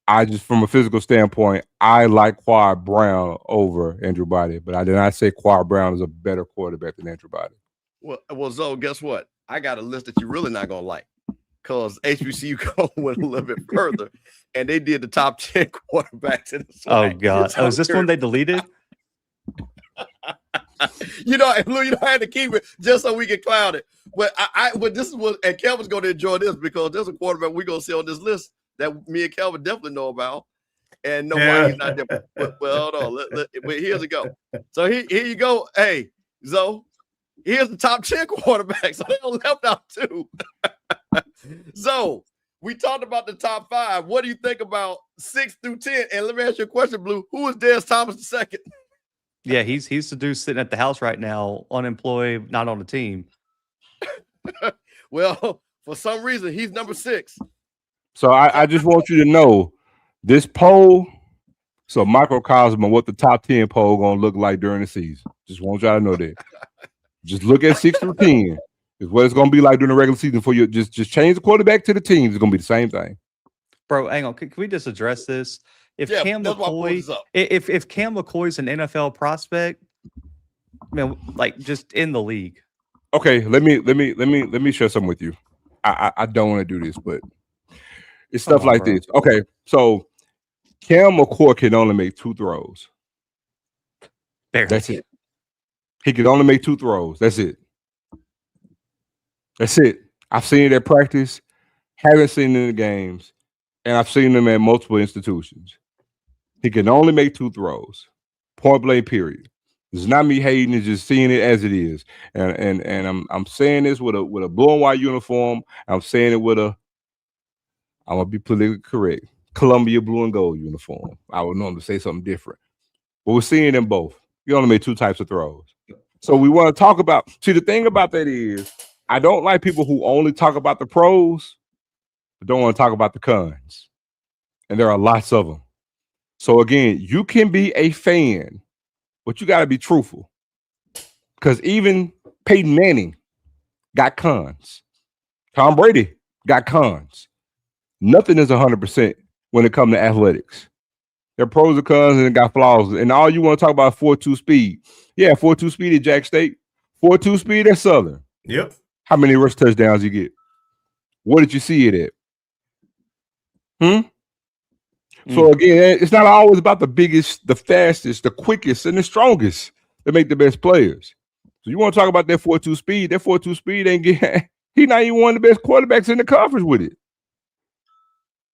I just, from a physical standpoint, I like Quad Brown over Andrew Body, but I did not say Quad Brown is a better quarterback than Andrew Body. Well, Zoe, guess what? I got a list that you're really not gonna like, because HBCU went a little bit further, and they did the top 10 quarterbacks in the SWAC. Oh God! Oh, is this one they deleted? Lou, I had to keep it just so we can cloud it. But but this is what, and Kelvin's going to enjoy this, because there's a quarterback we're going to see on this list that me and Kelvin definitely know about, and know why he's not there. But hold on, but here's it go. So here you go. Hey, Zoe, here's the top 10 quarterbacks. So they only left out 2. Zoe, we talked about the top 5. What do you think about 6 through 10? And let me ask you a question, Blue. Who is Des Thomas II? Yeah, he's the dude sitting at the house right now, unemployed, not on the team. Well, for some reason, he's number 6. So I just want you to know this poll, so microcosm of what the top 10 poll gonna look like during the season. Just want y'all to know that. Just look at 6 through 10. Is what it's gonna be like during the regular season for you. Just change the quarterback to the teams. It's gonna be the same thing. Bro, hang on. Can we just address this? If Cam McCoy, if Cam McCoy's an NFL prospect, man, like just in the league. Okay, let me share something with you. I don't want to do this, but it's stuff like this. Okay, so Cam McCoy can only make 2 throws. Barely. That's it. He can only make 2 throws. That's it. That's it. I've seen it at practice, haven't seen it in the games, and I've seen them at multiple institutions. He can only make 2 throws. Point blank, period. It's not me hating, it's just seeing it as it is. And I'm saying this with a blue and white uniform. I'm saying it with I'm gonna be politically correct. Columbia blue and gold uniform. I would normally say something different. But we're seeing them both. You only made 2 types of throws. So we want to talk about, see, the thing about that is I don't like people who only talk about the pros, but don't want to talk about the cons. And there are lots of them. So again, you can be a fan, but you got to be truthful. Because even Peyton Manning got cons. Tom Brady got cons. Nothing is 100% when it comes to athletics. There are pros and cons and it got flaws. And all you want to talk about 4.2 speed. Yeah, 4.2 speed at Jack State. 4.2 speed at Southern. Yep. How many rush touchdowns you get? What did you see it at? So again, it's not always about the biggest, the fastest, the quickest, and the strongest that make the best players. So you want to talk about that 4.2 speed? That 4.2 speed ain't get. He's not even one of the best quarterbacks in the conference with it.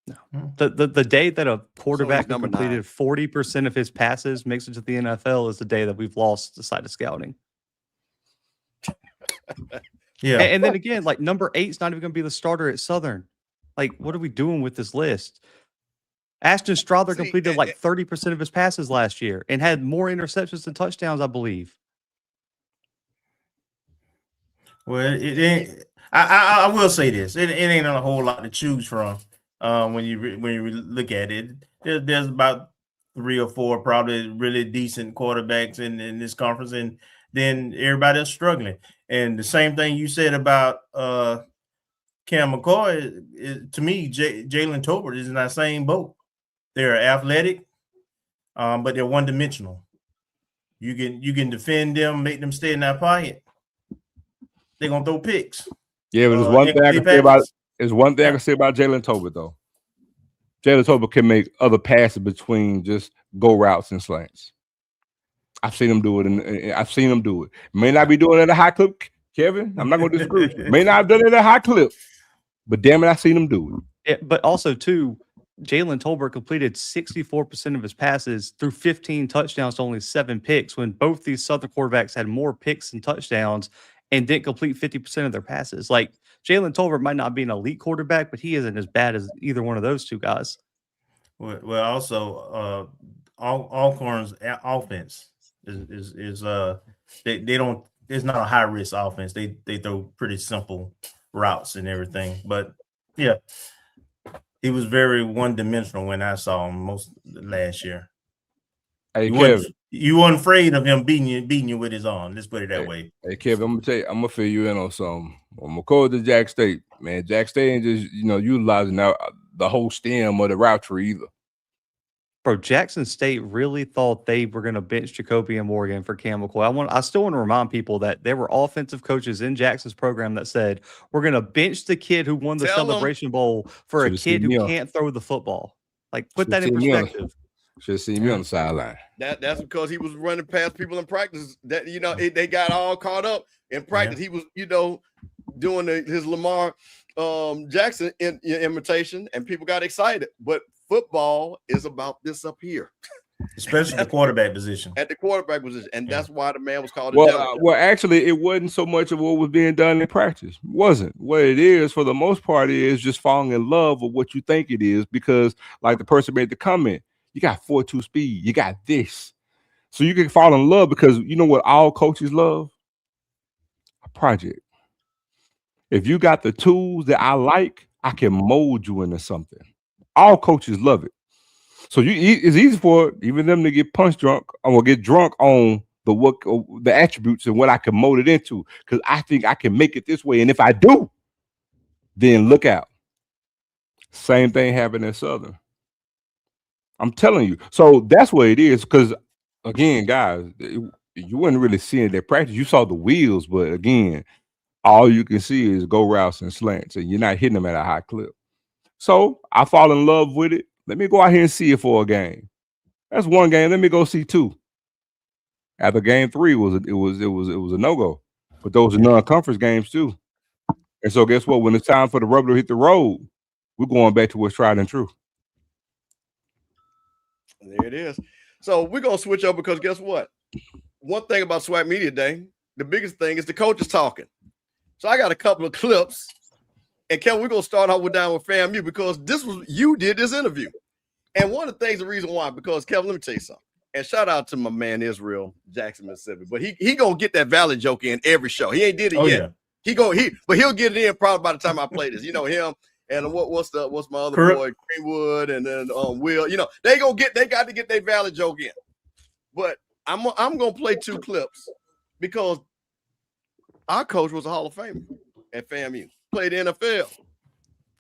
No. The day that a quarterback completed 40% of his passes makes it to the NFL is the day that we've lost the sight of scouting. Yeah. And then again, like number 8 is not even going to be the starter at Southern. Like, what are we doing with this list? Ashton Strother completed like 30% of his passes last year and had more interceptions than touchdowns, I believe. Well, it ain't. I will say this: it ain't a whole lot to choose from when you look at it. There's about 3 or 4 probably really decent quarterbacks in this conference, and then everybody else struggling. And the same thing you said about Cam McCoy, to me, Jalen Tolbert is in that same boat. They're athletic, but they're one-dimensional. You can defend them, make them stay in that pocket. they're gonna throw picks. Yeah, but there's one thing I can say about Jalen Tolbert though. Jalen Tolbert can make other passes between just go routes and slants. I've seen him do it, and I've seen him do it. May not be doing it at a high clip, Kevin. I'm not going to disagree with you. May not have done it at a high clip, but damn it, I've seen him do it. Yeah, but also too, Jalen Tolbert completed 64% of his passes through 15 touchdowns to only 7 picks, when both these Southern quarterbacks had more picks and touchdowns and didn't complete 50% of their passes. Like, Jalen Tolbert might not be an elite quarterback, but he isn't as bad as either one of those two guys. Well, also, Alcorn's offense is they don't. It's not a high risk offense. They throw pretty simple routes and everything. But yeah, he was very one dimensional when I saw him most last year. Hey, you weren't afraid of him beating you with his arm. Let's put it that way. Hey, Kevin, I'm gonna tell you, I'm gonna fill you in on something. I'm gonna call to Jack State, man. Jack State ain't just utilizing the whole stem of the route tree either. Bro, Jackson State really thought they were going to bench Jacoby and Morgan for Cam McCoy. I still want to remind people that there were offensive coaches in Jackson's program that said, we're going to bench the kid who won the Celebration Bowl for a kid who can't throw the football. Like, put that in perspective. Should have seen me on the sideline. That's because he was running past people in practice. That they got all caught up in practice. Yeah. He was doing his Lamar Jackson imitation, and people got excited. But football is about this up here, especially the quarterback position. At the quarterback position, and that's why the man was called. Well, actually, it wasn't so much of what was being done in practice. It wasn't. What it is, for the most part, is just falling in love with what you think it is. Because, like the person made the comment, you got 4.2 speed, you got this, so you can fall in love. Because you know what all coaches love? A project. If you got the tools that I like, I can mold you into something. All coaches love it. So it's easy for even them to get punch drunk or get drunk on the attributes and what I can mold it into, because I think I can make it this way. And if I do, then look out. Same thing happened in Southern. I'm telling you. So that's what it is. Because again, guys, you weren't really seeing their practice. You saw the wheels, but again, all you can see is go routes and slants, and you're not hitting them at a high clip. So I fall in love with it. Let me go out here and see it for a game. That's one game. Let me go see 2. After game 3 was a no-go. But those are non-conference games too. And so guess what? When it's time for the rubber to hit the road, we're going back to what's tried and true. There it is. So we're gonna switch over, because guess what? One thing about SWAC Media Day, the biggest thing is the coaches talking. So I got a couple of clips. And Kevin, we're gonna start off down with FAMU, because you did this interview. And one of the things, the reason why, because Kevin, let me tell you something. And shout out to my man Israel Jackson, Mississippi. But he gonna get that Valley joke in every show. He ain't did it yet. Yeah. But he'll get it in probably by the time I play this. Him and what's my other boy, Greenwood, and then Will. They got to get their Valley joke in. But I'm gonna play 2 clips, because our coach was a Hall of Famer at FAMU. Played NFL,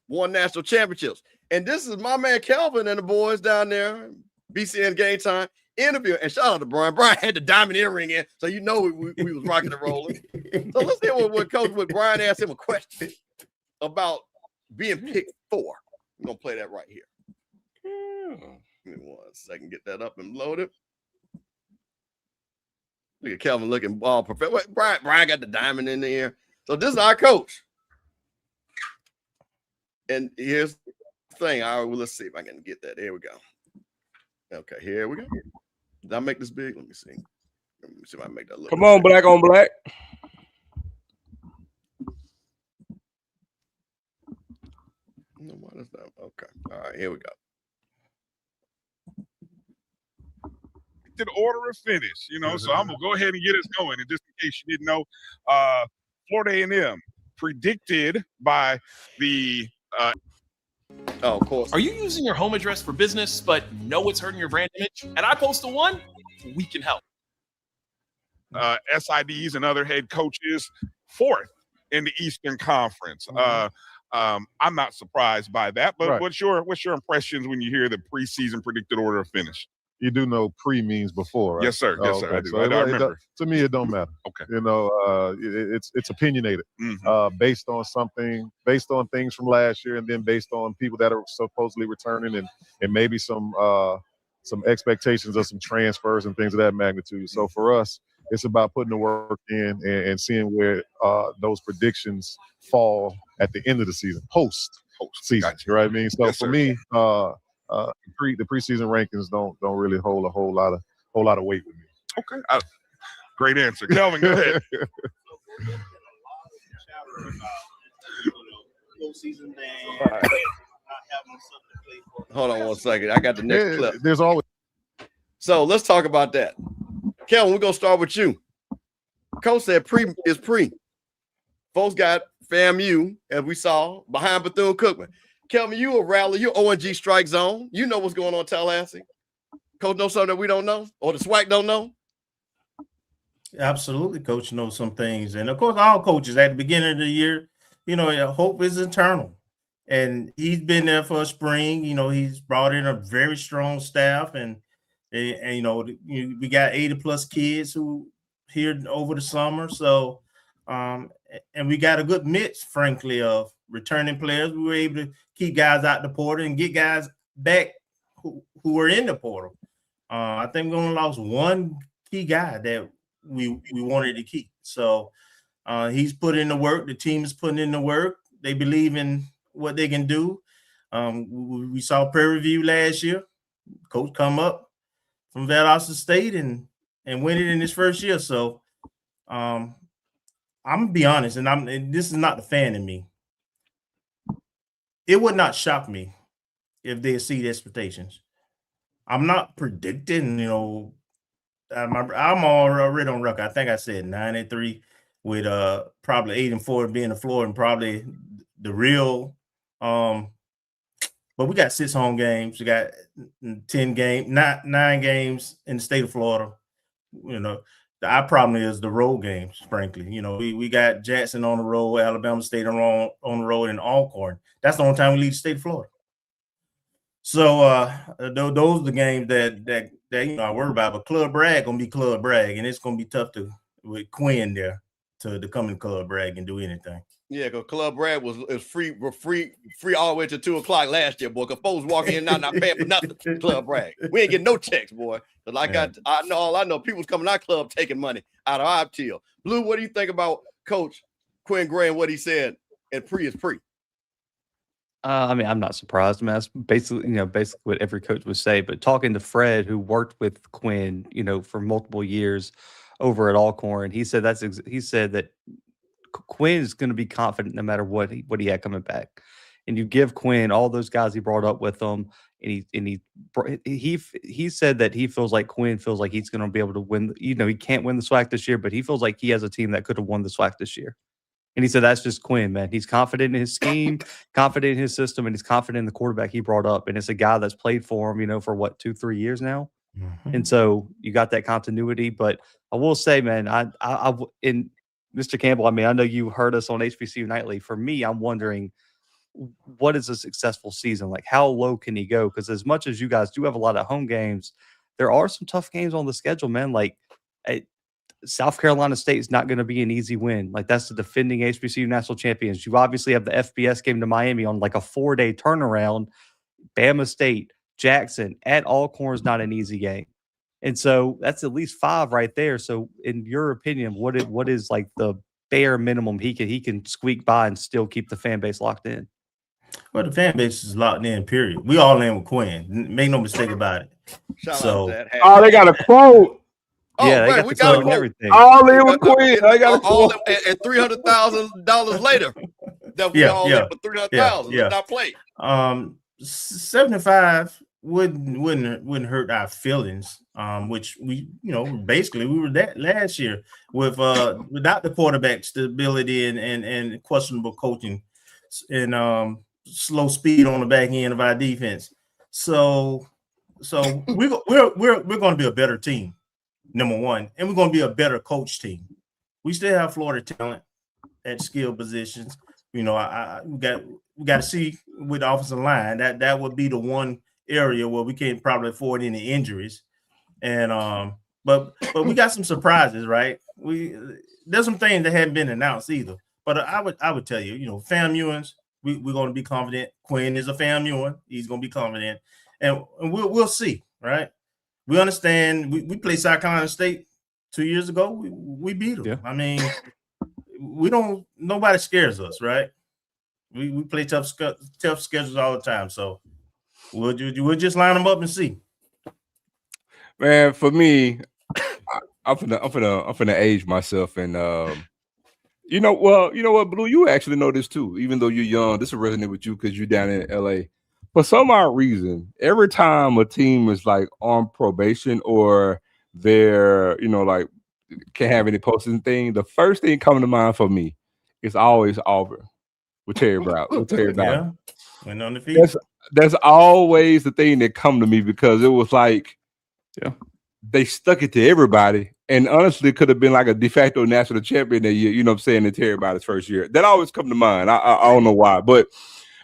won national championships. And this is my man Kelvin and the boys down there, BCN Game Time interview. And shout out to Brian. Brian had the diamond earring in, so we was rocking and rolling. So let's hear what Brian asked him a question about being picked 4. I'm going to play that right here. Give me 1 second, get that up and load it. Look at Kelvin looking ball perfect. Brian got the diamond in the ear. So this is our coach. And here's the thing. All right, well, let's see if I can get that. Here we go. Okay, here we go. Did I make this big? Let me see. Let me see if I make that look. Come on, black on black. No, why is that? Okay. All right, here we go. To the order of finish, so I'm gonna go ahead and get us going. And just in case you didn't know, Florida A&M predicted by the of course. Are you using your home address for business but know it's hurting your brand image? At iPostal One, we can help. SIDs and other head coaches 4th in the Eastern Conference. I'm not surprised by that, but what's your impressions when you hear the preseason predicted order of finish? you do know pre means before, right? Yes, sir. Yes, sir. Okay. I do. So I remember. to me, it don't matter. Okay. You know, it's opinionated, based on things from last year, and then based on people that are supposedly returning, and maybe some expectations of some transfers and things of that magnitude. So for us, it's about putting the work in and seeing where those predictions fall at the end of the season, post season. Gotcha. You know what I mean? So Yes, for sir. me, the preseason rankings don't really hold a whole lot of weight with me. Okay. Great answer. Kelvin, go ahead. Hold on one second. I got the next clip. There's always. So let's talk about that. Kelvin, we're gonna start with you. Coach said pre is pre. Folks got FAMU, as we saw, behind Bethune-Cookman. Kelvin, you a rally, you ONG strike zone. You know what's going on in Tallahassee. Coach knows something that we don't know, or the SWAC don't know. Absolutely, Coach knows some things, and of course, all coaches at the beginning of the year, you know, hope is eternal, and he's been there for a spring. You know, he's brought in a very strong staff, and you know, we got 80+ kids who here over the summer, so and we got a good mix, frankly, of returning players. We were able to keep guys out the portal and get guys back who were in the portal. I think we only lost one key guy that we wanted to keep. So he's put in the work. The team is putting in the work. They believe in what they can do. We saw Prairie View last year. Coach come up from Valdosta State and win it in his first year. So I'm gonna be honest, and this is not the fan in me. It would not shock me if they exceed expectations. I'm not predicting, you know. I'm already on record. I think I said 9-3 with probably 8-4 being the floor, and probably the real. But we got 6 home games. We got 9 games in the state of Florida. You know, our problem is the road games. Frankly, you know, we got Jackson on the road, Alabama State on the road, and Alcorn. That's the only time we leave the state of Florida. So those are the games that you know I worry about. But Club Bragg gonna be Club Bragg, and it's gonna be tough with Quinn there to come in Club Bragg and do anything. Yeah, because Club Bragg was free all the way to 2:00 last year, boy. Because folks walking in and out not paying for nothing. Club Bragg, we ain't getting no checks, boy. But I know people's coming to our club taking money out of our till. Blue, what do you think about Coach Quinn Gray and what he said? And pre is pre. I mean, I'm not surprised. I mean, that's basically what every coach would say. But talking to Fred, who worked with Quinn, you know, for multiple years over at Alcorn, he said that Quinn is going to be confident no matter what he had coming back. And you give Quinn all those guys he brought up with him, and he said that he feels like Quinn feels like he's going to be able to win. You know, he can't win the SWAC this year, but he feels like he has a team that could have won the SWAC this year. And he said that's just Quinn, man. He's confident in his scheme, confident in his system, and he's confident in the quarterback he brought up. And it's a guy that's played for him, you know, for what, 2-3 years now. Mm-hmm. And so you got that continuity. But I will say, man, in Mr. Campbell, I mean, I know you heard us on HBCU Nightly. For me, I'm wondering, what is a successful season? Like, how low can he go? Because as much as you guys do have a lot of home games, there are some tough games on the schedule, man. Like, South Carolina State is not going to be an easy win. Like, that's the defending HBCU national champions. You obviously have the FBS game to Miami on like a 4-day turnaround. Bama State, Jackson, at Alcorn is not an easy game. And so that's at least 5 right there. So in your opinion, what is like the bare minimum he can squeak by and still keep the fan base locked in? Well, the fan base is locked in, period. We all in with Quinn. Make no mistake about it. They got a quote. Yeah, they got the quote and everything. All in with Quinn. I got a quote. And $300,000 later. That we all in for $300,000. Let's not play. 75 wouldn't hurt our feelings, which we were that last year without the quarterback stability and questionable coaching and slow speed on the back end of our defense. So we're going to be a better team, number one, and we're going to be a better coach team. We still have Florida talent at skill positions. You know, we got to see with the offensive line that would be the one area where we can't probably afford any injuries. And but we got some surprises, right? There's some things that hadn't been announced either. But I would tell you, FAMUans, we're going to be confident. Quinn is a FAMUan. He's going to be confident, and we'll see, right? We understand. We played South Carolina State 2 years ago. We beat them. Yeah. I mean, nobody scares us, right? We play tough schedules all the time, so we'll just line them up and see. Man, for me, I'm finna age myself, and you know what, Blue, you actually know this too. Even though you're young, this will resonate with you because you're down in LA. For some odd reason, every time a team is like on probation or they're like can't have any postseason thing, the first thing coming to mind for me is always Auburn with Terry Brown. Yeah, went on the field. That's always the thing that come to me because it was like, they stuck it to everybody, and honestly, it could have been like a de facto national champion that year. You know what I'm saying? In Terry Brown's first year, that always come to mind. I don't know why, but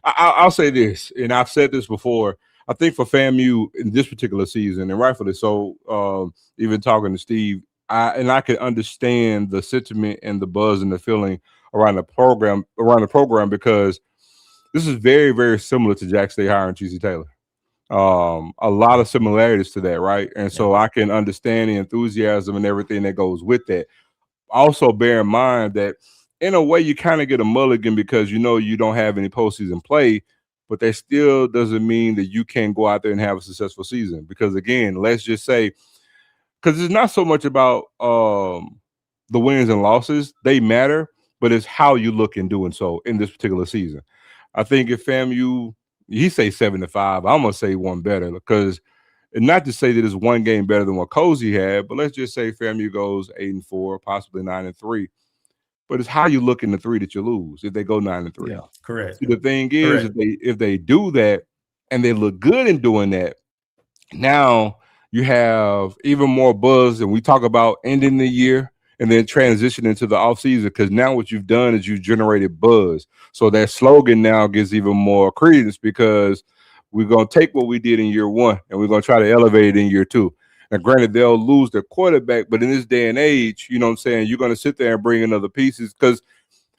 I'll say this, and I've said this before. I think for FAMU in this particular season, and rightfully so, even talking to Steve, I can understand the sentiment and the buzz and the feeling around the program because this is very, very similar to Jack State hiring G.C. Taylor. A lot of similarities to that, right? And so I can understand the enthusiasm and everything that goes with that. Also, bear in mind that in a way you kind of get a mulligan because you don't have any postseason play, but that still doesn't mean that you can't go out there and have a successful season. Because again, let's just say, because it's not so much about the wins and losses, they matter, but it's how you look in doing so in this particular season. I think if FAMU, he say 7-5, I'm gonna say one better because, and not to say that it's one game better than what Cozy had, but let's just say FAMU goes 8-4, possibly 9-3. But it's how you look in the 3 that you lose if they go 9-3. Yeah, correct. See, the thing is, if they do that and they look good in doing that, now you have even more buzz, and we talk about ending the year and then transition into the offseason because now what you've done is you've generated buzz. So that slogan now gives even more credence because we're going to take what we did in year 1 and we're going to try to elevate it in year 2. Now, granted, they'll lose their quarterback, but in this day and age, you know what I'm saying, you're going to sit there and bring in other pieces because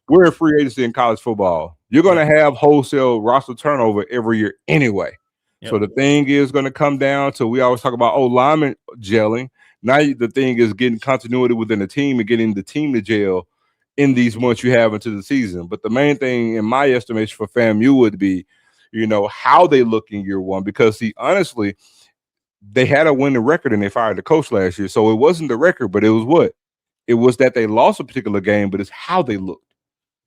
we're a free agency in college football. You're going to have wholesale roster turnover every year anyway. Yep. So the thing is going to come down to, we always talk about linemen gelling. Now the thing is getting continuity within the team and getting the team to gel in these months you have into the season. But the main thing in my estimation for FAMU would be, how they look in year 1. Because, see, honestly, they had a winning record and they fired the coach last year. So it wasn't the record, but it was what? It was that they lost a particular game, but it's how they looked.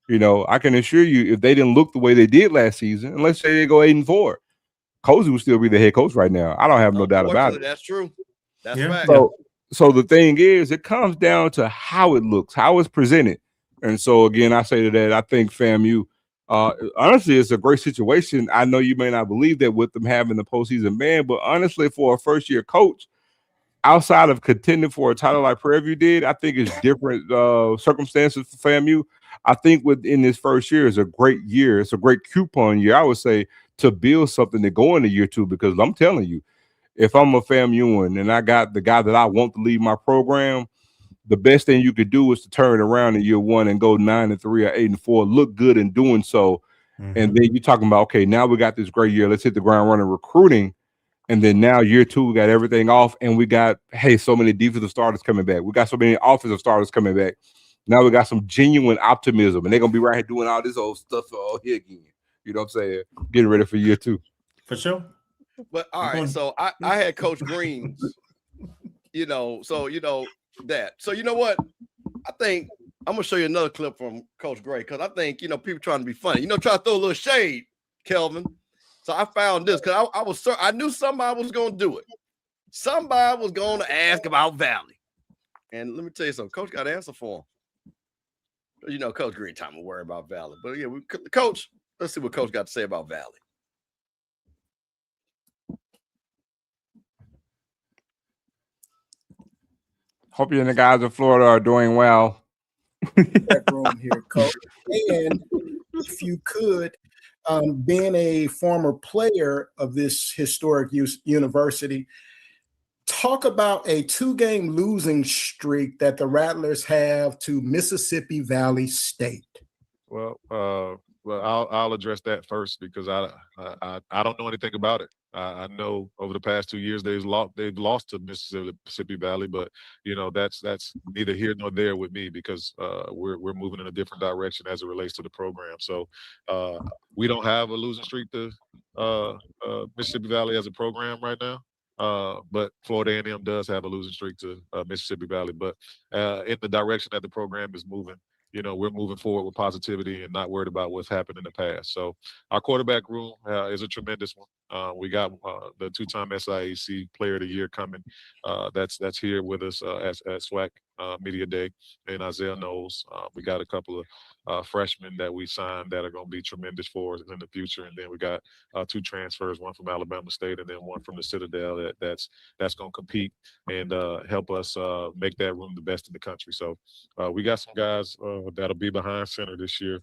I can assure you if they didn't look the way they did last season, and let's say they go 8-4, Cozy would still be the head coach right now. I don't have no doubt about it. That's true. That's right. So the thing is, it comes down to how it looks, how it's presented. And so, again, I say to that, I think FAMU, honestly, it's a great situation. I know you may not believe that with them having the postseason ban, but honestly, for a first-year coach, outside of contending for a title like Prairie View did, I think it's different circumstances for FAMU. I think within this first year is a great year. It's a great coupon year, I would say, to build something to go into year 2, because I'm telling you, if I'm a FAMUan and I got the guy that I want to lead my program, the best thing you could do is to turn it around in year 1 and go 9-3 or 8-4, look good in doing so. Mm-hmm. And then you're talking about, okay, now we got this great year. Let's hit the ground running recruiting. And then now year 2, we got everything off, and we got, so many defensive starters coming back. We got so many offensive starters coming back. Now we got some genuine optimism, and they're going to be right here doing all this old stuff all here again. You know what I'm saying? Getting ready for year 2. For sure. But all right, so I had Coach Green's, that. So you know what? I think I'm gonna show you another clip from Coach Gray because I think people trying to be funny, try to throw a little shade, Kelvin. So I found this because I knew somebody was gonna do it. Somebody was gonna ask about Valley, and let me tell you something. Coach got an answer for him. Coach Green time to worry about Valley, but yeah, Coach. Let's see what Coach got to say about Valley. Hope you and the guys in Florida are doing well. Room here, Coach. And if you could, being a former player of this historic university, talk about a 2-game losing streak that the Rattlers have to Mississippi Valley State. Well, I'll address that first because I don't know anything about it. I know over the past 2 years they've lost to Mississippi Valley, but that's neither here nor there with me because we're moving in a different direction as it relates to the program. So we don't have a losing streak to Mississippi Valley as a program right now. But Florida A&M does have a losing streak to Mississippi Valley. But in the direction that the program is moving, we're moving forward with positivity and not worried about what's happened in the past. So our quarterback room is a tremendous one. We got the 2-time SIAC Player of the Year coming. That's here with us at SWAC Media Day, and Isaiah Knowles. We got a couple of freshmen that we signed that are going to be tremendous for us in the future, and then we got 2 transfers, one from Alabama State and then one from the Citadel that's going to compete and help us make that room the best in the country. So we got some guys that'll be behind center this year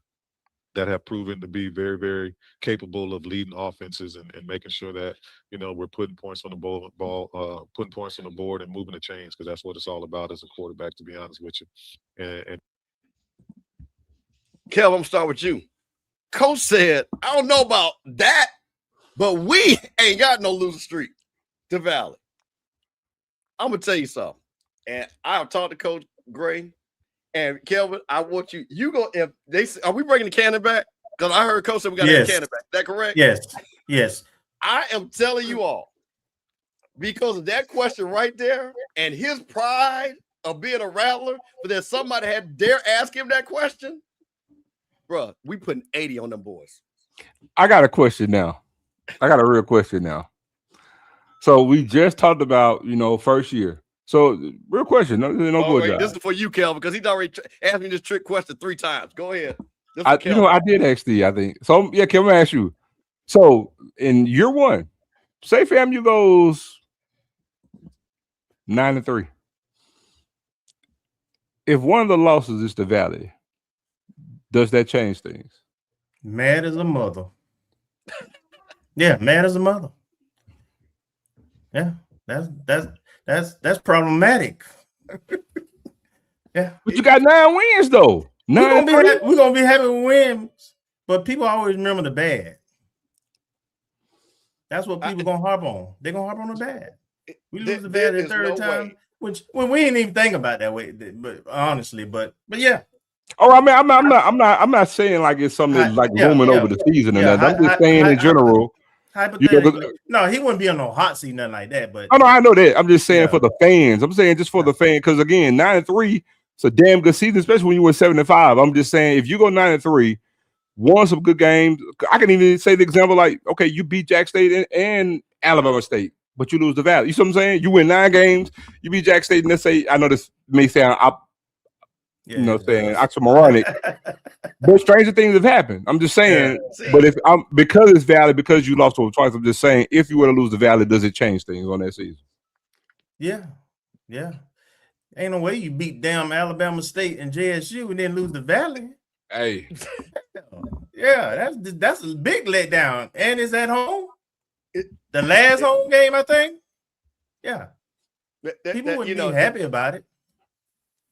that have proven to be very, very capable of leading offenses and making sure that, we're putting points on the putting points on the board and moving the chains, because that's what it's all about as a quarterback, to be honest with you. And Kev, I'm gonna start with you. Coach said, I don't know about that, but we ain't got no losing streak to Valley. I'm gonna tell you something. And I've talked to Coach Gray. And Kelvin, I want you go, if they say, are we bringing the cannon back? Because I heard Coach said we got the cannon back. Is that correct? Yes. I am telling you all, because of that question right there and his pride of being a Rattler, but then somebody had dare ask him that question, bro, we putting 80 on them boys. I got a question now. I got a real question now. So we just talked about, first year. So, real question. No good. This is for you, Kelvin, because he's already asked me this trick question 3 times. Go ahead. I did ask Steve, I think. So, yeah, Kelvin, ask you. So, in year 1, say FAMU goes 9-3. If one of the losses is the Valley, does that change things? Mad as a mother. Yeah, mad as a mother. Yeah, that's problematic. Yeah, but you got 9 wins though. We're gonna be having wins, but people always remember the bad. That's what people gonna harp on. They're gonna harp on the bad. We lose the bad the 3rd time, which when we didn't even think about that way, but honestly, but yeah. Oh, I mean, I'm not saying like it's something that's like looming over the season and that. I'm just saying in general. Hypothetically, no, he wouldn't be on no hot seat, nothing like that. But no, I know that. I'm just saying for the fans. I'm saying just for the fans, because again, 9-3, it's a damn good season, especially when you win 7-5. I'm just saying if you go 9-3, won some good games. I can even say the example like, okay, you beat Jack State and Alabama State, but you lose the Valley. You see what I'm saying? You win 9 games, you beat Jack State, and let's say, I know this may sound saying oxymoronic, but stranger things have happened. I'm just saying, but if because it's Valley, because you lost over twice, I'm just saying, if you were to lose the Valley, does it change things on that season? Yeah. Ain't no way you beat damn Alabama State and JSU and then lose the Valley. Hey, yeah, that's a big letdown, and it's at home. The last home game, I think. Yeah, people wouldn't be happy about it.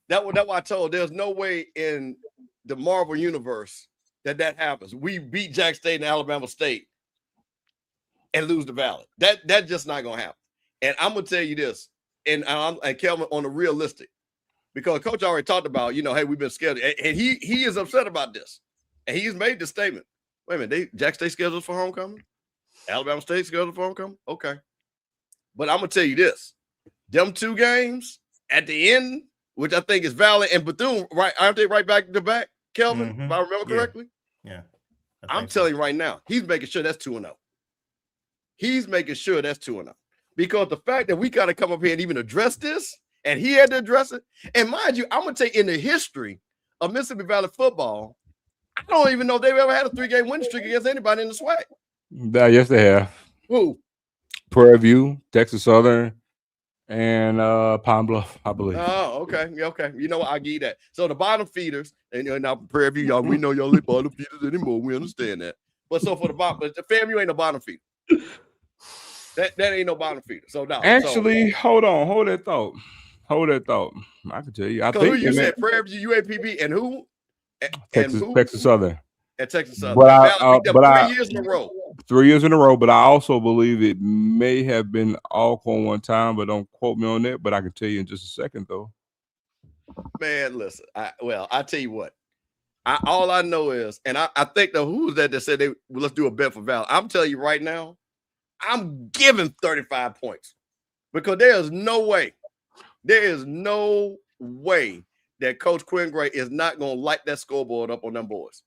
That's what I told. There's no way in the Marvel universe that happens. We beat Jack State and Alabama State and lose the Valley. That's just not gonna happen. And I'm gonna tell you this, and Kelvin on the realistic, because Coach already talked about, hey, we've been scheduled, and he is upset about this, and he's made the statement. Wait a minute, Jack State scheduled for homecoming, Alabama State scheduled for homecoming. Okay, but I'm gonna tell you this: them 2 games at the end, which I think is Valley and Bethune, right? Aren't they right back to back, Kelvin? If I remember correctly. Yeah. I'm telling you right now, he's making sure that's 2-0. He's making sure that's 2-0. Because the fact that we got to come up here and even address this, and he had to address it. And mind you, I'm going to take in the history of Mississippi Valley football, I don't even know if they've ever had a 3-game winning streak against anybody in the SWAC. Yes, they have. Who? Prairie View, Texas Southern, and Pine Bluff, I believe. Oh, okay. Yeah, okay. You know what? I give you that. So the bottom feeders, and now Prairie View, y'all, we know y'all ain't bottom feeders anymore. We understand that. But so for the bottom, but the FAMU ain't a bottom feeder. That ain't no bottom feeder. So no. Actually, hold on, hold that thought. I can tell you. I think who you said Prairie View, UAPB, and who? Texas Southern. At Texas Southern. But 3 years in a row. 3 years in a row, but I also believe it may have been Alcorn one time, but don't quote me on that. But I can tell you in just a second, though. Man, listen. I tell you what. All I know is, and I think who was that said let's do a bet for Val. I'm telling you right now, I'm giving 35 points because there is no way that Coach Quinn Gray is not going to light that scoreboard up on them boys.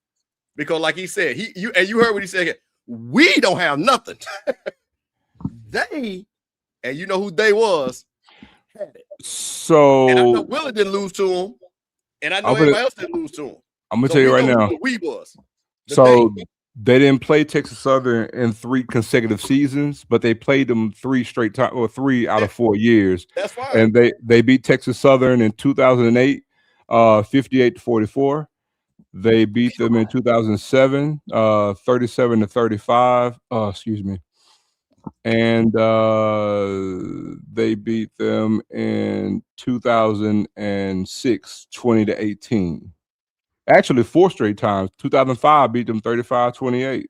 Because like he said, you heard what he said here, we don't have nothing. They, and you know who they was, had it. So and I know Willie didn't lose to him, and I know everybody else didn't lose to him. I'm gonna tell you right now. We was. They didn't play Texas Southern in 3 consecutive seasons, but they played them 3 straight times, or 3 out of 4 years. That's fine. And they beat Texas Southern in 2008, 58-44. They beat them in 2007, 37-35. Excuse me. And they beat them in 2006, 20-18. Actually, 4 straight times. 2005 beat them 35-28.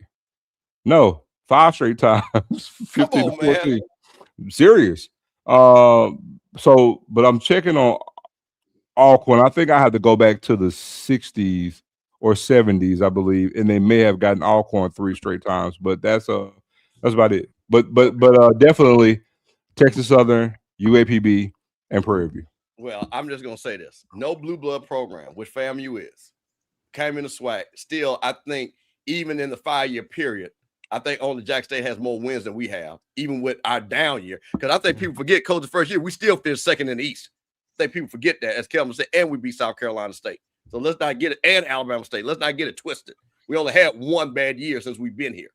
No, 5 straight times. 50-14. Serious. But I'm checking on Alcorn. I think I have to go back to the 60s or 70s, I believe, and they may have gotten Alcorn 3 straight times. But that's about it. But definitely Texas Southern, UAPB, and Prairie View. Well, I'm just gonna say this: no blue blood program, which FAMU is, came in the SWAC. Still, I think even in the 5-year period, I think only Jack State has more wins than we have, even with our down year. Because I think people forget, Coach's first year, we still finished second in the East. I think people forget that, as Kelvin said, and we beat South Carolina State. So let's not get it, and Alabama State. Let's not get it twisted. We only had 1 bad year since we've been here.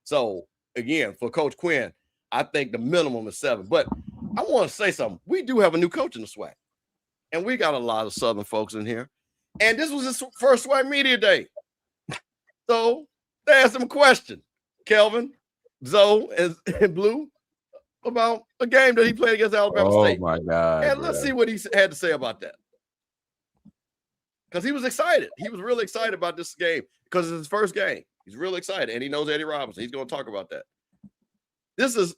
So again, for Coach Quinn, I think the minimum is 7. But I want to say something. We do have a new coach in the SWAC, and we got a lot of Southern folks in here. And this was his first SWAC Media Day. So they asked him a question, Kelvin, Zoe, and Blue, about a game that he played against Alabama State. Oh, my God. And let's see what he had to say about that. Because he was excited. He was really excited about this game because it's his first game. He's really excited, and he knows Eddie Robinson. He's going to talk about that.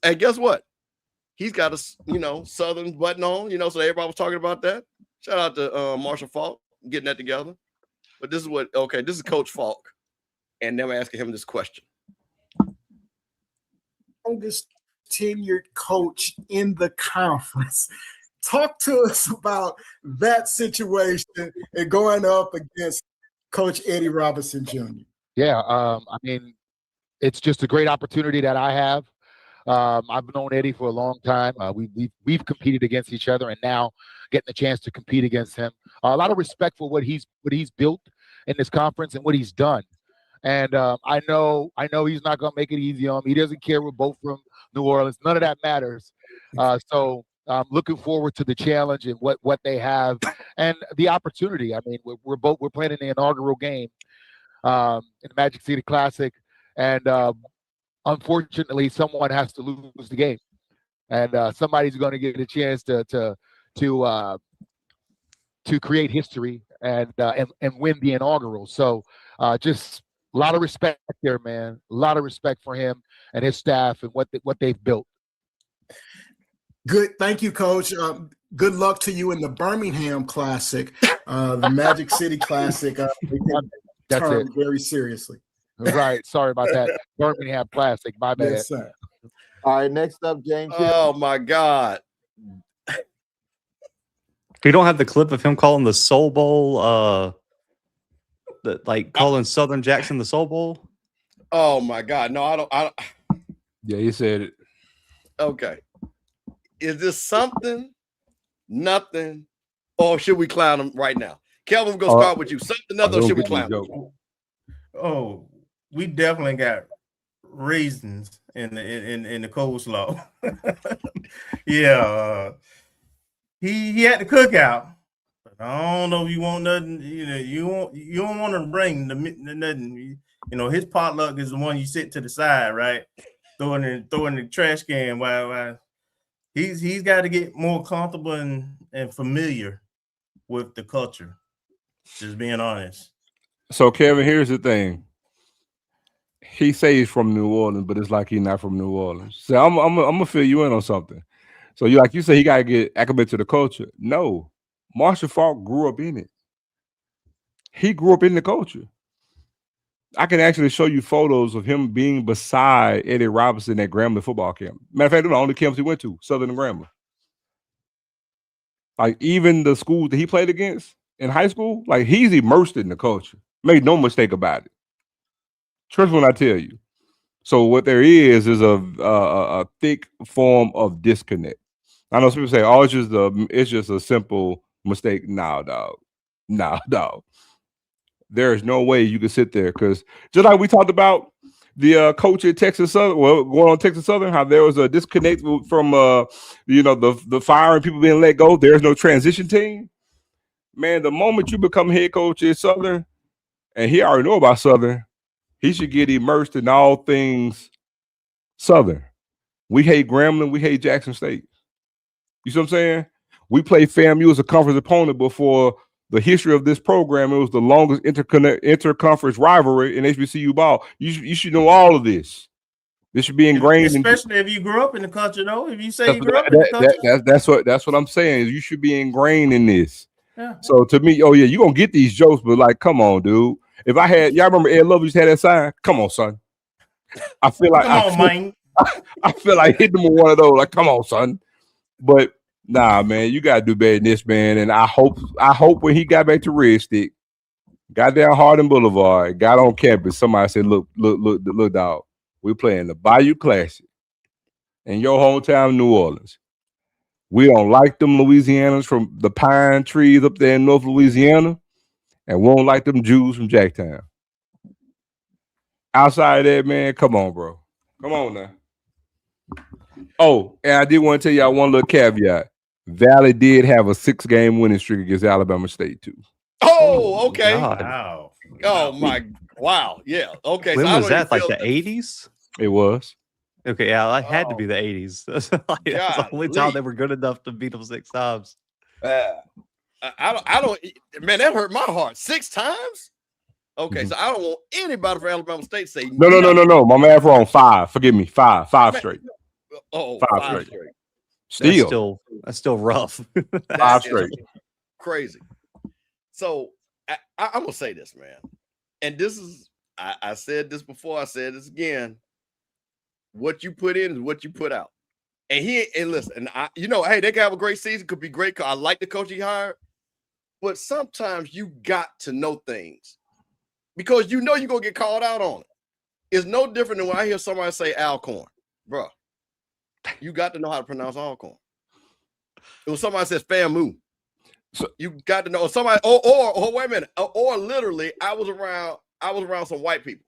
And guess what? He's got a, Southern button on, so everybody was talking about that. Shout out to Marshall Falk getting that together. But this is Coach Falk, and them asking him this question. Longest tenured coach in the conference. Talk to us about that situation and going up against Coach Eddie Robinson Jr. Yeah, I mean, it's just a great opportunity that I have. I've known Eddie for a long time. We've competed against each other, and now getting the chance to compete against him. A lot of respect for what he's built in this conference and what he's done. And I know he's not going to make it easy on me. He doesn't care. We're both from New Orleans. None of that matters. So I'm looking forward to the challenge and what they have and the opportunity. I mean, we're playing in the inaugural game in the Magic City Classic, and unfortunately, someone has to lose the game, and somebody's going to get a chance to create history and win the inaugural. So just a lot of respect there, man. A lot of respect for him and his staff and what they've built. Good. Thank you, Coach. Good luck to you in the Birmingham Classic, the Magic City Classic. That's it. Very seriously. Right. Sorry about that. Birmingham Classic. My bad. Yes, sir. All right. Next up, James. Oh, my God. You don't have the clip of him calling the Soul Bowl, calling Southern Jackson the Soul Bowl? Oh, my God. No, I don't. Yeah, he said it. Okay. Is this something, nothing, or should we clown him right now? Kelvin, we're going to start with you. Something, nothing, or should we clown him? Oh, we definitely got raisins in the coleslaw. Yeah. He had the cookout. But I don't know if you want nothing, you don't want to bring the nothing. His potluck is the one you sit to the side, right? throwing the trash can. While he's got to get more comfortable and familiar with the culture. Just being honest. So Kevin, here's the thing. He says he's from New Orleans, but it's like he's not from New Orleans. So I'm gonna fill you in on something. So you say he gotta get acclimated to the culture. No, Marshall Faulk grew up in it. He grew up in the culture. I can actually show you photos of him being beside Eddie Robinson at Grambling football camp. Matter of fact, they're the only camps he went to, Southern and Grambling. Like even the schools that he played against in high school, like he's immersed in the culture. Make no mistake about it. Trust when I tell you. So what there is a thick form of disconnect. I know some people say, "Oh, it's just a simple mistake." Nah, dog. Nah, dog. There is no way you can sit there because just like we talked about the coach at Texas Southern, well, going on Texas Southern, how there was a disconnect from the firing people being let go. There's no transition team. Man, the moment you become head coach at Southern, and he already know about Southern, he should get immersed in all things Southern. We hate Grambling, we hate Jackson State. You see what I'm saying? We played FAMU as a conference opponent before the history of this program. It was the longest interconference rivalry in HBCU ball. You should know all of this. This should be ingrained, especially if you grew up in the culture. Though, if you say you grew up in the culture, that's what I'm saying. You should be ingrained in this. Yeah. So to me, oh yeah, you're gonna get these jokes, but like, come on, dude. If I had, y'all remember Ed Love used to have that sign? Come on, son. I feel like I feel like hitting him with one of those. Like, come on, son. But nah, man, you gotta do better than this, man. And I hope when he got back to Red Stick, got down Hardin Boulevard, got on campus, somebody said, look, dog, we playing the Bayou Classic in your hometown, New Orleans. We don't like them Louisianans from the pine trees up there in North Louisiana, and we don't like them Jews from Jacktown. Outside of that, man, come on, bro. Come on now. Oh, and I did want to tell y'all one little caveat. Valley did have a 6-game winning streak against Alabama State, too. Oh, okay. Wow. Oh, my. Wow. Yeah. Okay. When so was that? Like the 80s? It was. Okay, yeah, that had to be the 80s. That's the only time they were good enough to beat them 6 times. I don't, man, that hurt my heart. 6 times? Okay, so I don't want anybody from Alabama State to say No. My math wrong. 5. Forgive me. 5 straight. Oh, 5 straight. Still. That's still rough. 5 straight. Crazy. So I'm gonna say this, man. And this is I said this before, I said this again. What you put in is what you put out. And listen, hey, they can have a great season, could be great. I like the coach he hired, but sometimes you got to know things because you know you're gonna get called out on it. It's no different than when I hear somebody say Alcorn, bro. You got to know how to pronounce Alcorn. When somebody says FAMU, so you got to know somebody. Or wait a minute. Or literally, I was around some white people,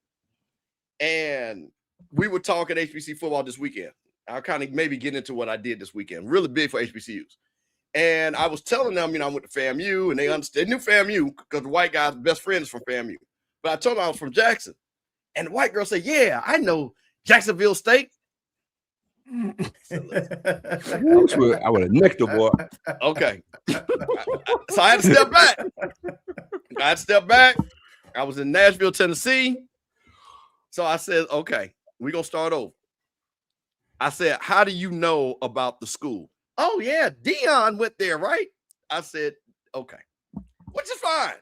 and we were talking HBC football this weekend. I'll kind of maybe get into what I did this weekend. Really big for HBCUs. And I was telling them, I went to FAMU, and they knew FAMU because the white guy's best friend is from FAMU. But I told them I was from Jackson. And the white girl said, yeah, I know Jacksonville State. I would have nicked the boy. Okay. So I had to step back. I was in Nashville, Tennessee. So I said, okay, we're going to start over. I said, how do you know about the school? Oh, yeah, Dion went there, right? I said, okay, which is fine.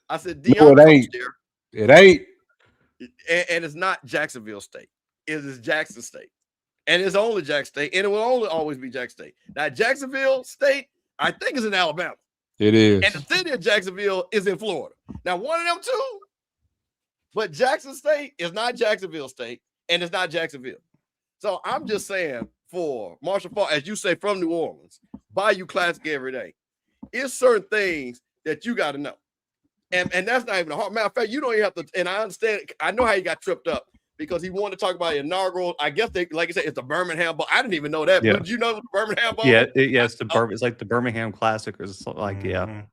I said, Dion coached there. It ain't. And it's not Jacksonville State. It is Jackson State. And it's only Jackson State. And it will only always be Jackson State. Now, Jacksonville State, I think, is in Alabama. It is. And the city of Jacksonville is in Florida. Now, one of them two. But Jackson State is not Jacksonville State. And it's not Jacksonville. So I'm just saying for Marshall Faulk, as you say, from New Orleans, Bayou Classic every day, it's certain things that you got to know. And that's not even a hard matter of fact, you don't even have to, and I understand, I know how he got tripped up because he wanted to talk about inaugural, I guess they, like I said, it's the Birmingham Bowl. I didn't even know that. Yeah. Did you know the Birmingham Bowl? Yeah, it's like the Birmingham Classic or something like, yeah.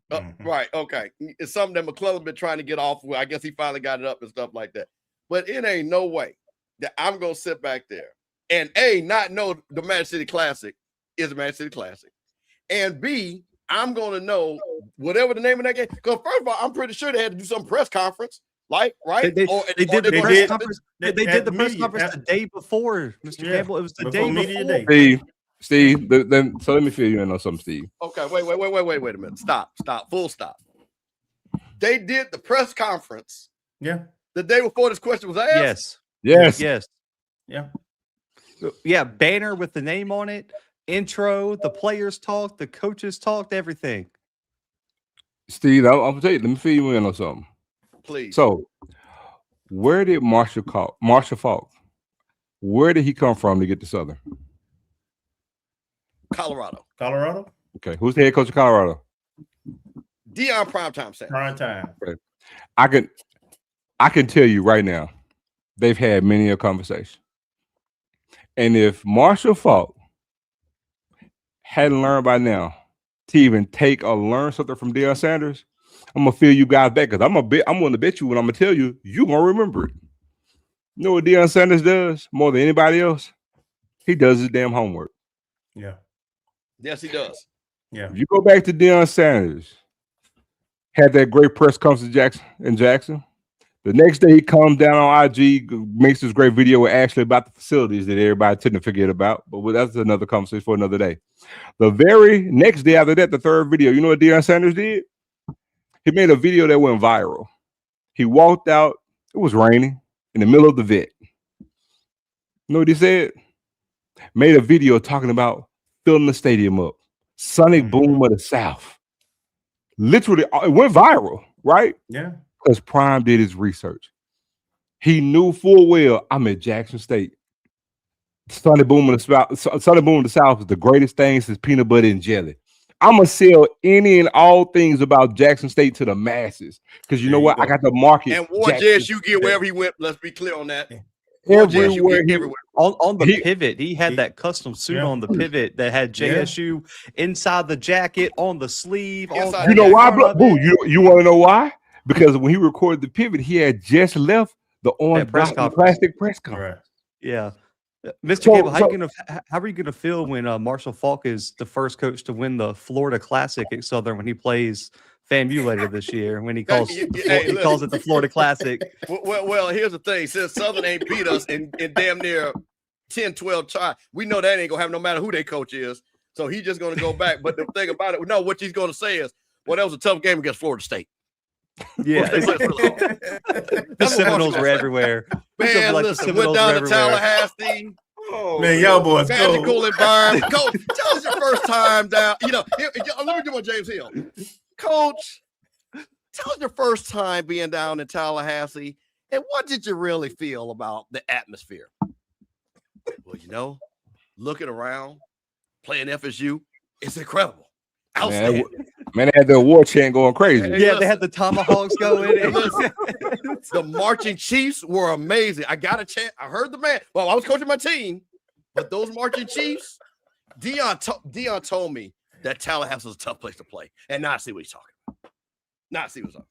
Right, okay. It's something that McClellan been trying to get off with. I guess he finally got it up and stuff like that. But it ain't no way that I'm gonna sit back there and not know the Magic City Classic is a Magic City Classic, and B, I'm gonna know whatever the name of that game. Because first of all, I'm pretty sure they had to do some press conference, like right? They did the press conference. They did the press media, conference the day before, Mr. Campbell. It was the day media before. day. Steve, so let me fill you in on something, Steve. Okay, wait a minute. Stop, full stop. They did the press conference. Yeah. The day before this question was asked. Yes. Yeah. Banner with the name on it. Intro. The players talked. The coaches talked. Everything. Steve, I'm gonna tell you. Let me fill you in on something. Please. So, where did Marshall Faulk? Where did he come from to get to Southern? Colorado. Okay, who's the head coach of Colorado? Deion Primetime Sanders. Primetime. Okay. I can tell you right now, they've had many a conversation. And if Marshall Faulk hadn't learned by now to even take or learn something from Deion Sanders, I'm gonna fill you guys back because I'm gonna bet you when I'm gonna tell you, you're gonna remember it. You know what Deion Sanders does more than anybody else? He does his damn homework. Yeah. Yes, he does. Yeah. If you go back to Deion Sanders, had that great press conference in Jackson. The next day he comes down on IG, makes this great video with Ashley about the facilities that everybody tend to forget about. But that's another conversation for another day. The very next day after that, the third video, you know what Deion Sanders did? He made a video that went viral. He walked out, it was raining, in the middle of the vet. You know what he said? Made a video talking about filling the stadium up. Sonic Boom of the South. Literally, it went viral, right? Yeah. Because Prime did his research. He knew full well I'm at Jackson State. Sonic Boom of the South is the greatest thing since peanut butter and jelly. I'm gonna sell any and all things about Jackson State to the masses. Because you know what? I got the market. And War JSU get wherever he went. Let's be clear on that. Everywhere. On the pivot, he had that custom suit on the pivot that had JSU inside the jacket, on the sleeve. You know why, Boo? You want to know why? Because when he recorded the pivot, he had just left the orange plastic press conference. Yeah. Mr. Campbell, how are you gonna feel when Marshall Faulk is the first coach to win the Florida Classic at Southern when he plays FAMU later this year? When he calls it the Florida Classic. Well, here's the thing: since Southern ain't beat us in damn near 10, 12 tries, we know that ain't gonna happen no matter who their coach is. So he's just gonna go back. But the thing about it, no, what he's gonna say is, well, that was a tough game against Florida State. Yeah, the Seminoles were everywhere. Man, listen, went down to Tallahassee. Oh, man, y'all boys magical environment. Coach, tell us your first time down. You know, let me do my James Hill. Coach, tell us your first time being down in Tallahassee, and what did you really feel about the atmosphere? Well, you know, looking around, playing FSU, it's incredible. Outstanding. Man, they had the award chant going crazy. Yeah, they had the tomahawks going. The marching chiefs were amazing. I got a chant. I heard the man. Well, I was coaching my team, but those marching chiefs, Deion told me that Tallahassee was a tough place to play. And now I see what he's talking about. Now I see what's up.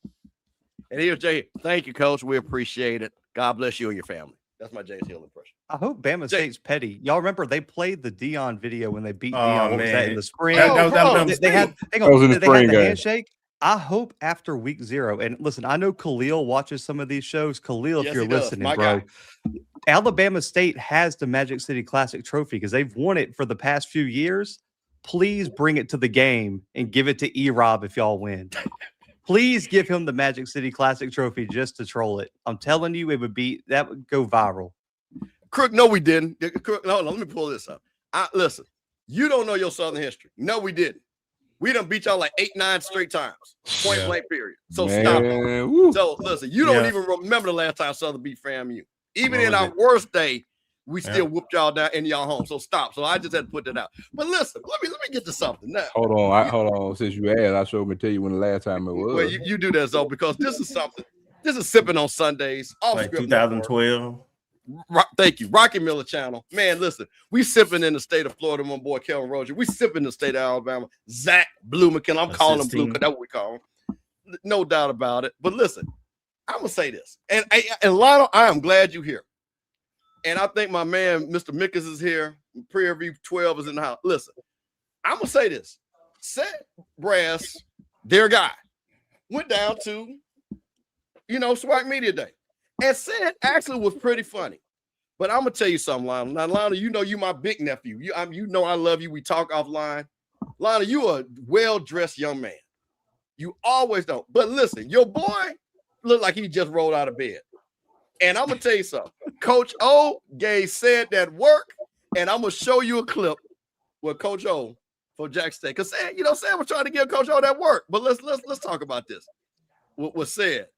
And here's Jay. Thank you, Coach. We appreciate it. God bless you and your family. That's my James Hill impression. I hope Bama State's petty. Y'all remember they played the Deion video when they beat Deion. Was that in the spring? They had the handshake. I hope after week 0, and listen, I know Khalil watches some of these shows. Khalil, if you're listening, bro, Alabama State has the Magic City Classic trophy because they've won it for the past few years. Please bring it to the game and give it to E-Rob if y'all win. Please give him the Magic City Classic trophy just to troll it. I'm telling you, that would go viral. Crook, no, we didn't. Crook, no, let me pull this up. Listen, you don't know your Southern history. No, we didn't. We done beat y'all like 8, 9 straight times. Point blank period. So stop it. Woo. So listen, you don't even remember the last time Southern beat FAMU. Even in our worst day, we still whooped y'all down in y'all home. So stop. So I just had to put that out. But listen, let me get to something now. Hold on. Since you asked, I showed me tell you when the last time it was. Well, you do that, though, because this is something. This is Sipping on Sundays. Like 2012. Thank you. Rocky Miller Channel. Man, listen, we sipping in the state of Florida, my boy Kelvin Roger. We sipping in the state of Alabama. Zach Blue McKinnon. I'm calling him Blue because that's what we call him. No doubt about it. But listen, I'm going to say this. And Lionel, I am glad you're here. And I think my man, Mr. Mickens, is here. Prairie View 12 is in the house. Listen, I'm going to say this. Set Brass, their guy, went down to, SWAC Media Day. And said actually was pretty funny. But I'm going to tell you something, Lionel. Now, Lionel, you my big nephew. You know I love you. We talk offline. Lionel, you a well-dressed young man. You always don't. But listen, your boy looked like he just rolled out of bed. And I'm going to tell you something. Coach O said that work, and I'm going to show you a clip with Coach O for Jack State. Because, Sam was trying to give Coach O that work. But let's talk about this. What was said.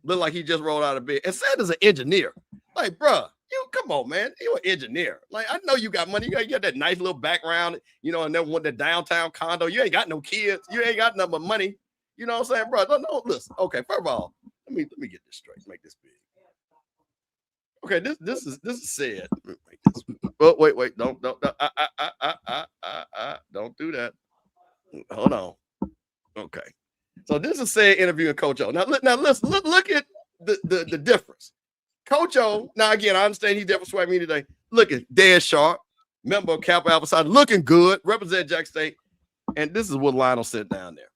Looked like he just rolled out of bed. And said is an engineer. Like, bruh, come on, man. You're an engineer. Like, I know you got money. You got that nice little background, and then want the downtown condo. You ain't got no kids. You ain't got nothing but money. You know what I'm saying, bro? No, listen. Okay, first of all, let me get this straight. Make this big. Okay, this is said. Oh, wait, don't do that. Hold on. Okay. So this is said interviewing Coach O. Now listen, look at the difference. Coach O, now again, I understand he's different SWAC me today. Looking dead sharp, member of Kappa Alpha Psi, looking good, represent Jack State. And this is what Lionel said down there.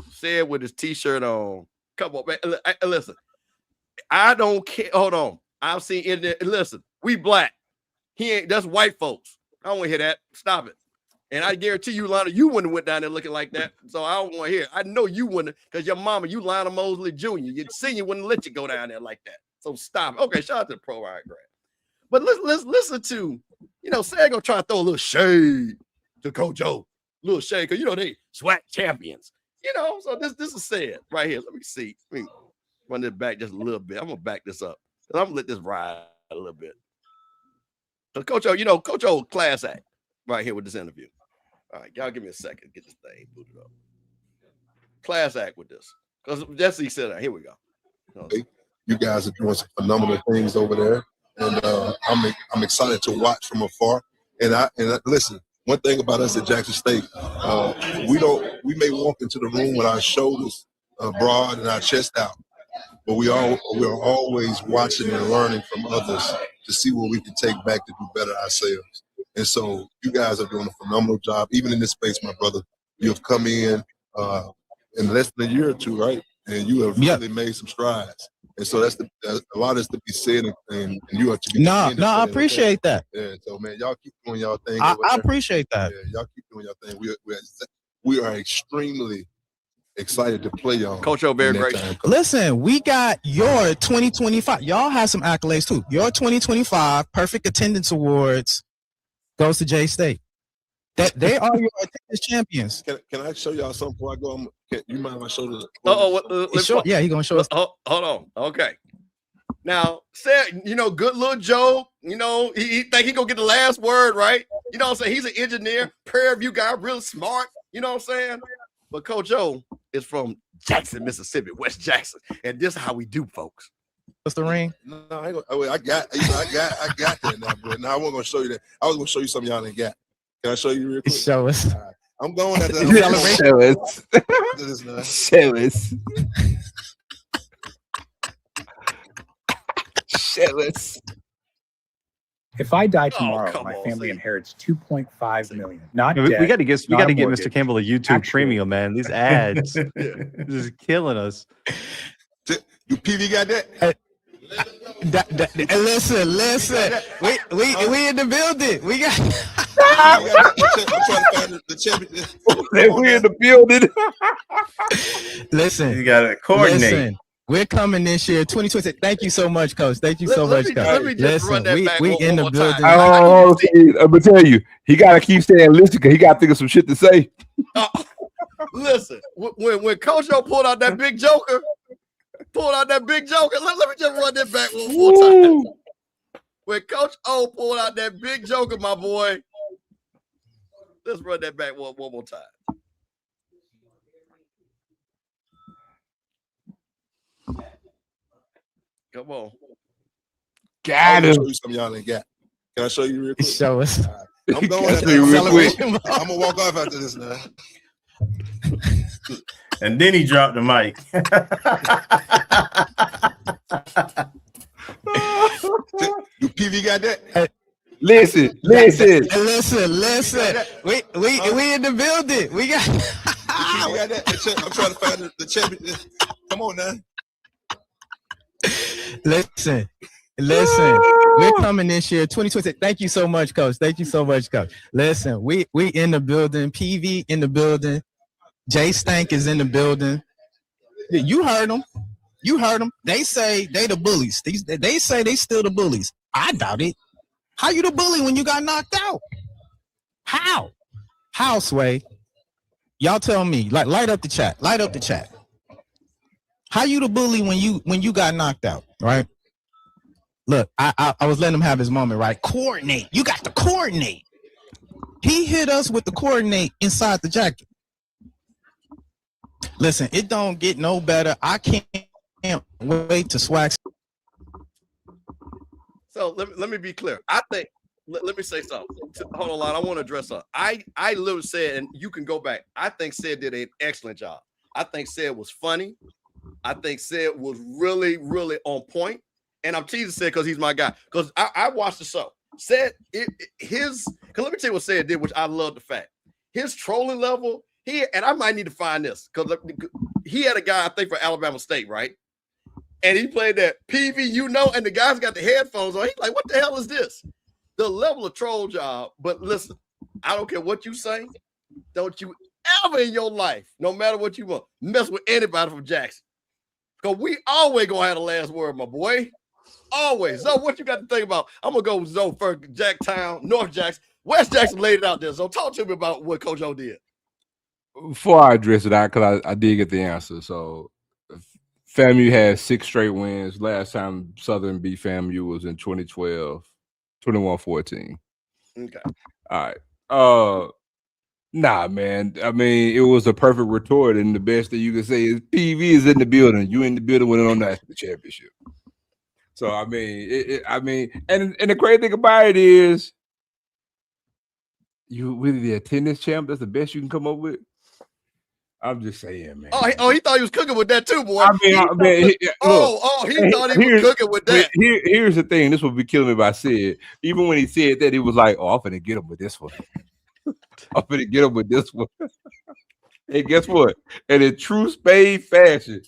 Said with his t-shirt on. Come on, man. Listen, I don't care. Hold on. I've seen it. Listen, we black. That's white folks. I don't want to hear that. Stop it. And I guarantee you, Lionel, you wouldn't have went down there looking like that. So I don't want to hear it. I know you wouldn't, because your mama, you Lionel Mosley Jr., your senior wouldn't let you go down there like that. So stop it. Okay, shout out to the Pro Ryan Grant. But let's listen to, Sam gonna try to throw a little shade to Coach O. A little shade, because they SWAC champions. So this is said right here. Let me see. Let me run this back just a little bit. I'm gonna back this up. I'm gonna let this ride a little bit. So Coach O, Coach O class act right here with this interview. All right, y'all give me a second. Get this thing booted up. Class act with this. Because Jesse said that. Here we go. You guys are doing some phenomenal things over there, and I'm excited to watch from afar. And listen, one thing about us at Jackson State, we may walk into the room with our shoulders broad and our chest out, but we are always watching and learning from others to see what we can take back to do better ourselves. And so you guys are doing a phenomenal job, even in this space, my brother. You have come in less than a year or two, right? And you have really made some strides. And so that's a lot is to be said, and you have to be. No, I appreciate that. Yeah, so man, y'all keep doing y'all thing. I appreciate that. Yeah, y'all keep doing y'all thing. We are extremely excited to play y'all. Coach O, very great. Listen, we got your 2025. Y'all have some accolades too. Your 2025 Perfect Attendance Awards goes to J State. That they are your attendance champions. Can I show y'all something before I go? You mind if I show the? Yeah, he's gonna show us. Hold on. Okay. Now, said, good little Joe, he think he gonna get the last word, right? You know what I'm saying? He's an engineer, Prairie View guy, real smart. You know what I'm saying? But Coach O is from Jackson, Mississippi, West Jackson, and this is how we do, folks. What's the ring? No, I got that now, but now I wasn't gonna show you that. I was gonna show you something y'all ain't got. Can I show you real quick? Show us. Right. I'm going at the Show us. Show us. If I die tomorrow, my family inherits $2.5 million. Not debt, we got to get mortgage, Mr. Campbell a YouTube premium, man. These ads just killing us. You PV got that? Listen. We in the building. We got. I'm trying to find the champion. We in the building. Listen, you got to coordinate. Listen, we're coming this year, 2026. Thank you so much, Coach. Thank you so much, Coach. Let me just run that back we in the building. I'm gonna tell you, he gotta keep saying listen, because he gotta think of some shit to say. Listen, when Coach O pulled out that big joker, let me just run that back one more time. When Coach O pulled out that big joker, my boy, let's run that back one more time. Come on. Got him. Show you something y'all ain't got. Can I show you real quick? Show us. Right. I'm going at that. I'm gonna walk off after this now. And then he dropped the mic. You PV got that? Listen. Listen. We in the building. We got. PV got that? I'm trying to find the champion. Come on now. Listen. We're coming this year, 2020. Thank you so much, Coach. Listen, we in the building. PV in the building. Jay Stank is in the building. You heard them. They say they the bullies. They say they still the bullies. I doubt it. How you the bully when you got knocked out? How, Sway? Y'all tell me. Like, light up the chat. How you the bully when you got knocked out, right? Look, I was letting him have his moment, right? Coordinate. You got to coordinate. He hit us with the coordinate inside the jacket. Listen, it don't get no better. I can't wait to SWAC. So let me be clear. I think let me say something. Hold on, line. I want to address something. I literally said, and you can go back. I think Sid did an excellent job. I think Sid was funny. I think Sid was really, really on point. And I'm teasing Sid because he's my guy. Because I watched the show. Sid, because let me tell you what Sid did, which I love the fact. His trolling level, and I might need to find this, because he had a guy, I think, for Alabama State, right? And he played that PV, and the guy's got the headphones on. He's like, what the hell is this? The level of troll job. But listen, I don't care what you say. Don't you ever in your life, no matter what you want, mess with anybody from Jackson. Because we always going to have the last word, my boy. Always. So what you got to think about? I'm going to go with Zoe first. Jacktown, North Jackson. West Jackson laid it out there. So talk to me about what Coach O did. Before I address it out, because I did get the answer. So FAMU had 6 straight wins. Last time Southern beat FAMU was in 2012, 21-14. Okay. All right. Nah, man. I mean, it was a perfect retort, and the best that you can say is PV is in the building. You in the building winning on national championship. So I mean, and the great thing about it is, you with the attendance champ. That's the best you can come up with. I'm just saying, man. Oh, he thought he was cooking with that too, boy. He thought he was cooking with that. Here's the thing. This would be killing me if I said. Even when he said that, he was like, "Oh, I'm finna get him with this one. I'm finna get him with this one." Hey, guess what? And in true spade fashion,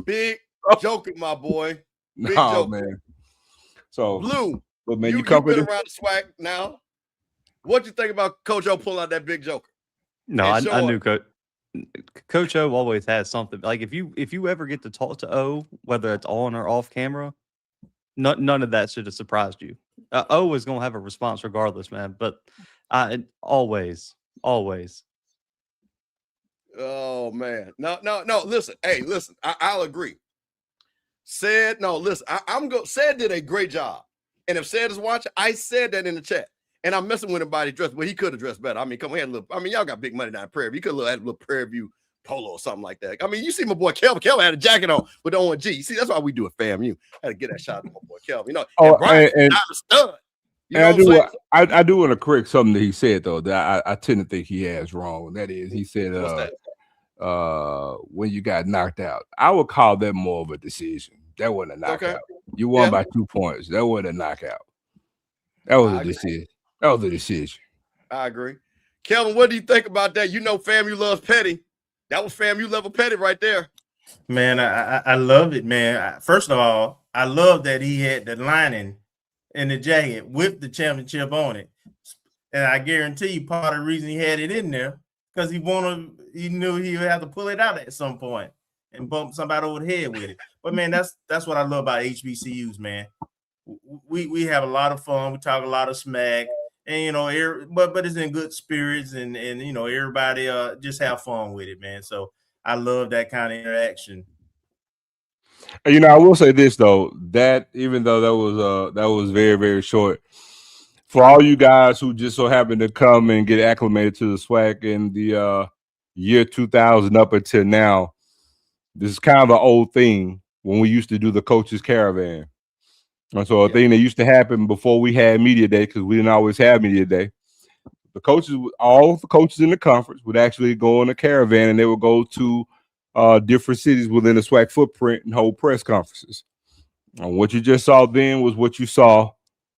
big joking, my boy. Big no, joke, man. So Blue, but man, you've been around the SWAC now. What you think about Coach O pulling out that big joker? No, I knew Coach O always has something. Like if you ever get to talk to O, whether it's on or off camera, none of that should have surprised you. O is gonna have a response regardless, man. But always. Oh man, no. Listen, listen. I'll agree. Said no. Listen, Said did a great job, and if Said is watching, I said that in the chat. And I'm messing with him by the dress, but he could have dressed better. I mean, come on, y'all got big money down in Prairie View. You could have had a little Prairie View polo or something like that. I mean, you see my boy Kelvin. Kelvin had a jacket on with the ONG. You see, that's why we do it, FAMU. Had to get that shot to my boy Kelvin. And Brian, not a stud. I do want to correct something that he said though that I tend to think he has wrong. That is, he said, when you got knocked out, I would call that more of a decision. That wasn't a knockout. You won by 2 points. That wasn't a knockout. That was a decision. That was a decision. I agree. Kelvin, what do you think about that? You know, FAMU loves petty. That was FAMU level petty right there. Man, I love it, man. First of all, I love that he had the lining in the jacket with the championship on it. And I guarantee you part of the reason he had it in there because he knew he would have to pull it out at some point and bump somebody over the head with it. But man, that's what I love about HBCUs, man. We have a lot of fun. We talk a lot of smack. And but it's in good spirits, and everybody just have fun with it, man. So I love that kind of interaction. I will say this though, that even though that was very, very short, for all you guys who just so happen to come and get acclimated to the SWAC in the year 2000 up until now, this is kind of an old thing when we used to do the coaches caravan. And so a thing that used to happen before we had media day, because we didn't always have media day, all the coaches in the conference would actually go on a caravan and they would go to different cities within the SWAC footprint and hold press conferences. And what you just saw then was what you saw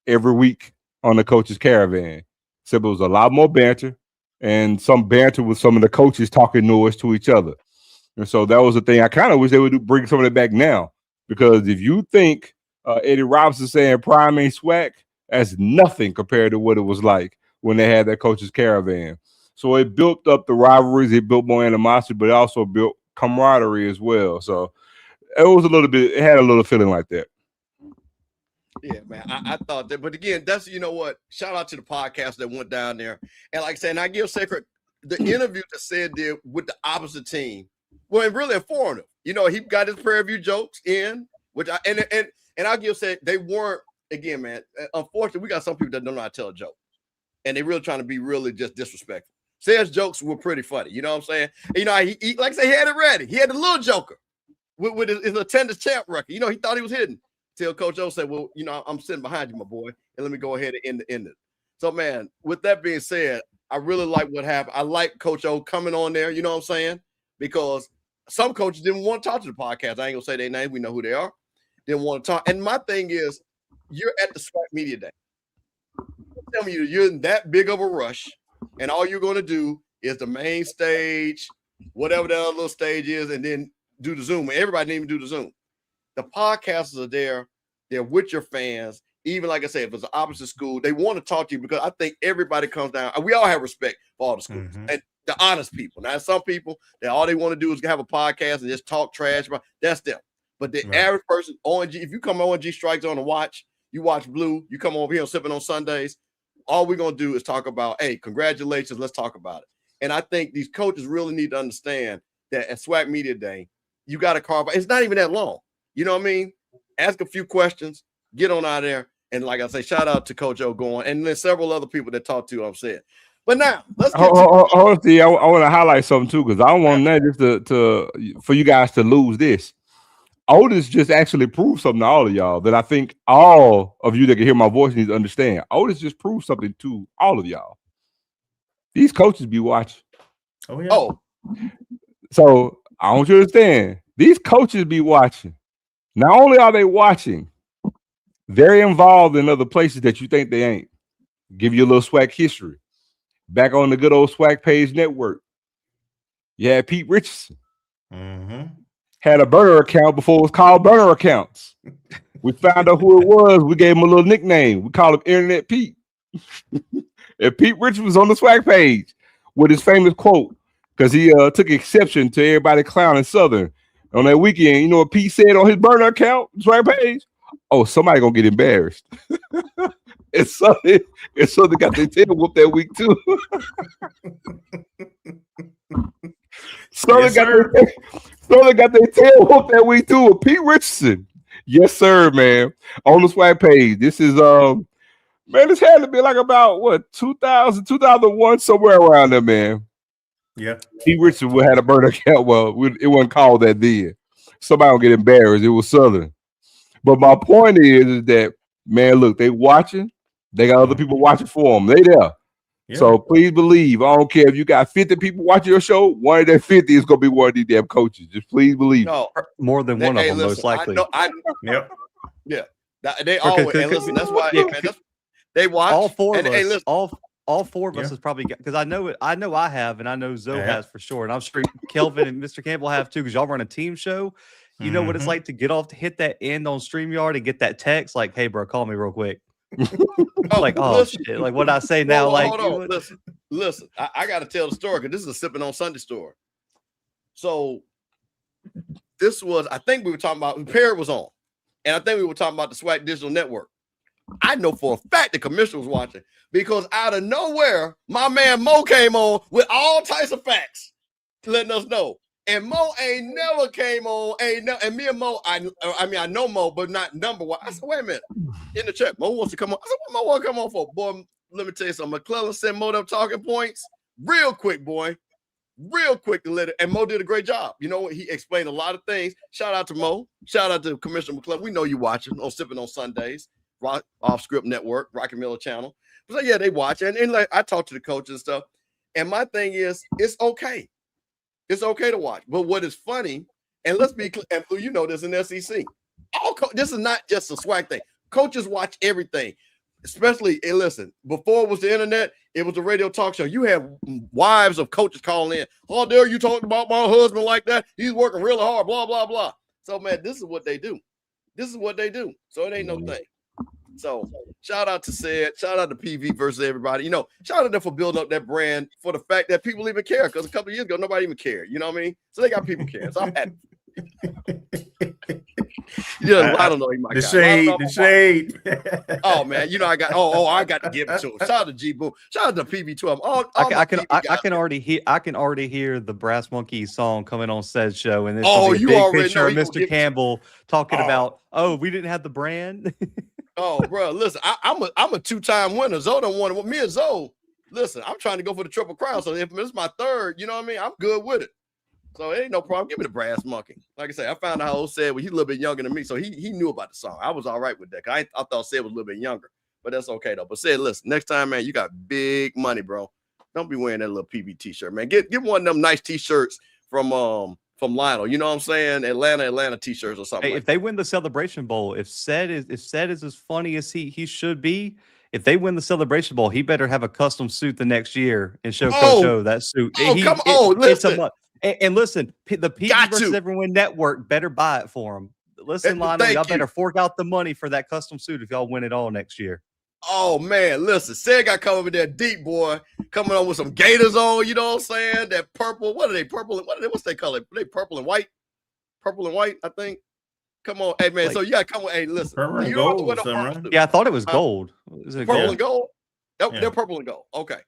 every week on the Coaches Caravan. Except it was a lot more banter and some banter with some of the coaches talking noise to each other. And so that was the thing. I kind of wish they would bring some of that back now, because if you think Eddie Robinson saying prime ain't SWAC, that's nothing compared to what it was like when they had that Coaches Caravan. So it built up the rivalries, it built more animosity, but it also built camaraderie as well. So it was it had a little feeling like that. Yeah, man. I thought that, but again, that's, you know what? Shout out to the podcast that went down there. And like I said, and I give Sacred the interview that said there with the opposite team. Well, really informative. You know, he got his Prairie View jokes in, which and I'll give say they weren't, again, man. Unfortunately, we got some people that don't know how to tell a joke, and they really trying to be really just disrespectful. Say's jokes were pretty funny. You know what I'm saying? And, you know, he like I say, he had it ready. He had the little joker with his attendance champ record. You know, he thought he was hidden. Till Coach O said, well, you know, I'm sitting behind you, my boy, and let me go ahead and end it. So, man, with that being said, I really like what happened. I like Coach O coming on there, you know what I'm saying? Because some coaches didn't want to talk to the podcast. I ain't going to say their name. We know who they are. Didn't want to talk. And my thing is, you're at the SWAC Media Day. Tell me you're in that big of a rush, and all you're going to do is the main stage, whatever that other little stage is, and then do the Zoom. Everybody didn't even do the Zoom. The podcasters are there. They're with your fans. Even like I said, if it's an opposite school, they want to talk to you because I think everybody comes down. We all have respect for all the schools and the honest people. Now, some people that all they want to do is have a podcast and just talk trash about. That's them. But the average person, ONG, if you come on ONG Strike Zone and watch, you watch Blue, you come over here and Sippin' on Sundays. All we're gonna do is talk about, hey, congratulations. Let's talk about it. And I think these coaches really need to understand that at SWAC Media Day, you got to carve out. It's not even that long. You know what I mean? Ask a few questions, get on out there. And like I say, shout out to Coach O going. And there's several other people that talked to, I'm saying. But now, let's get to I want to highlight something too, because I don't want that just to for you guys to lose this. Otis just actually proved something to all of y'all that I think all of you that can hear my voice need to understand. Otis just proved something to all of y'all. These coaches be watching. Oh, yeah. Oh. So I want you to understand. These coaches be watching. Not only are they watching, they're involved in other places that you think they ain't. Give you a little SWAC history. Back on the good old SWAC Page Network, you had Pete Richardson. Had a burner account before it was called burner accounts. We found out who it was. We gave him a little nickname. We called him Internet Pete. And Pete Richardson was on the SWAC page with his famous quote, because he took exception to everybody clowning Southern. On that weekend, you know what Pete said on his burner account, SWAC page? Oh, somebody gonna get embarrassed. And Southern got their tail whooped that week too. Southern got their tail whooped that week too with Pete Richardson. Yes, sir, man. On the SWAC page. This is man, this had to be like about what 2000, 2001, somewhere around there, man. Yeah. Pete Richardson had a burner account. Well, it wasn't called that then. Somebody will get embarrassed. It was Southern. But my point is that, man, look, they watching. They got other people watching for them. They there. Yeah. So please believe. I don't care if you got 50 people watching your show. One of that 50 is going to be one of these damn coaches. Just please believe. No, more than one of them, most likely. Yep. Yeah. They always. And listen, that's why they watch. All four of us. Hey, listen. All four of us has probably got, because I know it. I know I have, and I know Zoe has for sure, and I'm sure Kelvin and Mr. Campbell have too, because y'all run a team show. You know what it's like to get off, to hit that end on StreamYard and get that text like, "Hey, bro, call me real quick." Like, oh listen, shit! Like, what I say now? Like, hold on. Listen. I got to tell the story because this is a Sippin' on Sunday story. So this was, I think we were talking about. Perry was on, and I think we were talking about the SWAC Digital Network. I know for a fact the commissioner was watching, because out of nowhere, my man Mo came on with all types of facts, letting us know. And Mo ain't never came on, and me and Mo, I mean, I know Mo, but not number-wise. I said, wait a minute. In the chat, Mo wants to come on. I said, what Mo want to come on for? Boy, let me tell you something. McClellan sent Mo them talking points real quick, boy. Real quick to let it. And Mo did a great job. You know, he explained a lot of things. Shout out to Mo. Shout out to Commissioner McClellan. We know you watching on Sippin' on Sundays. Off Script Network, Rocky Miller Channel. So yeah, they watch, and like I talk to the coaches and stuff. And my thing is, it's okay. It's okay to watch. But what is funny, and let's be clear, and you know this in the SEC. This is not just a SWAC thing. Coaches watch everything, especially, and listen, before it was the internet, it was a radio talk show. You have wives of coaches calling in. How dare you talking about my husband like that? He's working really hard, blah, blah, blah. So, man, this is what they do. This is what they do. So it ain't no thing. So shout out to Sid, shout out to PV versus everybody. You know, shout out to them for building up that brand for the fact that people even care. Because a couple of years ago, nobody even cared. You know what I mean? So they got people caring. So I'm happy. Yeah, I don't know. The shade. Oh man, you know I got. I got to give it to him. Shout out to G Boom. Shout out to PV12. I can already hear the Brass Monkey song coming on said show, and this you big already picture know of Mr. Campbell talking about, we didn't have the brand. Oh, bro, listen, I'm a 2-time winner. Zoe don't want it. Me and Zoe, listen, I'm trying to go for the Triple Crown. So if it's my third, you know what I mean? I'm good with it. So it ain't no problem. Give me the Brass Monkey. Like I said, I found out how old Sid was. He's a little bit younger than me, so he knew about the song. I was all right with that. I thought Sid was a little bit younger, but that's okay though. But Sid, listen, next time, man, you got big money, bro. Don't be wearing that little PB t-shirt, man. Get one of them nice t-shirts from Lionel. You know what I'm saying? Atlanta t-shirts or something. Hey, if they win the Celebration Bowl, if Sed is as funny as he should be, if they win the Celebration Bowl, he better have a custom suit the next year and show Coach O that suit. Listen. And listen, the PG versus Everyone Network better buy it for him. Listen, Lionel, y'all better fork out the money for that custom suit if y'all win it all next year. Oh man, listen, Sid got come over there deep, boy, coming on with some gators on. You know what I'm saying? That purple. What are they? Purple. What's they call it? They purple and white. Purple and white, I think. Come on, hey man. So you gotta come on. Hey, listen. Purple and gold. Yeah, I thought it was gold. Is it purple and gold? They're purple and gold. Okay.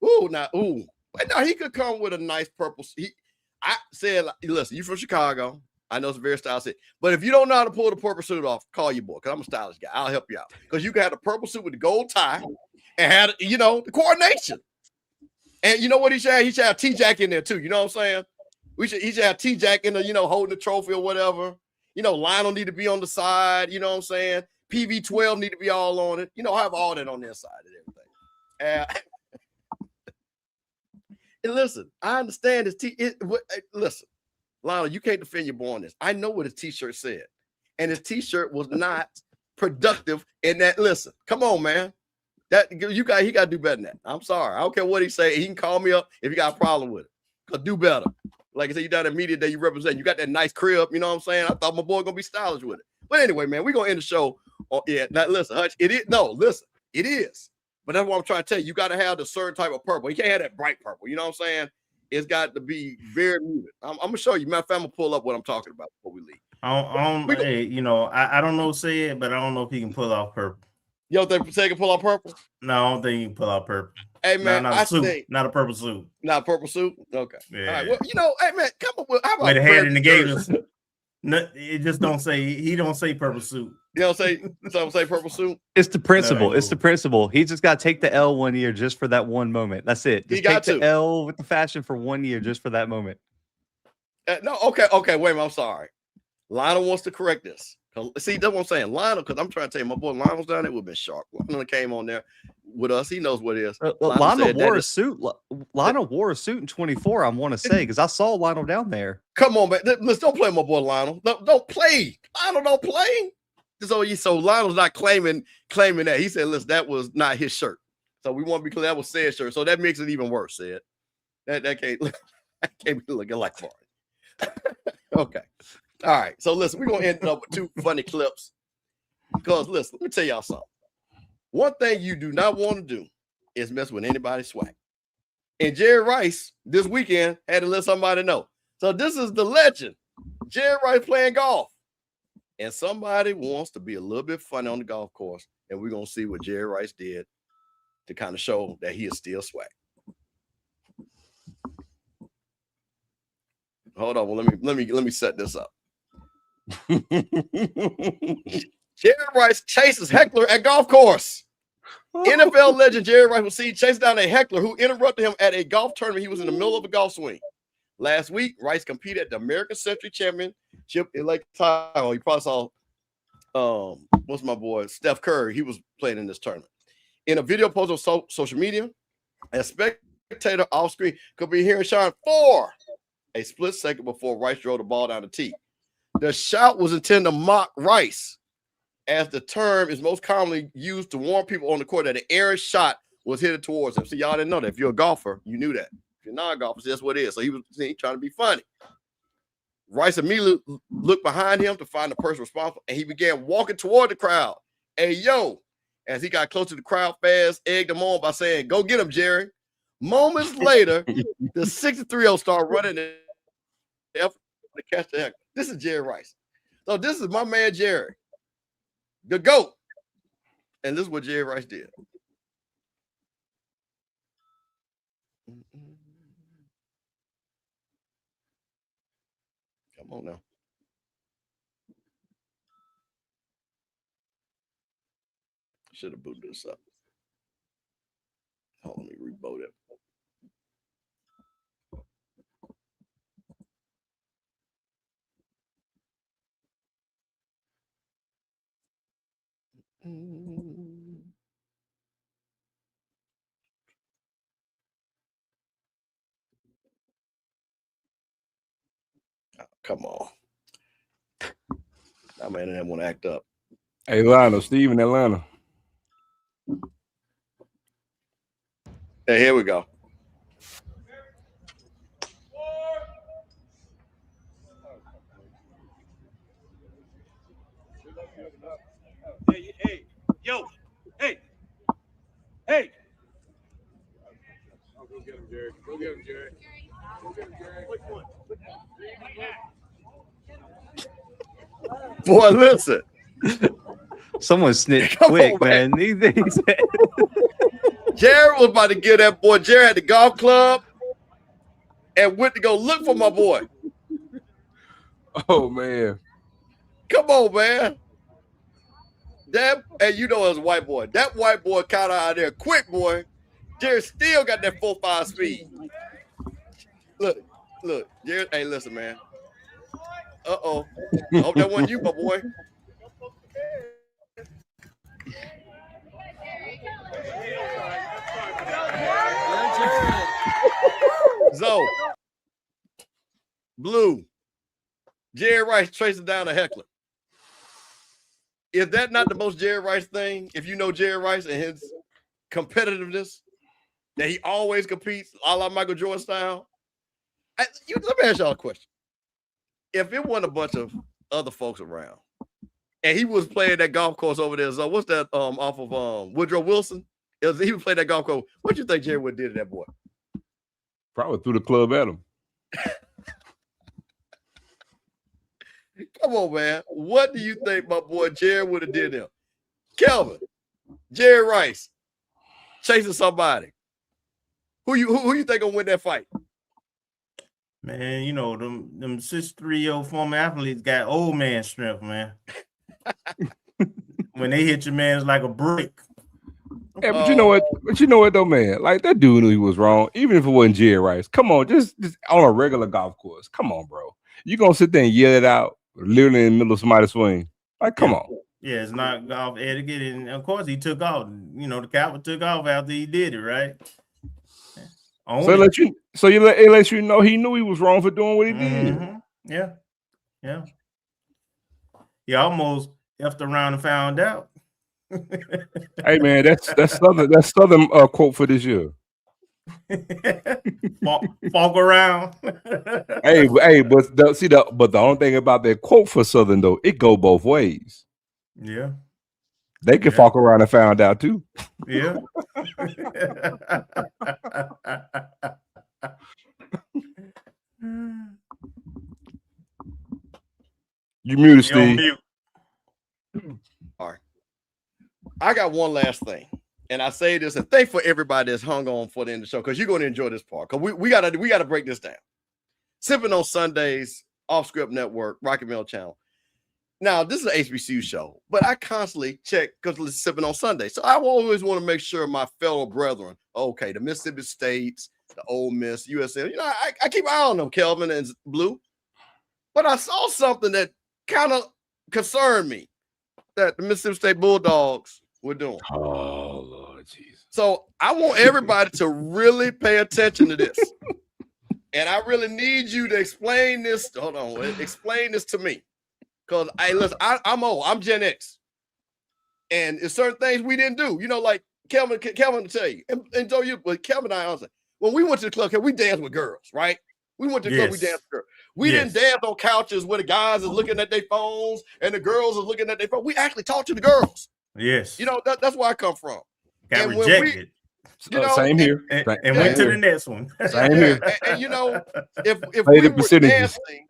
Ooh. Wait, now he could come with a nice purple. I said, listen, you from Chicago. I know it's a very stylish city. But if you don't know how to pull the purple suit off, call your boy, because I'm a stylish guy. I'll help you out. Because you can have the purple suit with the gold tie and have, the coordination. And you know what he should have? He should have T-Jack in there too. You know what I'm saying? He should have T-Jack in the, holding the trophy or whatever. Lionel need to be on the side. You know what I'm saying? PV12 need to be all on it. Have all that on their side and everything. And listen, I understand this. Listen, Lionel, you can't defend your boy on this. I know what his t-shirt said. And his t-shirt was not productive in that. Listen, come on, man. He got to do better than that. I'm sorry. I don't care what he say. He can call me up if you got a problem with it. Because do better. Like I said, you down in media that you represent. You got that nice crib. You know what I'm saying? I thought my boy going to be stylish with it. But anyway, man, we're going to end the show. Now listen, Hutch, it is. No, listen, it is. But that's what I'm trying to tell you. You got to have the certain type of purple. You can't have that bright purple. You know what I'm saying? It's got to be very muted. I'm going to show you. Matter of fact, I'm going to pull up what I'm talking about before we leave. I don't know say it, but I don't know if he can pull off purple. You don't think he can pull off purple? No, I don't think he can pull off purple. Hey, man, not a suit. Not a purple suit. Not a purple suit? Okay. Yeah. All right. Well, hey, man, come on. How about with the head in the gators? No, it just don't say. He don't say purple suit. You don't say purple suit? It's the principle. It's the principle. He just got to take the L 1 year just for that one moment. That's it. Just take the L with the fashion for 1 year just for that moment. No, okay. Wait a minute. I'm sorry. Lionel wants to correct this. See, that's what I'm saying. Lionel, because I'm trying to tell you, my boy Lionel's down there would have been sharp. Lionel came on there with us. He knows what it is. Lionel wore a suit. Lionel wore a suit in 24, I want to say, because I saw Lionel down there. Come on, man. Let's don't play my boy Lionel. Don't play. Lionel don't play. So Lionel's not claiming that. He said, listen, that was not his shirt. So we want to be clear, that was Sid's shirt. So that makes it even worse, Sid. That can't be looking like Martin. Okay. All right. So listen, we're going to end up with two funny clips. Because listen, let me tell y'all something. One thing you do not want to do is mess with anybody's swag. And Jerry Rice this weekend had to let somebody know. So this is the legend. Jerry Rice playing golf. And somebody wants to be a little bit funny on the golf course. And we're going to see what Jerry Rice did to kind of show that he is still swag. Hold on. Well, let me set this up. Jerry Rice chases heckler at golf course. NFL legend Jerry Rice was seen chasing down a heckler who interrupted him at a golf tournament. He was in the middle of a golf swing. Last week, Rice competed at the American Century Championship in Lake Tahoe. You probably saw, what's my boy, Steph Curry. He was playing in this tournament. In a video posted on social media, a spectator off screen could be hearing shouting 4, a split second before Rice drove the ball down the tee. The shout was intended to mock Rice, as the term is most commonly used to warn people on the court that an errant shot was headed towards him. So y'all didn't know that. If you're a golfer, you knew that. If you're not a golfer, that's what it is. So he was trying to be funny. Rice immediately looked behind him to find the person responsible, and he began walking toward the crowd. Hey, yo, as he got close to the crowd fast, egged him on by saying, go get him, Jerry. Moments later, the 63-year-old started running the effort to catch the heck. This is Jerry Rice. So this is my man, Jerry, the GOAT. And this is what Jerry Rice did. Come on now. Should have booted this up. Hold on, let me reboot it. Oh, come on. That man didn't want to act up. Hey, Lionel, Steve in Atlanta. Hey, here we go. Hey, yo, hey. Oh, go get him, Jerry. Go get him, Jerry. Go get him, Jerry. Which one? Boy, listen. Someone snitched quick, man. Jared was about to get that boy. Jared at the golf club and went to go look for my boy. Oh, man. Come on, man. That, and you know, as a white boy, that white boy caught out there quick, boy. Jared still got that 4.5 speed. Look, Jared. Hey, listen, man. Uh-oh. I hope that wasn't you, my boy. So, Blue, Jerry Rice traces down a heckler. Is that not the most Jerry Rice thing? If you know Jerry Rice and his competitiveness, that he always competes a la Michael Jordan style. Let me ask y'all a question. If it wasn't a bunch of other folks around, and he was playing that golf course over there, so what's that off of Woodrow Wilson? He was playing that golf course. What do you think Jerry would have did to that boy? Probably threw the club at him. Come on, man. What do you think my boy Jerry would have did to him? Kelvin, Jerry Rice, chasing somebody. Who you think gonna win that fight? Man, you know, them 6'3" former athletes got old man strength, man. When they hit your man, it's like a brick. Hey, but you know what? But you know what though, man? Like that dude knew he was wrong, even if it wasn't Jerry Rice. Come on, just on a regular golf course. Come on, bro. You gonna sit there and yell it out literally in the middle of somebody's swing? Like, come on. Yeah, it's not golf etiquette, and of course he took off. You know, the captain took off after he did it, right? So it lets you know he knew he was wrong for doing what he did. Yeah. He almost effed around and found out. Hey man, that's Southern quote for this year. Walk around. but the only thing about that quote for Southern though, it go both ways. Yeah. They can fuck around and found out too. Yeah. You muted, Steve. Mute. All right. I got one last thing. And I say this and thank for everybody that's hung on for the end of the show because you're going to enjoy this part. Because we gotta break this down. Sippin On Sundays, Off Script Network, Rocky Mill Channel. Now, this is an HBCU show, but I constantly check because it's Sippin On Sunday. So I always want to make sure my fellow brethren, okay, the Mississippi States, the Ole Miss, USM, you know, I keep an eye on them, Kelvin and Blue. But I saw something that kind of concerned me that the Mississippi State Bulldogs were doing. Oh, Lord Jesus. So I want everybody to really pay attention to this. And I really need you to explain this. Hold on, explain this to me. Because listen, I'm old. I'm Gen X. And it's certain things we didn't do. You know, like Kelvin will tell you. And so but Kelvin and I also, when we went to the club, we danced with girls, right? We went to the club, we danced with girls. We didn't dance on couches where the guys are looking at their phones and the girls are looking at their phone. We actually talked to the girls. Yes. You know, that's where I come from. Got rejected. Same here. And went to the next one. Same here. And you know, if we were percentages. dancing,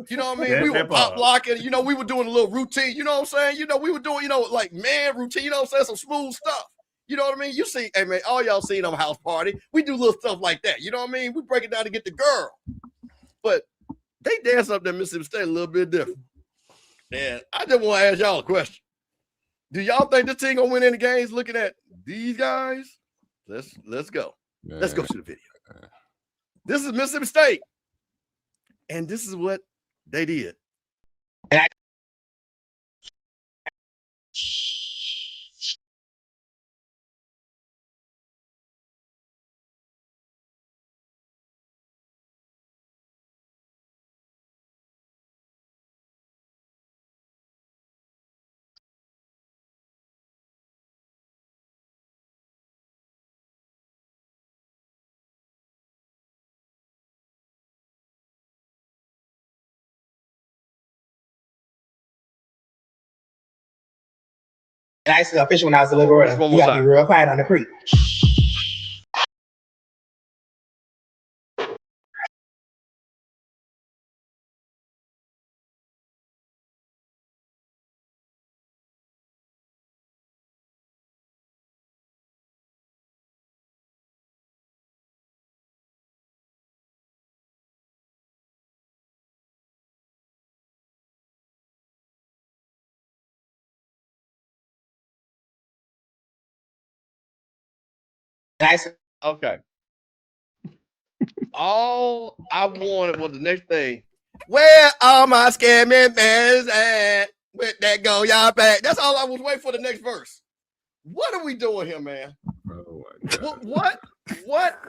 you know what I mean? We were pop locking, you know, we were doing a little routine, you know what I'm saying? You know, we were doing, you know, like man routine, you know what I'm saying? Some smooth stuff. You know what I mean? You see, hey man, all y'all seen on House Party. We do little stuff like that. You know what I mean? We break it down to get the girl. But they dance up there in Mississippi State a little bit different. And I just want to ask y'all a question. Do y'all think this team gonna win any games looking at these guys? Let's go. Man. Let's go to the video. This is Mississippi State. And this is what they did. And I used to go fishing when I was a little girl. You gotta be real quiet on the creek. Okay. All I wanted was the next thing. Where are my scamming mans at? With that go y'all back. That's all I was waiting for the next verse. What are we doing here, man? Oh my God. What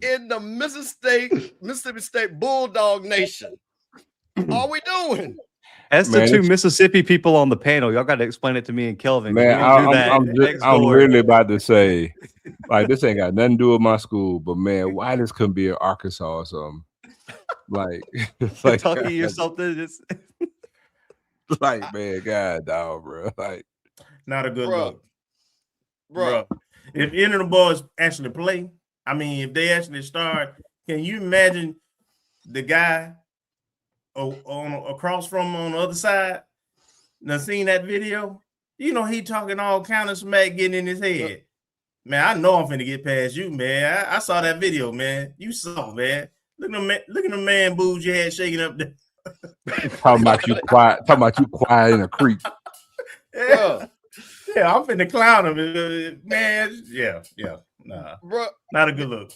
in the Mississippi State Bulldog Nation are we doing? As the two Mississippi people on the panel, y'all got to explain it to me and Kelvin. Man, I'm really about to say, like, this ain't got nothing to do with my school, but man, why this couldn't be in Arkansas or something? Like, it's like Kentucky or something. It's like, man, God, dog, bro. Like, not a good look, bro. If any of the boys actually play, I mean, if they actually start, can you imagine the guy across from on the other side? Now, seen that video? You know, he talking all kind of smack getting in his head. Man, I know I'm finna get past you, man. I saw that video, man. You saw, man. Look at the man boobs you had shaking up there. talking about you quiet in a creek. Yeah, I'm finna clown him, man. Yeah, nah, bro, not a good look.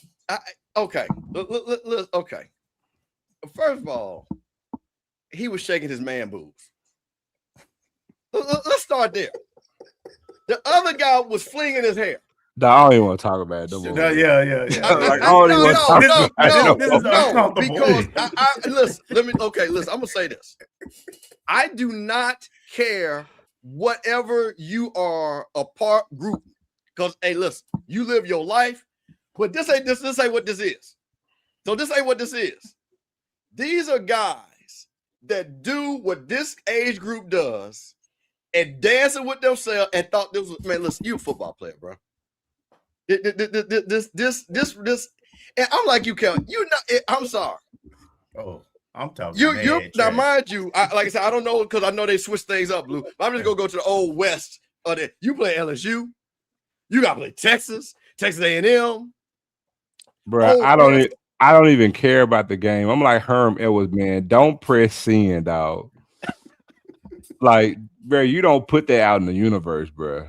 Okay, okay. First of all, he was shaking his man boobs. Let's start there. The other guy was flinging his hair. No, I don't even want to talk about it. Yeah. Like, I don't even want to talk about it. This is uncomfortable. Because listen, I'm gonna say this. I do not care whatever you are a part group. Because hey, listen, you live your life, but this ain't what this is. So this ain't what this is. These are guys that do what this age group does and dancing with themselves and thought this was, man, listen, you a football player, bro. This, and I'm like you, Kelvin. You know, I'm sorry. Oh, I'm talking. You now, mind you, like I said, I don't know because I know they switch things up, Blue. But I'm just gonna go to the old West. You play LSU, you gotta play Texas A&M. Bro, I don't even care about the game. I'm like Herm Edwards, man. Don't press send, dog. Like, bro, you don't put that out in the universe, bro.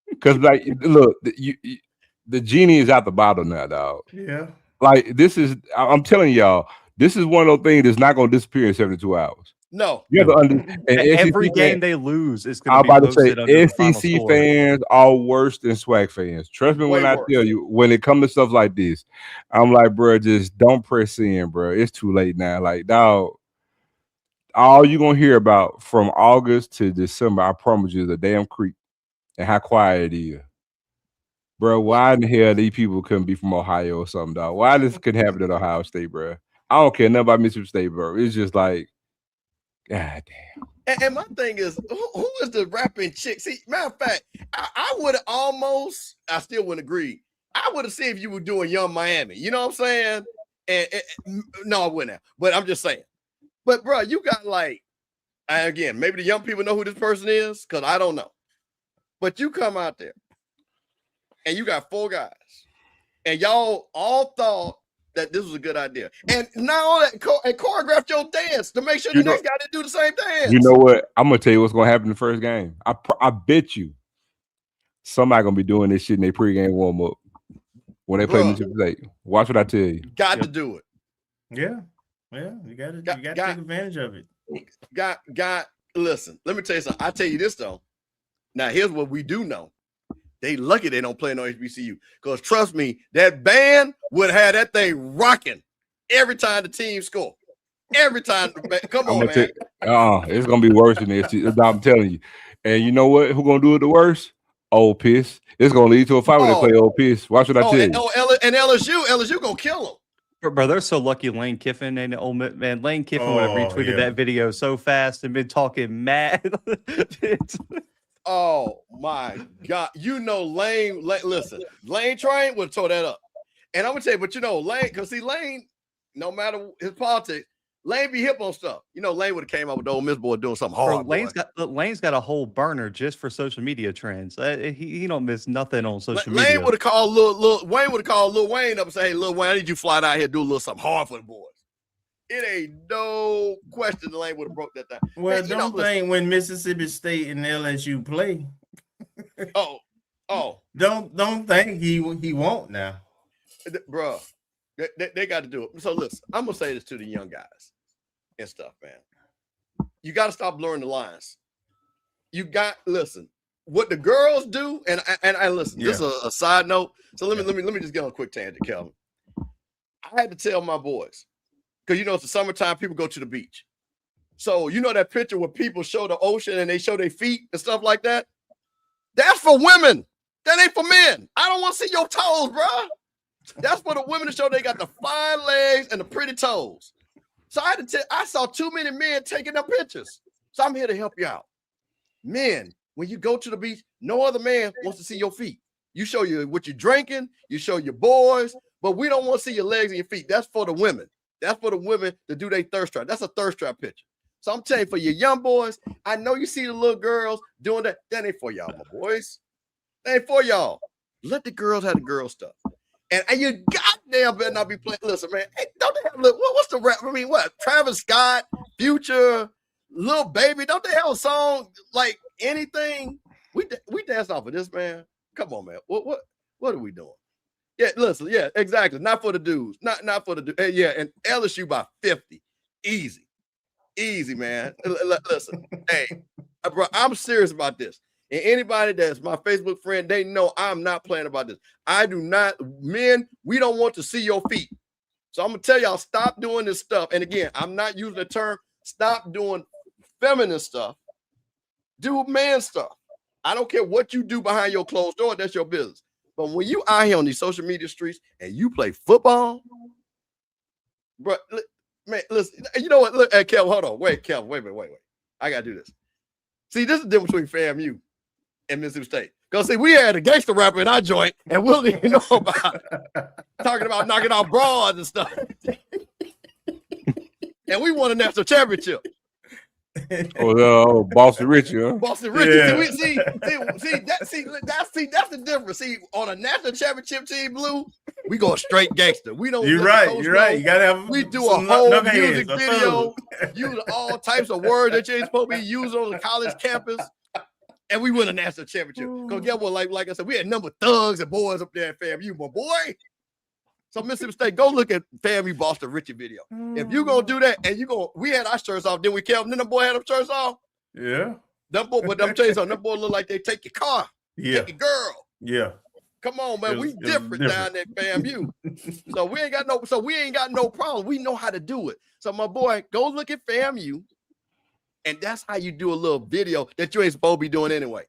Because, like, look, the genie is out the bottle now, dog. Yeah. Like, I'm telling y'all, this is one of those things that's not going to disappear in 72 hours. No. You have to Every SEC game they lose is going I'm to be about to say posted under the final SEC score. fans are worse than SWAC fans. Trust me Way when I worse. tell you, when it comes to stuff like this, I'm like, bro, just don't press in, bro. It's too late now. Like, dog, all you're gonna hear about from August to December, I promise you, is a damn creek and how quiet it is. Bro, why in the hell these people couldn't be from Ohio or something, dog? Why this could happen at Ohio State, bro? I don't care nothing about Mississippi State, bro. It's just like, God damn. And my thing is, who is the rapping chick? See, matter of fact, I would have almost, I still wouldn't agree. I would have seen if you were doing Young Miami. You know what I'm saying? And no, I wouldn't have. But I'm just saying. But bro, you got like, again, maybe the young people know who this person is, because I don't know. But you come out there and you got 4 guys, and y'all all thought that this was a good idea. And now that and choreographed your dance to make sure the next guy didn't do the same dance. You know what? I'm gonna tell you what's gonna happen in the first game. I bet you somebody gonna be doing this shit in their pregame warm up when they play Mississippi State. Watch what I tell you. Got to do it. Yeah, you got to take advantage of it. Listen, let me tell you something. I tell you this though. Now here's what we do know. They lucky they don't play no HBCU. Because trust me, that band would have that thing rocking every time the team score. Every time. Come on, man. It's gonna be worse than this. I'm telling you. And you know what? Who gonna do it the worst? Old Piss. It's gonna lead to a fight when they play Old Piss. Watch what I tell you. And LSU gonna kill them. Bro, they're so lucky Lane Kiffin and Ole Miss, man. Lane Kiffin would have retweeted that video so fast and been talking mad. Oh my God. You know, Lane, listen, Lane Train would have tore that up. And I'm gonna tell you, but you know, Lane, because see, Lane, no matter his politics, Lane be hip on stuff. You know, Lane would have came up with the Ole Miss boy doing something hard. Bro, Lane's got a whole burner just for social media trends. He don't miss nothing on social media. Lane would have called Wayne would have called Lil Wayne up and say, hey, Lil Wayne, I need you to fly down here and do a little something hard for the boys. It ain't no question the Lane would have broke that down. Well, Man, don't think when Mississippi State and LSU play. Don't think he won't now, bro. They got to do it. So listen, I'm gonna say this to the young guys and stuff, man. You got to stop blurring the lines. Listen. What the girls do, and I listen. Yeah. This is a side note. So let me just get on a quick tangent, Kelvin. I had to tell my boys. Because, you know, it's the summertime, people go to the beach. So, you know that picture where people show the ocean and they show their feet and stuff like that? That's for women. That ain't for men. I don't want to see your toes, bro. That's for the women to show they got the fine legs and the pretty toes. So I saw too many men taking them pictures. So I'm here to help you out. Men, when you go to the beach, no other man wants to see your feet. You show you what you're drinking, you show your boys, but we don't want to see your legs and your feet. That's for the women. That's for the women to do their thirst trap. That's a thirst trap picture. So I'm telling you, for your young boys, I know you see the little girls doing that. That ain't for y'all, my boys. That ain't for y'all. Let the girls have the girl stuff. And you goddamn better not be playing. Listen, man, hey, don't they have what's the rap? I mean, what? Travis Scott, Future, Lil Baby. Don't they have a song like anything? We danced off of this, man. Come on, man. What are we doing? Yeah, listen, yeah, exactly. Not for the dudes. Not for the dudes. Yeah, and LSU by 50. Easy, man. Listen, hey, bro, I'm serious about this. And anybody that's my Facebook friend, they know I'm not playing about this. I do not, men, we don't want to see your feet. So I'm gonna tell y'all, stop doing this stuff. And again, I'm not using the term, stop doing feminine stuff. Do man stuff. I don't care what you do behind your closed door, that's your business. But when you out here on these social media streets and you play football, bro, man, listen, you know what? Look, hey, Kelvin, hold on. Wait. I got to do this. See, this is the difference between FAMU and Mississippi State. Because, see, we had a gangster rapper in our joint, and we don't even know about it. Talking about knocking out broads and stuff. And we won a national championship. Boston Richie, huh? Boston Richie. Yeah. That's the difference. See, on a national championship team, Blue, we go straight gangster. We don't. You're right. You gotta have. We do a whole music video, use all types of words that you ain't supposed to be using on the college campus, and we win a national championship. Because get what, like I said, we had number thugs and boys up there at FAMU, my boy. So Mississippi State, go look at FAMU Boston Richie video. If you gonna do that, and we had our shirts off, didn't we, Kelvin? Then the boy had them shirts off. Yeah. Them boy, but them chains on. Them boy look like they take your car, take your girl. Yeah. Come on, man. We different down at FAMU. So we ain't got no problem. We know how to do it. So my boy, go look at FAMU, and that's how you do a little video that you ain't supposed to be doing anyway.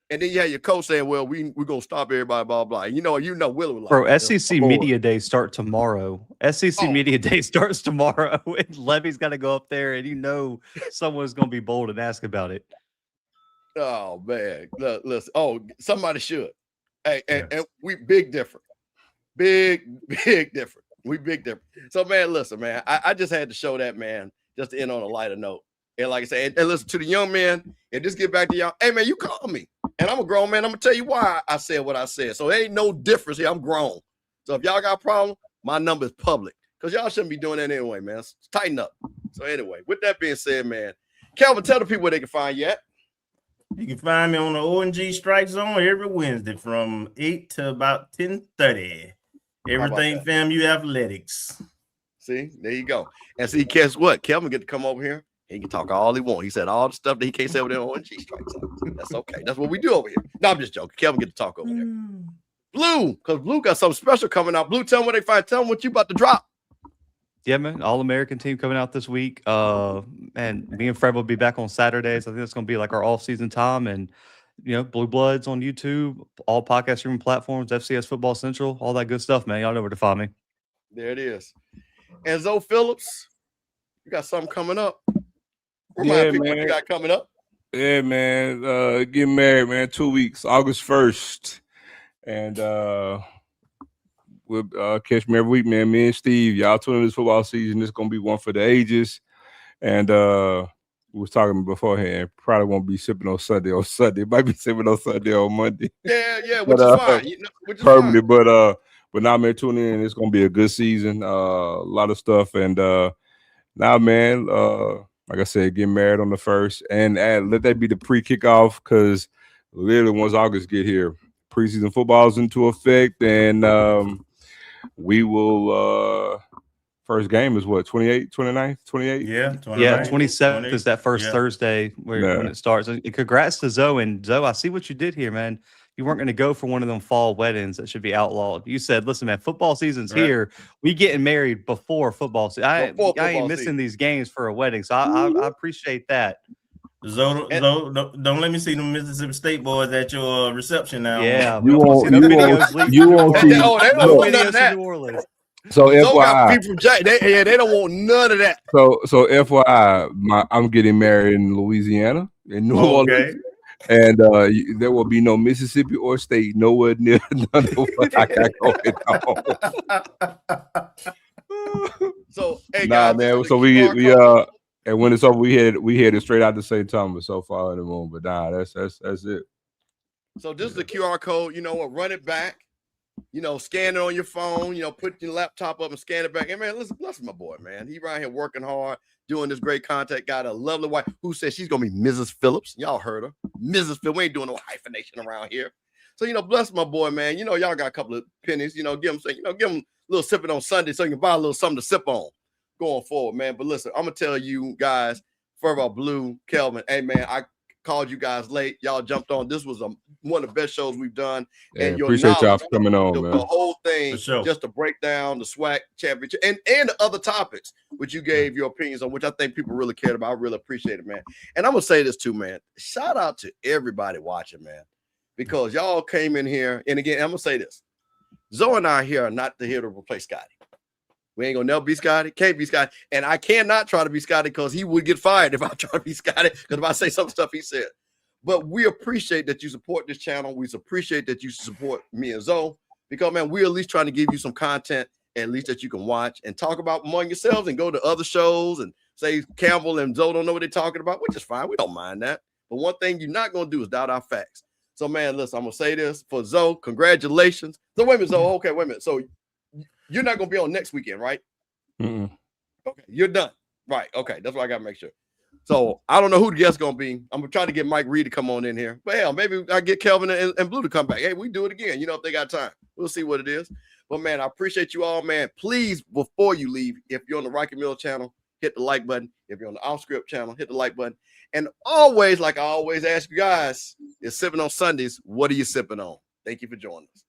And then you have your coach saying, well, we're going to stop everybody, blah, blah. You know, Willie was like, bro, SEC Media Day start tomorrow. SEC Media Day starts tomorrow. And Levy's got to go up there, and someone's going to be bold and ask about it. Oh, man. Listen. Oh, somebody should. Hey, and we big different. Big different. We big different. So, man, listen, man, I just had to show that, man, just to end on a lighter note. And like I said, and listen to the young man, and just get back to y'all. Hey, man, you call me. And I'm a grown man. I'm going to tell you why I said what I said. So there ain't no difference here. I'm grown. So if y'all got a problem, my number is public. Because y'all shouldn't be doing that anyway, man. Tighten up. So anyway, with that being said, man, Kelvin, tell the people where they can find you at. You can find me on the O&G Strike Zone every Wednesday from 8 to about 10:30. Everything FAMU athletics. See, there you go. And see, guess what? Kelvin get to come over here. He can talk all he wants. He said all the stuff that he can't say over there on O&G Strike Zone. That's okay. That's what we do over here. No, I'm just joking. Kelvin get to talk over there. Blue, because Blue got something special coming out. Blue, tell them where they find. Tell them what you about to drop. Yeah, man. All-American team coming out this week. And me and Fred will be back on Saturdays. I think it's going to be like our off-season time. And, Blue Bloods on YouTube, all podcast streaming platforms, FCS Football Central, all that good stuff, man. Y'all know where to find me. There it is. And Zoe Phillips, you got something coming up. Yeah, man. What you got coming up? Yeah, man. Getting married, man. 2 weeks, August 1st. And we'll catch me every week, man. Me and Steve, y'all tune in this football season. It's gonna be one for the ages. And we was talking beforehand. Probably won't be sipping on Sunday on Sunday. Might be sipping on Sunday on Monday. Yeah, which is fine. Which is permanently, fine. but now, man, tune in. It's gonna be a good season. A lot of stuff. And now, man, like I said, get married on the 1st, and let that be the pre-kickoff, because literally once August get here, preseason football is into effect, and we will first game is what, 28, 29, 28? Yeah, 27th is that first Thursday when it starts. And congrats to Zoe. And Zoe, I see what you did here, man. You weren't going to go for one of them fall weddings that should be outlawed. You said, listen, man, football season's here. We getting married before football season. I ain't missing these games for a wedding. So I appreciate that. Zoe, don't let me see them Mississippi State boys at your reception now. Yeah. You won't see. They don't want none of that. New Orleans. So Zoe got FYI, people from Jack. They don't want none of that. So FYI, I'm getting married in Louisiana, in New Orleans. And there will be no Mississippi or state nowhere near none of what I got going on. So hey nah, guys, man. So we and when it's over, we headed straight out to St. Thomas so far in the moon. But nah, that's it. So this is the QR code. You know what? Run it back. Scan it on your phone. Put your laptop up and scan it back. And man, listen, bless my boy, man. He right here working hard, doing this great content. Got a lovely wife who says she's gonna be Mrs. Phillips. Y'all heard her, Mrs. Phillips. We ain't doing no hyphenation around here. So bless my boy, man. Y'all got a couple of pennies. Give him a little sipping on Sunday so you can buy a little something to sip on going forward, man. But listen, I'm gonna tell you guys, first of all, Blue, Kelvin, hey man, I called you guys late. Y'all jumped on. This was one of the best shows we've done. Yeah, and your appreciate y'all for coming on, man. The whole thing, just to break down the SWAC championship and the other topics, which you gave your opinions on, which I think people really cared about. I really appreciate it, man. And I'm gonna say this too, man. Shout out to everybody watching, man, because y'all came in here. And again, I'm gonna say this: Zoe and I here are not here to replace Scotty. We ain't gonna never be Scotty, can't be Scotty, and I cannot try to be Scotty because he would get fired if I try to be Scotty, because if I say some stuff he said. But we appreciate that you support this channel. We appreciate that you support me and Zoe, because man, we're at least trying to give you some content, at least that you can watch and talk about among yourselves, and go to other shows and say Campbell and Zoe don't know what they're talking about, which is fine. We don't mind that. But one thing you're not gonna do is doubt our facts. So man, listen, I'm gonna say this for Zoe. Congratulations. So wait a minute, Zoe. Okay, wait a minute. So you're not gonna be on next weekend, right? Mm-mm. Okay, you're done. Right. Okay, that's what I gotta make sure. So I don't know who the guest's gonna be. I'm gonna try to get Mike Reed to come on in here. But hell, maybe I get Kelvin and Blue to come back. Hey, we do it again. If they got time, we'll see what it is. But man, I appreciate you all, man. Please, before you leave, if you're on the Rocky Mill channel, hit the like button. If you're on the Off Script channel, hit the like button. And always, like I always ask you guys, it's Sipping on Sundays. What are you sipping on? Thank you for joining us.